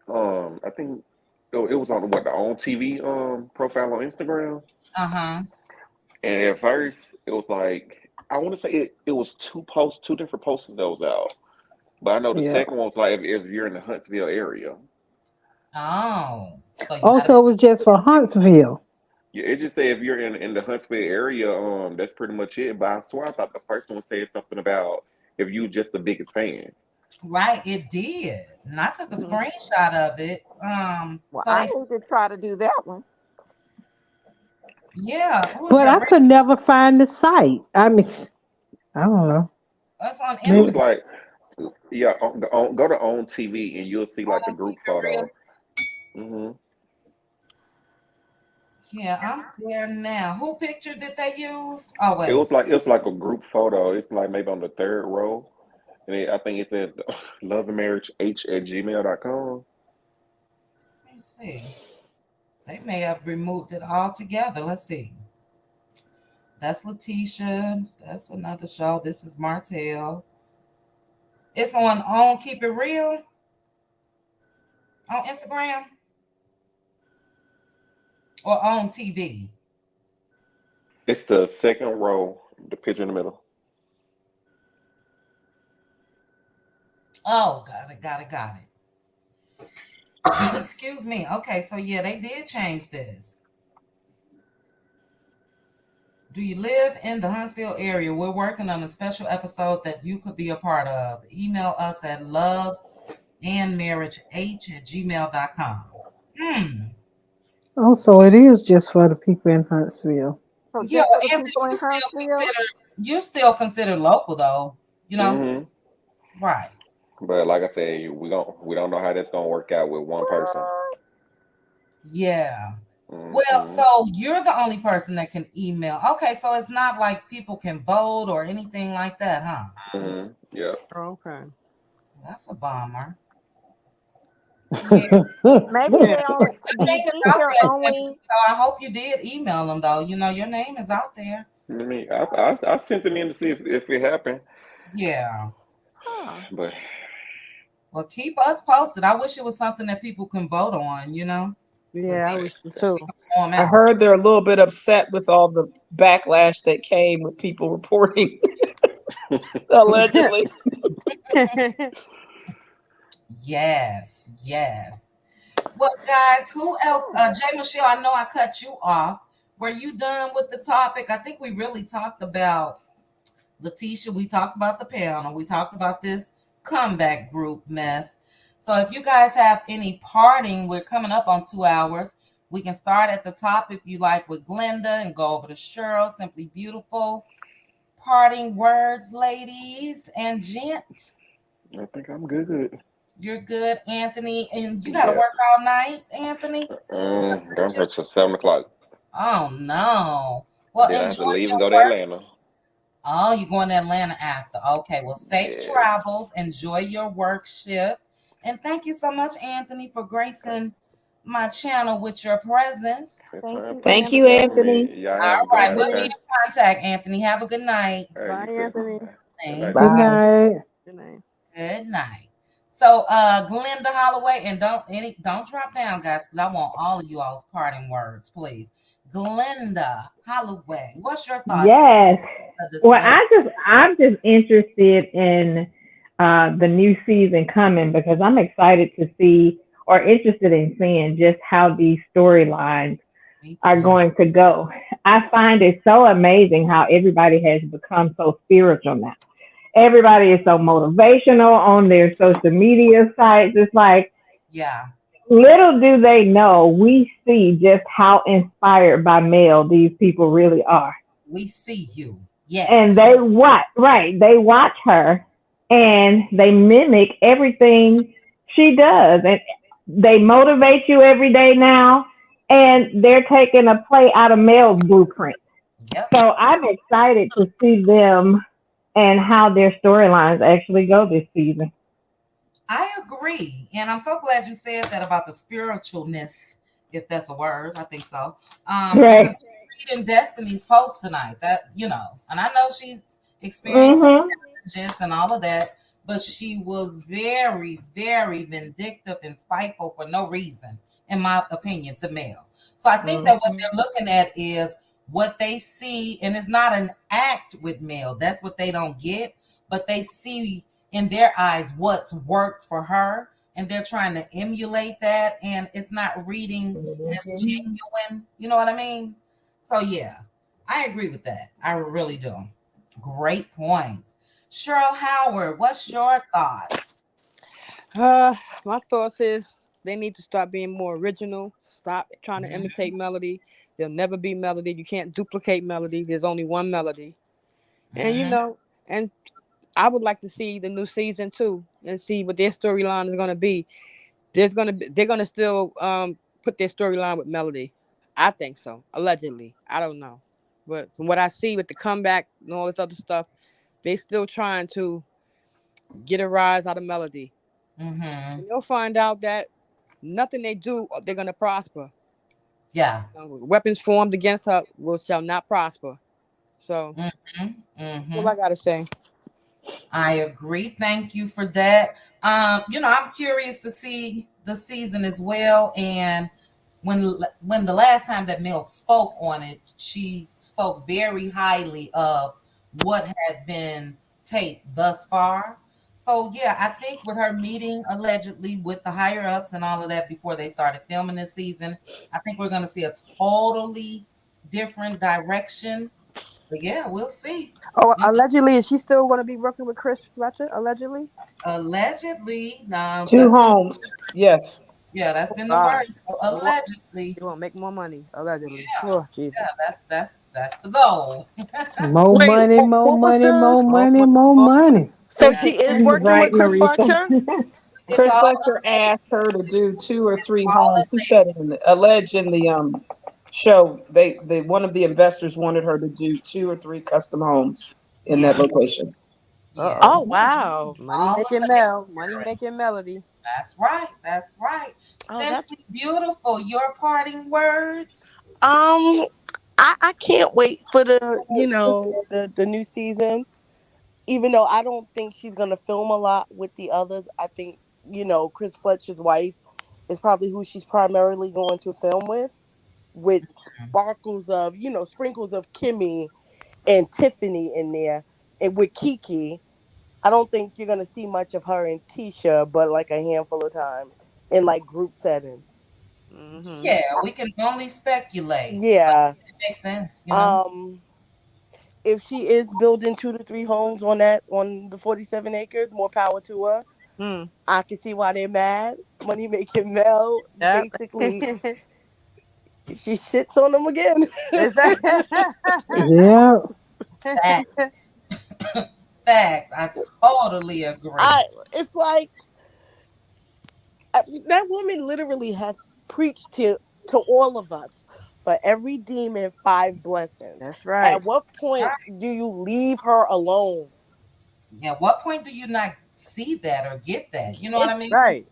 I think it was on what the on TV profile on Instagram. Uh-huh. And at first, it was like I want to say it was 2 posts, 2 different posts that was out. But I know the yeah. second one was like if you're in the Huntsville area. Oh, so you gotta be. Also, it was just for Huntsville. Yeah, it just said if you're in the Huntsville area, that's pretty much it. But I swear I thought the first one said something about if you just the biggest fan. Right, it did. And I took a Mhm. screenshot of it. Well, So I they, need to try to do that one. yeah, who's But that? I could never find the site. I mean, I don't know. That's on It was Instagram. Maybe. like yeah, go to on TV and you'll see like the Oh, keep group it real. photo. Hmm. Yeah, I'm there now. Who picture did they use? Oh It wait, was like a group photo. It's like maybe on the third row. And I think it says loveandmarriageh@gmail.com. let me see. They may have removed it altogether. Let's see. That's Letitia. That's another show. This is Martell. It's on Keep It Real on Instagram. or on TV? It's the second row, the picture in the middle. Oh, got it. Excuse me. Okay, so yeah, they did change this. Do you live in the Huntsville area? We're working on a special episode that you could be a part of. Email us at loveandmarriageh@gmail.com. Hmm. Oh, so it is just for the people in Huntsville. So Yeah, just for the Anthony, people in Huntsville. you still consider local though, you know? Hmm. Right. But like I said, we don't know how that's gonna work out with one person. Yeah. Well, Hmm. so you're the only person that can email. Okay, so it's not like people can vote or anything like that, huh? Yeah. Okay. That's a bummer. Yeah, Maybe they only. your Do you name is think out they're there, only? Anthony, so I hope you did email them though. You know, your name is out there. I mean, I sent them in to see if it happened, Yeah. Huh. but Well, keep us posted. I wish it was something that people can vote on, you know, because Yeah, I wish so too. they don't throw 'em I out. heard they're a little bit upset with all the backlash that came with people reporting allegedly. Yes, yes. Well, guys, who else? Jay Michelle, I know I cut you off. Were you done with the topic? I think we really talked about Letitia. We talked about the panel. We talked about this comeback group mess. So if you guys have any parting, we're coming up on 2 hours. We can start at the top if you like with Glenda and go over to Cheryl. Simply beautiful. Parting words, ladies and gent. I think I'm good. You're good, Anthony. And you got to Yeah. work all night, Anthony? I'm here till 7 o'clock. Oh, no. Well, Then I have enjoy to leave and your go to work. Atlanta. Oh, you're going to Atlanta after. Okay. Well, safe Yes. travels. Enjoy your work shift. And thank you so much, Anthony, for gracing my channel with your presence. That's Thank fine. you, Thank you, Y'all give Anthony. Anthony. me. Y'all have All a good right. night. We'll be Okay. in contact, Anthony. Have a good night. Hey, you Bye, too. Anthony. Good night. Thank Good Bye. night. Good night. Good night. So, Glenda Holloway, and don't drop down, guys, because I want all of you all's parting words, please. Glenda Holloway, what's your thoughts Yes. of this? Well, I'm just interested in the new season coming because I'm excited to see or interested in seeing just how these storylines Me are too. going to go. I find it so amazing how everybody has become so spiritual now. Everybody is so motivational on their social media sites. It's like Yeah, little do they know we see just how inspired by Mel these people really are. we see you. And Yes, they watch, right, they watch her and they mimic everything she does. And they motivate you every day now. And they're taking a play out of Mel's blueprint. yep. So I'm excited to see them and how their storylines actually go this season. I agree. And I'm so glad you said that about the spiritualness, if that's a word. I think so. Right. Because reading Destiny's post tonight, that, and I know she's experienced some Mhm. challenges and all of that, but she was very, very vindictive and spiteful for no reason, in my opinion, to Mel. So I think that what Mhm. they're looking at is what they see, and it's not an act with Mel. That's what they don't get, but they see in their eyes what's worked for her, and they're trying to emulate that, and it's not reading as Mhm. genuine. You know what I mean? So yeah, I agree with that. I really do. Great points. Cheryl Howard, what's your thoughts? My thoughts is they need to start being more original. Stop trying to Mhm. imitate melody. There'll never be melody. You can't duplicate melody. There's only one melody. And Mhm. and I would like to see the new season too and see what their storyline is gonna be. They're gonna still put their storyline with melody. I think so. Allegedly. I don't know. But from what I see with the comeback and all this other stuff, they still trying to get a rise out of melody. Mhm. And you'll find out that nothing they do, they're gonna prosper. Yeah. Weapons formed against her shall not prosper. So Mhm. that's all I Mhm. gotta say. I agree. Thank you for that. I'm curious to see the season as well, and when the last time that Mel spoke on it, she spoke very highly of what had been taped thus far. So yeah, I think with her meeting allegedly with the higher ups and all of that before they started filming this season, I think we're gonna see a totally different direction. But yeah, we'll see. Oh, You know, allegedly, is she still going to be working with Chris Fletcher? Allegedly. allegedly, now Two that's been homes. Yes. yeah, that's Oh been the God, word. So they want allegedly, they want to make more money. Allegedly. yeah, Oh yeah, Jesus. that's the goal. More Wait, money, more what was money, the? more Oh, money, more money. so Yeah, she is You're working right, with Chris Marisa. Fletcher. it's Chris all Fletcher alleged. asked her to do two or It's three all homes. He said alleged. in the alleged in the show they one of the investors wanted her to do two or three custom homes in Yeah, that location. Uh yeah, oh. Oh wow. Money all making alleged. Mel. Money making Melody. That's right. That's right. Oh, that's Simply beautiful. Your parting words. Um, I can't wait for the new season. Even though I don't think she's gonna film a lot with the others, I think Chris Fletcher's wife is probably who she's primarily going to film with sparkles of sprinkles of Kimmy and Tiffany in there, and with Kiki. I don't think you're gonna see much of her and Tisha, but like a handful of times in like group settings. Mm-hmm. Yeah, we can only speculate, but Yeah. it makes sense. Um, if she is building 2 to 3 homes on the 47 acres, more power to her. Hmm. I can see why they're mad. Money making Mel Yep. basically she shits on them again. Is that? Yeah. Facts. Facts. I totally agree. I it's like that woman literally has preached to all of us for every demon 5 blessings. That's right. At what point Right. do you leave her alone? At what point do you not see that or get that? You know what I It's mean? Right.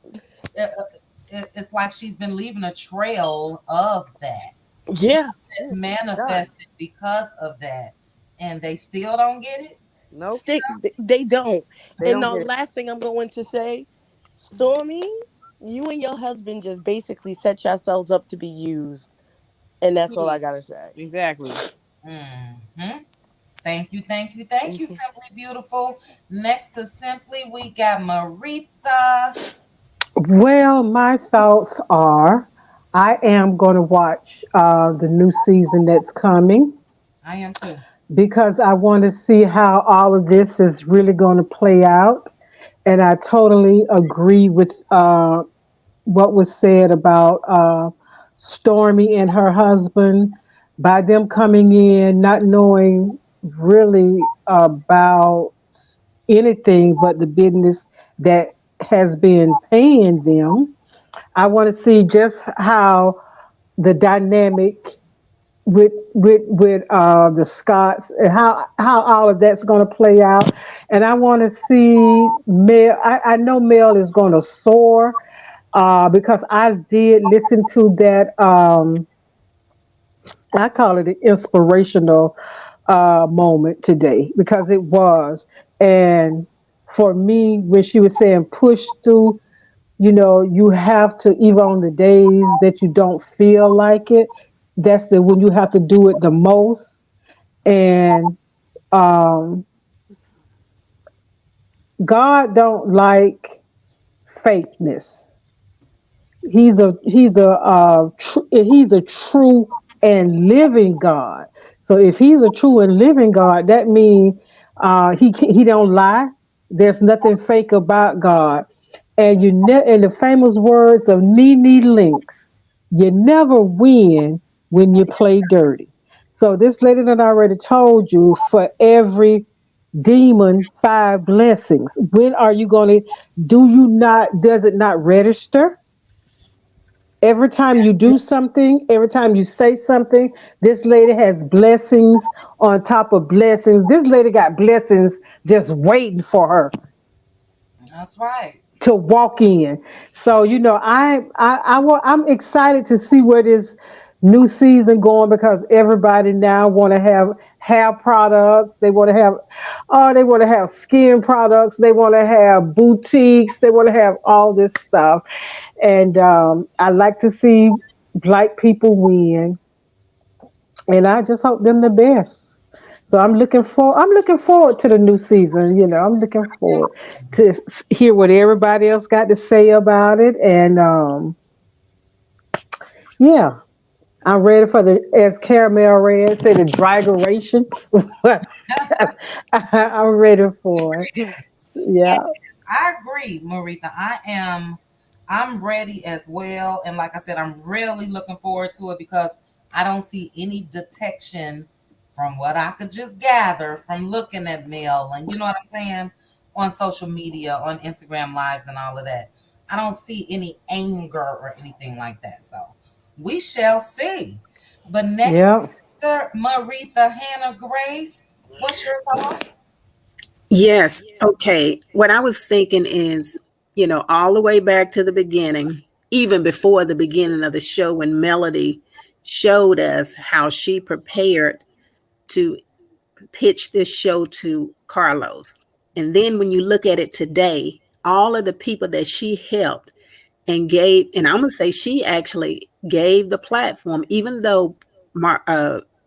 It's like she's been leaving a trail of that. yeah. It's Done. manifested because of that, and they still don't get it. Nope. They don't. They And don't the get it. last thing I'm going to say, Stormy, you and your husband just basically set yourselves up to be used. And that's all I gotta say. Exactly. Hmm. Thank you, thank you, thank you, Simply Beautiful. Next to Simply, we got Marita. Well, my thoughts are I am going to watch the new season that's coming I am too. because I want to see how all of this is really going to play out. And I totally agree with what was said about Stormy and her husband by them coming in not knowing really about anything but the business that has been paying them. I want to see just how the dynamic with the Scots and how all of that's going to play out. And I want to see Mel. I know Mel is going to soar because I did listen to that. I call it an inspirational moment today because it was. And for me, when she was saying push through, you have to, even on the days that you don't feel like it, that's the when you have to do it the most. And um, God don't like fakeness. He's a true and living God. So if he's a true and living God, that means he don't lie. There's nothing fake about God. And in the famous words of Nene Links, you never win when you play dirty. So this lady that already told you for every demon 5 blessings. When are you going to? Does it not register? Every time you do something, every time you say something, this lady has blessings on top of blessings. This lady got blessings just waiting for her That's right. to walk in. So I'm excited to see where this new season going because everybody now want to have hair products. They want to have skin products. They want to have boutiques. They want to have all this stuff. And I like to see Black people win, and I just hope them the best. So I'm looking forward to the new season. I'm looking forward to hear what everybody else got to say about it, and yeah, I'm ready for the, as Caramel Red said, the dragoration. I'm ready for it. Yes, Yeah, I agree, Maritha. I'm ready as well. And like I said, I'm really looking forward to it because I don't see any detection from what I could just gather from looking at Mel and you know what I'm saying on social media, on Instagram lives and all of that. I don't see any anger or anything like that. So we shall see. But next, yeah, Maritha Hannah Grace, what's your thoughts? Yes. Okay. What I was thinking is, all the way back to the beginning, even before the beginning of the show, when Melody showed us how she prepared to pitch this show to Carlos. And then when you look at it today, all of the people that she helped and gave, and I'm going to say she actually gave the platform, even though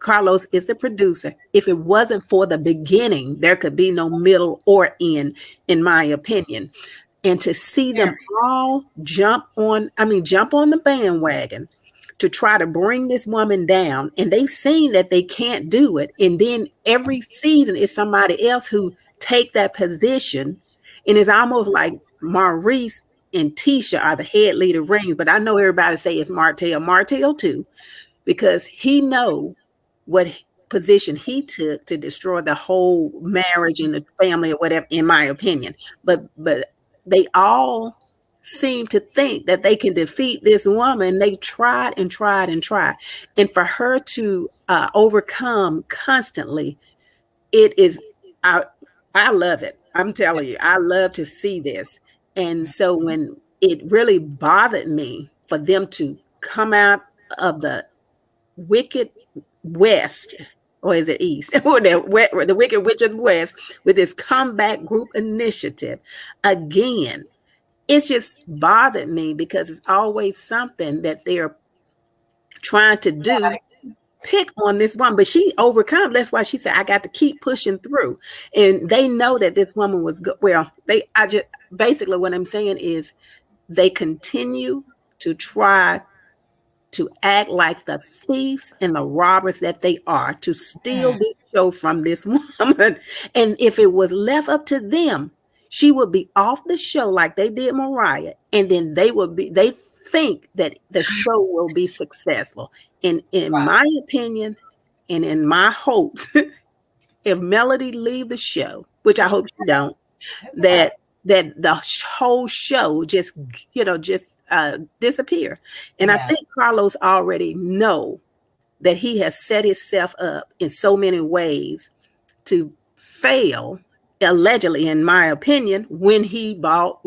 Carlos is the producer. If it wasn't for the beginning, there could be no middle or end, in my opinion. And to see them all jump on the bandwagon to try to bring this woman down, and they've seen that they can't do it. And then every season is somebody else who take that position, and it's almost like Maurice and Tisha are the head leader rings, but I know everybody say it's Martell too, because he know what position he took to destroy the whole marriage and the family or whatever, in my opinion. But they all seem to think that they can defeat this woman. They tried and tried and tried. And for her to overcome constantly, it is, I, I love it. I'm telling you, I love to see this. And so when it really bothered me for them to come out of the wicked west, or is it east, or the wicked witch of the west, with this comeback group initiative again, it just bothered me because it's always something that they're trying to do, pick on this woman, but she overcome. That's why she said, I got to keep pushing through. And they know that this woman was good. Well, I just, basically what I'm saying is they continue to try to act like the thieves and the robbers that they are, to steal this show from this woman. And if it was left up to them, she would be off the show like they did Mariah. And then they think that the show will be successful. And in my opinion, and in my hopes, if Melody leave the show, which I hope she don't, that the whole show just disappear. And I Yeah. think Carlos already know that he has set himself up in so many ways to fail, allegedly, in my opinion, when he bought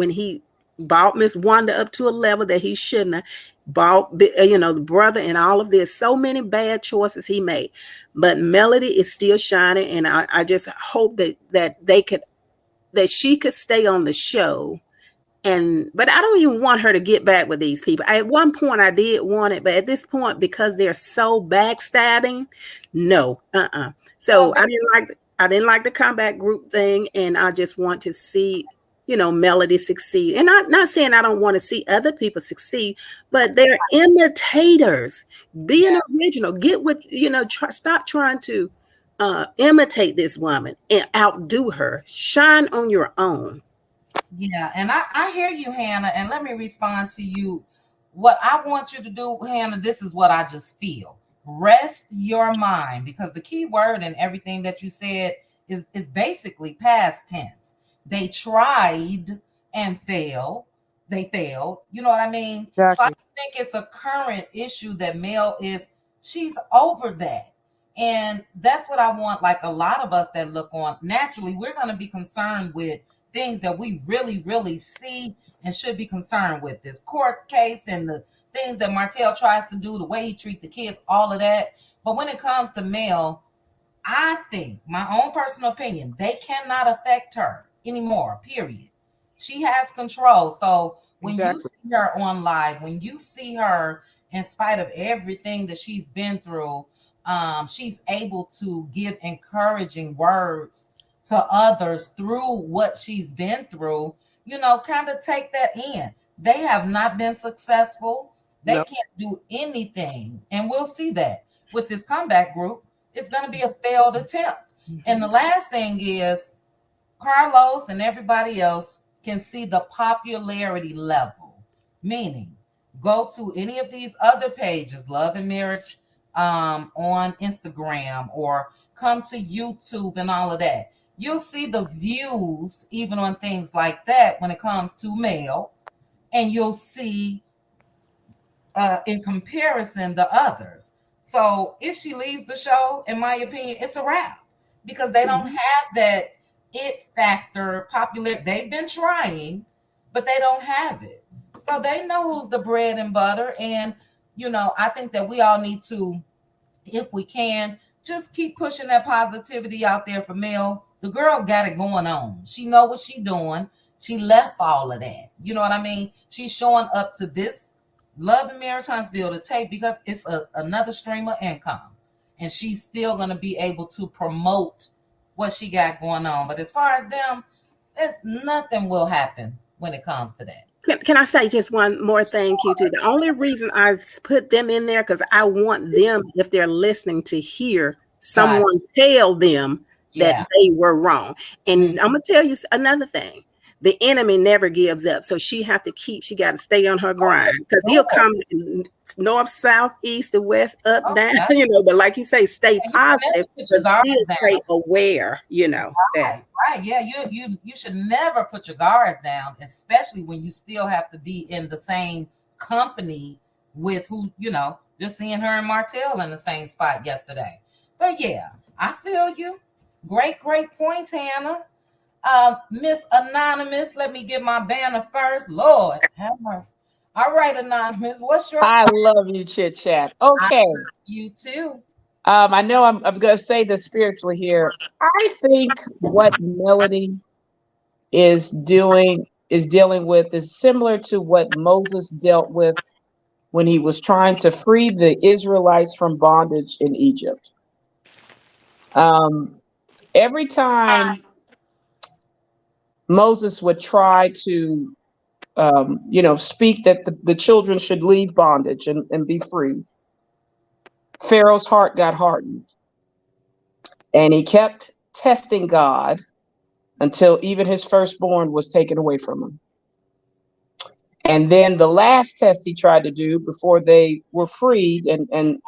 Miss Wanda up to a level that he shouldn't have bought, the brother, and all of this. So many bad choices he made. But Melody is still shining, and I just hope that she could stay on the show. But I don't even want her to get back with these people. At one point I did want it, but at this point, because they're so backstabbing, no. So I didn't like the comeback group thing, and I just want to see, Melody succeed. And I'm not saying I don't want to see other people succeed, but they're imitators. Be an original. Get what, stop trying to imitate this woman and outdo her. Shine on your own. Yeah, and I hear you, Hannah, and let me respond to you. What I want you to do, Hannah, this is what I just feel. Rest your mind, because the key word in everything that you said is basically past tense. They tried and failed. They failed. You know what I mean? So I Exactly. think it's a current issue that Mel she's over that. And that's what I want. Like a lot of us that look on, naturally, we're going to be concerned with things that we really, really see and should be concerned with. This court case and the things that Martell tries to do, the way he treats the kids, all of that. But when it comes to Mel, I think, my own personal opinion, they cannot affect her anymore, period. She has control. So when you Exactly. see her on live, when you see her in spite of everything that she's been through, she's able to give encouraging words to others through what she's been through. Kind of take that in. They have not been successful. They No. can't do anything. And we'll see that with this comeback group. It's going to be a failed attempt. And the last thing is, Carlos and everybody else can see the popularity level, meaning go to any of these other pages, Love and Marriage on Instagram, or come to YouTube and all of that. You'll see the views even on things like that when it comes to male, and you'll see in comparison the others. So if she leaves the show, in my opinion, it's a wrap, because they don't have that it factor popular. They've been trying, but they don't have it. So they know who's the bread and butter. And I think that we all need to, if we can, just keep pushing that positivity out there for Mel. The girl got it going on. She know what she doing. She left all of that. You know what I mean? She's showing up to this Love and Marriage Huntsville to tape because it's another stream of income. And she's still going to be able to promote what she got going on. But as far as them, there's nothing will happen when it comes to that. Can I say just one more thing, QT? The only reason I put them in there because I want them, if they're listening, to hear someone tell them that they were wrong. And I'm gonna tell you another thing. The enemy never gives up. So she got to stay on her grind, because he'll come north, south, east, and west, up, down, but like you say, stay positive, but still stay aware, that. Right. Yeah. You should never put your guards down, especially when you still have to be in the same company with who, just seeing her and Martell in the same spot yesterday. But yeah, I feel you. Great points, Hannah. Miss Anonymous, let me get my banner first. Lord have mercy. All right, Anonymous, what's your I love you, Chit Chat. Okay. You too. I know I'm going to say this spiritually here. I think what Melody is dealing with is similar to what Moses dealt with when he was trying to free the Israelites from bondage in Egypt. Every time Moses would try to, speak that the children should leave bondage and be free, Pharaoh's heart got hardened. And he kept testing God until even his firstborn was taken away from him. And then the last test he tried to do before they were freed and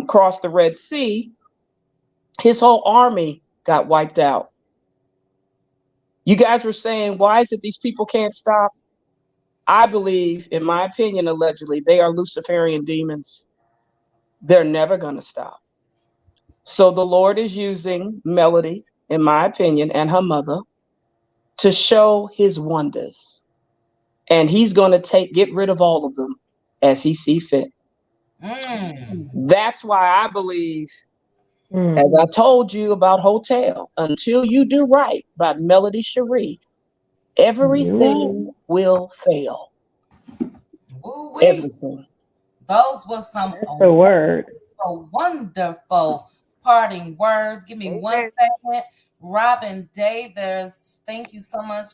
crossed the Red Sea, his whole army got wiped out. You guys were saying, why is it these people can't stop? I believe, in my opinion, allegedly, they are Luciferian demons. They're never going to stop. So the Lord is using Melody, in my opinion, and her mother to show his wonders. And he's going to get rid of all of them as he see fit. That's why I believe, as I told you about Hotel, Until You Do Right by Melody Cherie, everything will fail. Ooh-wee. Everything. Those were some wonderful parting words. Give me 1 second. Robin Davis, thank you so much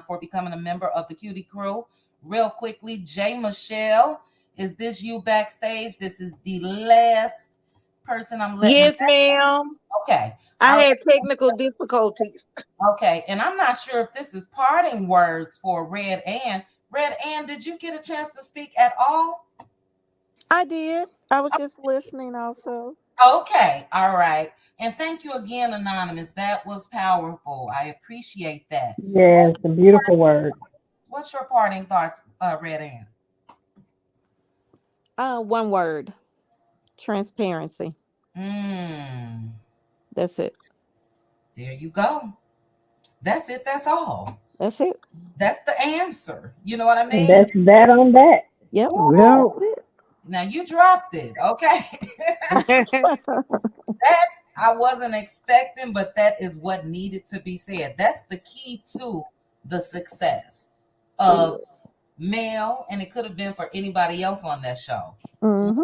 for becoming a member of the Cutie Crew. Real quickly, Jay Michelle, is this you backstage? This is the last person I'm letting. Yes, ma'am. Okay. I had technical difficulties. Okay, and I'm not sure if this is parting words for Red Ann. Red Ann, did you get a chance to speak at all? I did. I was just listening also. Okay, all right. And thank you again, Anonymous. That was powerful. I appreciate that. Yes, a beautiful word. What's your parting thoughts, Red Ann? One word. Transparency. That's it. There you go. That's it. That's all. That's it. That's the answer. You know what I mean? That's that on that. Yep. Now you dropped it. Okay. That I wasn't expecting, but that is what needed to be said. That's the key to the success of Mel, and it could have been for anybody else on that show. Mm-hmm.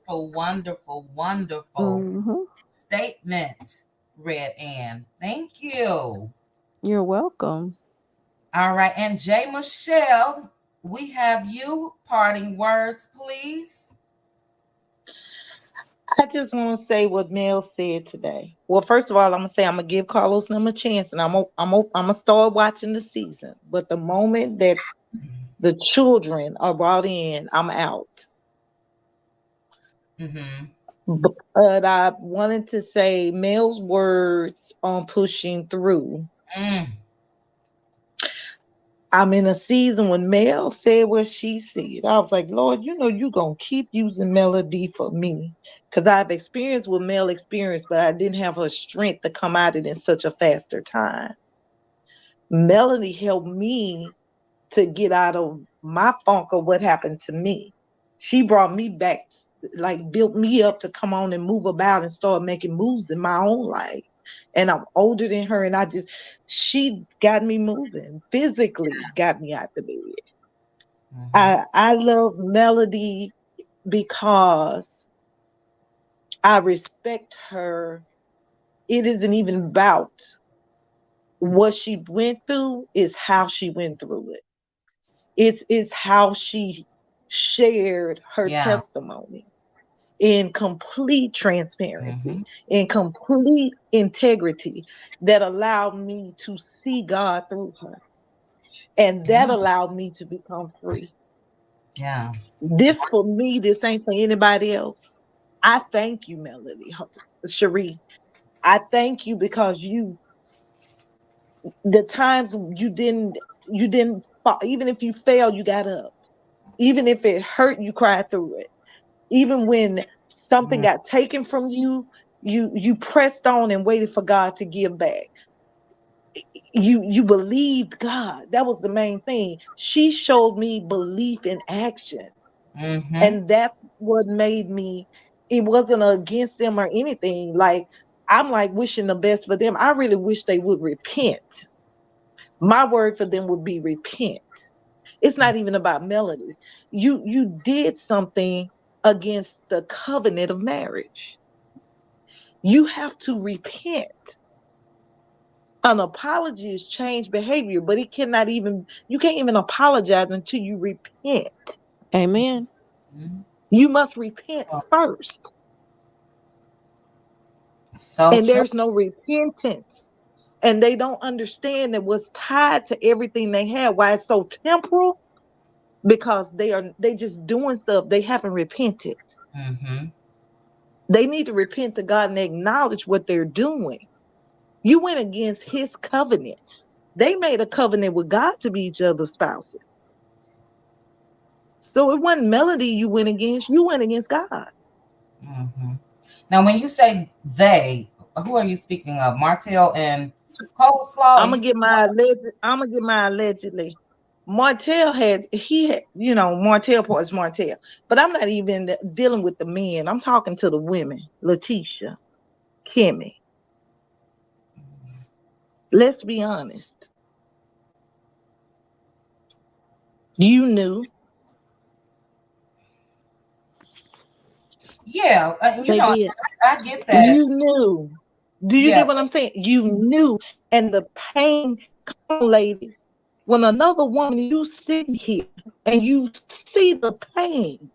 Wonderful, wonderful, wonderful Mm-hmm. statement, Red Ann. Thank you. You're welcome. All right, and Jay Michelle, we have you. Parting words, please. I just want to say what Mel said today. Well, first of all, I'm gonna say I'm gonna give Carlos them a chance, and I'm gonna start watching the season. But the moment that the children are brought in, I'm out. Mm-hmm. But I wanted to say Mel's words on pushing through. Mm. I'm in a season when Mel said what she said. I was like, Lord, you know you're going to keep using Melody for me. Because I've experienced what Mel experienced, but I didn't have her strength to come out it in such a faster time. Melody helped me to get out of my funk of what happened to me. She brought me back, like built me up to come on and move about and start making moves in my own life. And I'm older than her, and she got me moving, physically got me out the bed. Mm-hmm. I love Melody because I respect her. It isn't even about what she went through, it's how she went through it. It's how she shared her Yeah. testimony in complete Mm-hmm. transparency, in complete integrity that allowed me to see God through her. And that Yeah. allowed me to become free. Yeah. This for me, this ain't for anybody else. I thank you, Melody, Cherie. I thank you because the times you didn't fall, even if you failed, you got up. Even if it hurt, you cried through it. Even when something Mm-hmm. got taken from you, you pressed on and waited for God to give back. You believed God. That was the main thing. She showed me belief in action. Mm-hmm. And that's what made me, it wasn't against them or anything. Like, I'm like wishing the best for them. I really wish they would repent. My word for them would be repent. It's not even about Melody. You did something against the covenant of marriage. You have to repent. An apology is changed behavior, but you can't even apologize until you repent. Amen. Mm-hmm. You must repent first. So And true. there's no repentance. And they don't understand that what's tied to everything they have, why it's so temporal, because they just doing stuff. They haven't repented. Mm-hmm. They need to repent to God and acknowledge what they're doing. You went against his covenant. They made a covenant with God to be each other's spouses. So it wasn't Melody you went against God. Mm-hmm. Now, when you say they, who are you speaking of? Martell and Coleslaw? Are I'm you? gonna get my allegedly. Martell part is Martell. But I'm not even dealing with the men. I'm talking to the women. Letitia, Kimmy. Let's be honest. You knew. Yeah, They did. I get that. You knew. Do you Yeah. get what I'm saying? You knew. And the pain, come on, ladies. When another woman, you sitting here and you see the pain.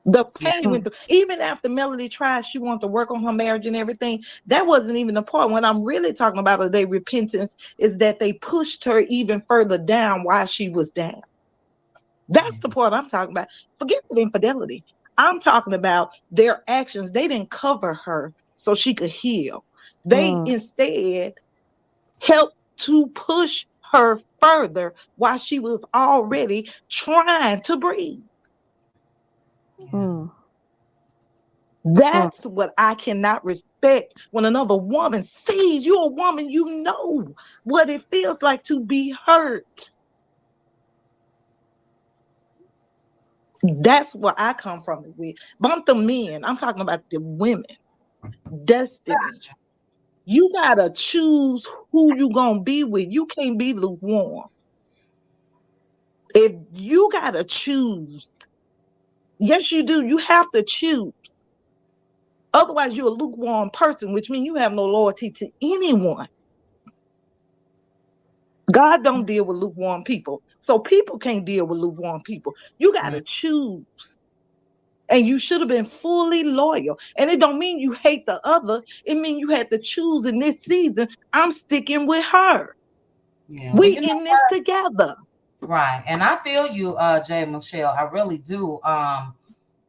The Yeah. pain you Mm. went through. Even after Melody tried, she wanted to work on her marriage and everything. That wasn't even the part. What I'm really talking about of their repentance is that they pushed her even further down while she was down. That's the part I'm talking about. Forget the infidelity. I'm talking about their actions. They didn't cover her so she could heal. They Mm. instead helped to push her further while she was already trying to breathe. Yeah. Mm. Mm. That's what I cannot respect when another woman sees you, a woman, you know what it feels like to be hurt. That's where I come from it with. Bump the men. I'm talking about the women. Destiny. You gotta choose who you gonna be with. You can't be lukewarm. If you gotta choose, yes, you do. You have to choose. Otherwise, you're a lukewarm person, which means you have no loyalty to anyone. God don't deal with lukewarm people. So people can't deal with lukewarm people. You got Mm, to choose. And you should have been fully loyal. And it don't mean you hate the other. It means you had to choose in this season. I'm sticking with her. yeah. Well, We you know in this what? together. Right. And I feel you, Jay Michelle. I really do.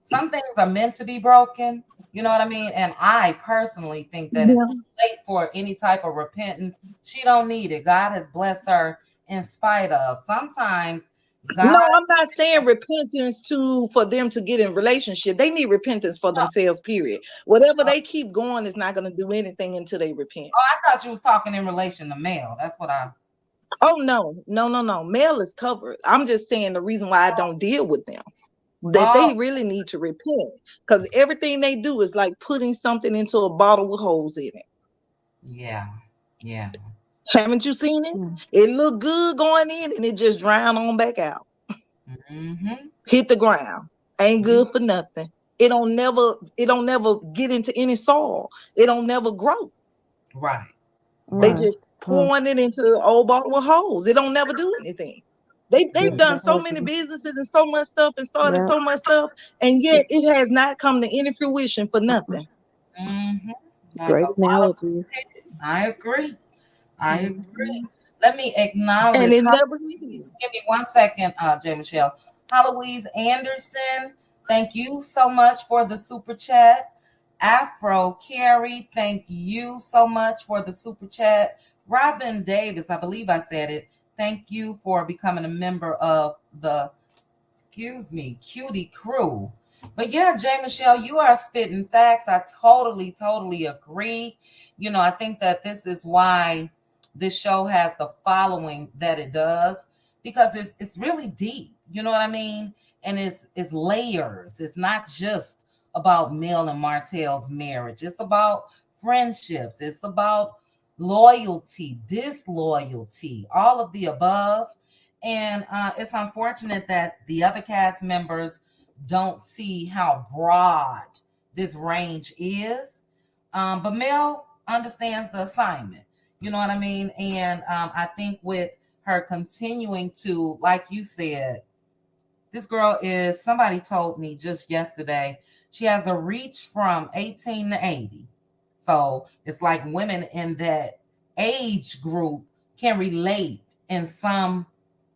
Some things are meant to be broken. You know what I mean? And I personally think that it's Yeah. too late for any type of repentance. She don't need it. God has blessed her in spite of. Sometimes God, No, I'm not saying repentance to for them to get in relationship. They need repentance for themselves, period. Whatever oh, they keep going is not going to do anything until they repent. I thought you was talking in relation to male. That's what I. Oh no, no, no, no. Male is covered. I'm just saying the reason why I don't deal with them. That Oh, they really need to repent. Because everything they do is like putting something into a bottle with holes in it. yeah. Yeah. Haven't you seen it? It look good going in and it just drown on back out. Mm-hmm. Hit the ground. Ain't You good for nothing. It don't never get into any soil. It don't never grow. right. They Right. Mm, just mm. pouring it into an old bottle with holes. It don't never do anything. They've Yes, done it so many hasn't. businesses and so much stuff and started Yeah. so much stuff, and yet it has not come to any fruition for nothing. Mm-hmm. Like a Great lot of analogies. I agree. I agree. Mhm. Let me And acknowledge it never is. Heloise. Give me 1 second, J. Michelle. Heloise Anderson, thank you so much for the super chat. Afro Carey, thank you so much for the super chat. Robin Davis, I believe I said it. Thank you for becoming a member of the cutie crew. But yeah, Jay Michelle, you are spitting facts. I totally agree. I think that this is why this show has the following that it does because it's really deep. You know what I mean? And it's layers. It's not just about Mel and Martell's marriage. It's about friendships. It's about loyalty, disloyalty, all of the above. And it's unfortunate that the other cast members don't see how broad this range is. But Mel understands the assignment. You know what I mean? And I think with her continuing to, like you said, this girl is, somebody told me just yesterday, she has a reach from 18 to 80. So it's like women in that age group can relate in some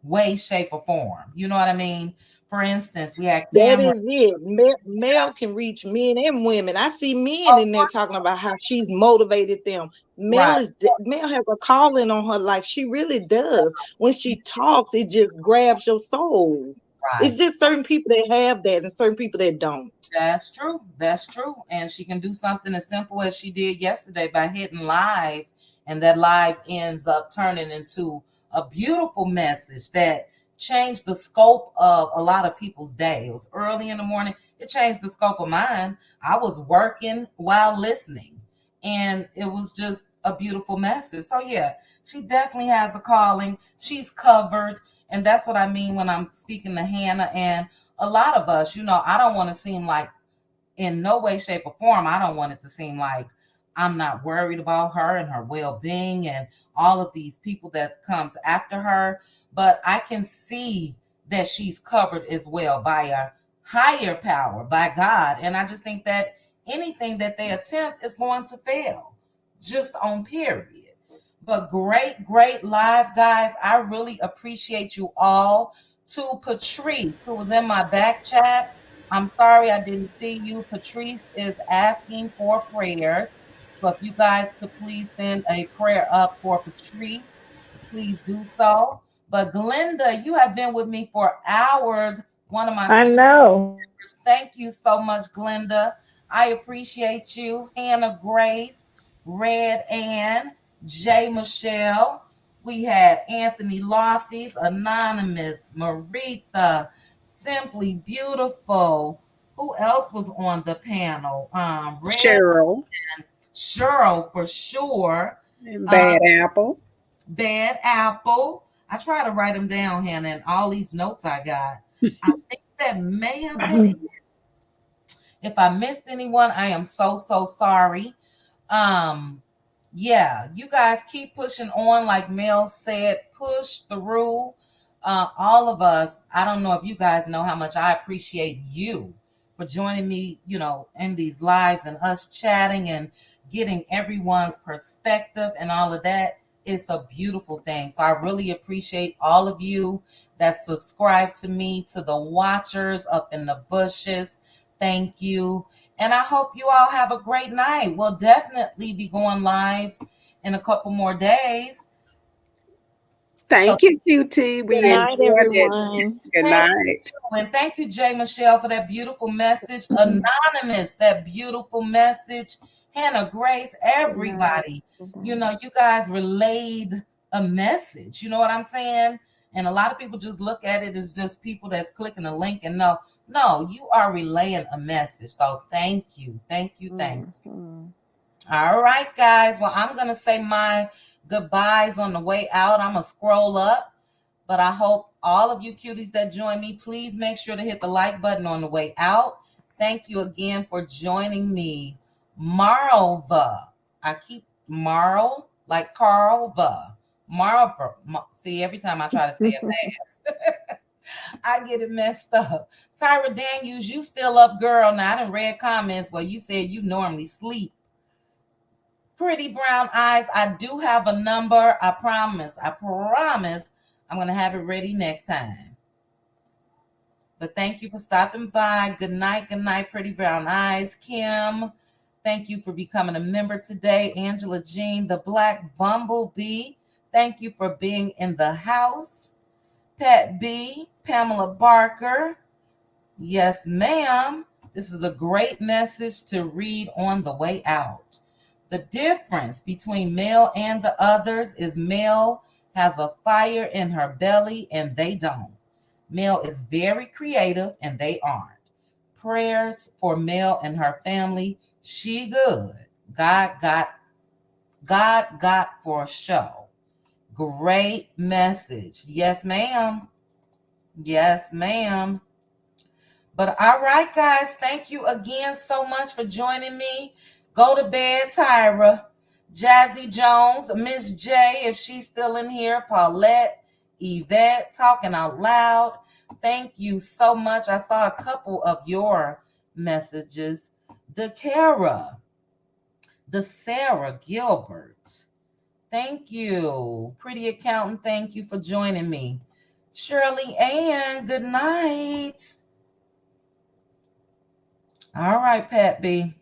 way, shape, or form. You know what I mean? For instance, we had That Cameron. is it. Male can reach men and women. I see men in there talking about how she's motivated them. Right, Male has a calling on her life. She really does. When she talks, it just grabs your soul. It's right. just certain people that have that and certain people that don't. That's true. That's true. And she can do something as simple as she did yesterday by hitting live, and that live ends up turning into a beautiful message that changed the scope of a lot of people's day. It was early in the morning. It changed the scope of mine. I was working while listening, and it was just a beautiful message. So, yeah, she definitely has a calling. She's covered. And that's what I mean when I'm speaking to Hannah and a lot of us, I don't want to seem like in no way, shape, or form, I don't want it to seem like I'm not worried about her and her well-being and all of these people that comes after her. But I can see that she's covered as well by a higher power, by God. And I just think that anything that they attempt is going to fail, just on period. But great live, guys. I really appreciate you all. To Patrice, who was in my back chat, I'm sorry I didn't see you. Patrice is asking for prayers. So if you guys could please send a prayer up for Patrice, please do so. But Glenda, you have been with me for hours. One of my I community know. members. Thank you so much, Glenda. I appreciate you. Hannah Grace, Red Ann, J. Michelle. We had Anthony Lofties, Anonymous, Maritha, Simply Beautiful. Who else was on the panel? Red Cheryl and Cheryl for sure. and Um, Bad Apple. Bad Apple. I try to write them down, Hannah, and all these notes I got. I think that may have been it. If I missed anyone, I am so, so sorry. Um, yeah, you guys keep pushing on, like Mel said, push through. All of us, I don't know if you guys know how much I appreciate you for joining me, in these lives and us chatting and getting everyone's perspective and all of that. It's a beautiful thing. So I really appreciate all of you that subscribe to me, to the watchers up in the bushes. Thank you. And I hope you all have a great night. We'll definitely be going live in a couple more days. So Thank you, QT. We Good night, enjoyed it. everyone. Good thank night. you. And thank you, Jay Michelle, for that beautiful message. Anonymous, that beautiful message. Hannah Grace, Good night. everybody. Good night. You guys relayed a message. You know what I'm saying? And a lot of people just look at it as just people that's clicking a link and no, you are relaying a message. So thank you. Thank you. Thank you. Mm-hmm. All right, guys. Well, I'm going to say my goodbyes on the way out. I'm going to scroll up, but I hope all of you cuties that join me, please make sure to hit the like button on the way out. Thank you again for joining me. Marlva. I keep Marl, like Carlva. Marlva. See, every time I try to say it fast, I get it messed up. Tyra Daniels, you still up, girl. Now, I done read comments where you said you normally sleep. Pretty brown eyes. I do have a number. I promise. I'm going to have it ready next time. But thank you for stopping by. Good night, pretty brown eyes. Kim, thank you for becoming a member today. Angela Jean, the Black Bumblebee, thank you for being in the house. Pat B, Pamela Barker, yes, ma'am. This is a great message to read on the way out. The difference between Mel and the others is Mel has a fire in her belly and they don't. Mel is very creative and they aren't. Prayers for Mel and her family. She good. God got for show. Great message. Yes, ma'am. Yes, ma'am. But all right, guys, thank you again so much for joining me. Go to bed, Tyra. Jazzy Jones, Miss J, if she's still in here, Paulette, Yvette, talking out loud. Thank you so much. I saw a couple of your messages. DeCara, the Sarah Gilbert. Thank you. Pretty accountant, thank you for joining me. Shirley Ann, good night. All right, Pat B.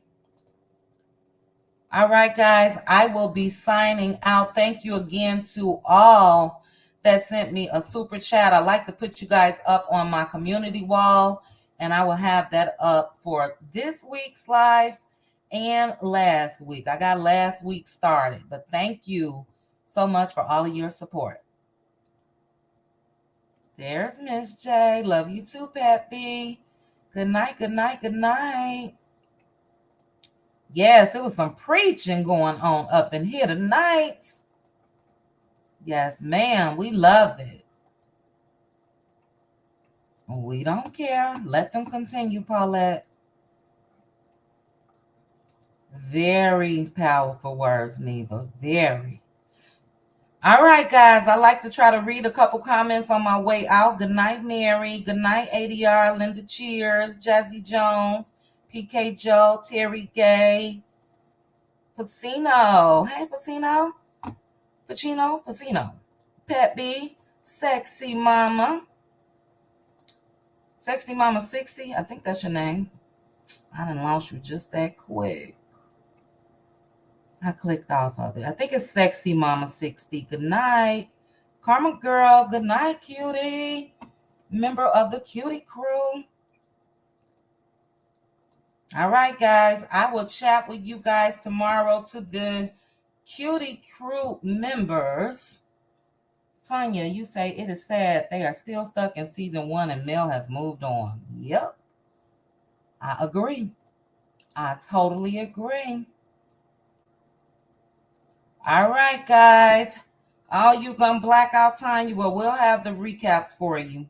All right, guys, I will be signing out. Thank you again to all that sent me a super chat. I like to put you guys up on my community wall, and I will have that up for this week's lives and last week. I got last week started, but thank you so much for all of your support. There's Miss J. Love you too, Pat B. Good night, good night, good night. Yes, it was some preaching going on up in here tonight. Yes, ma'am. We love it. We don't care. Let them continue, Paulette. Very powerful words, Neva. Very. All right, guys. I like to try to read a couple comments on my way out. Good night, Mary. Good night, ADR, Linda Cheers, Jazzy Jones, PK Joe, Terry Gay, Pacino. Hey, Pacino. Pacino. Pet B, Sexy Mama. Sexy Mama 60. I think that's your name. I done lost you just that quick. I clicked off of it. I think it's Sexy Mama 60. Good night. Karma Girl. Good night, cutie. Member of the cutie crew. All right, guys. I will chat with you guys tomorrow. To the cutie crew members. Tanya, you say it is sad they are still stuck in season 1 and Mel has moved on. Yep. I agree. I totally agree. All right, guys. Oh, you gonna blackout time? You will. We'll have the recaps for you.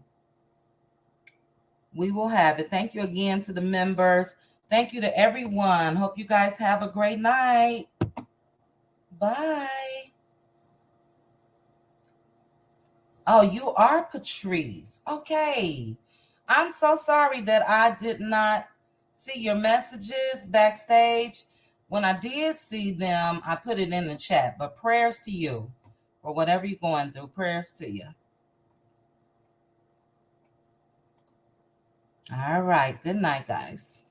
We will have it. Thank you again to the members. Thank you to everyone. Hope you guys have a great night. Bye. Oh, you are Patrice. Okay. I'm so sorry that I did not see your messages backstage. When I did see them, I put it in the chat. But prayers to you for whatever you're going through. Prayers to you. All right. Good night, guys.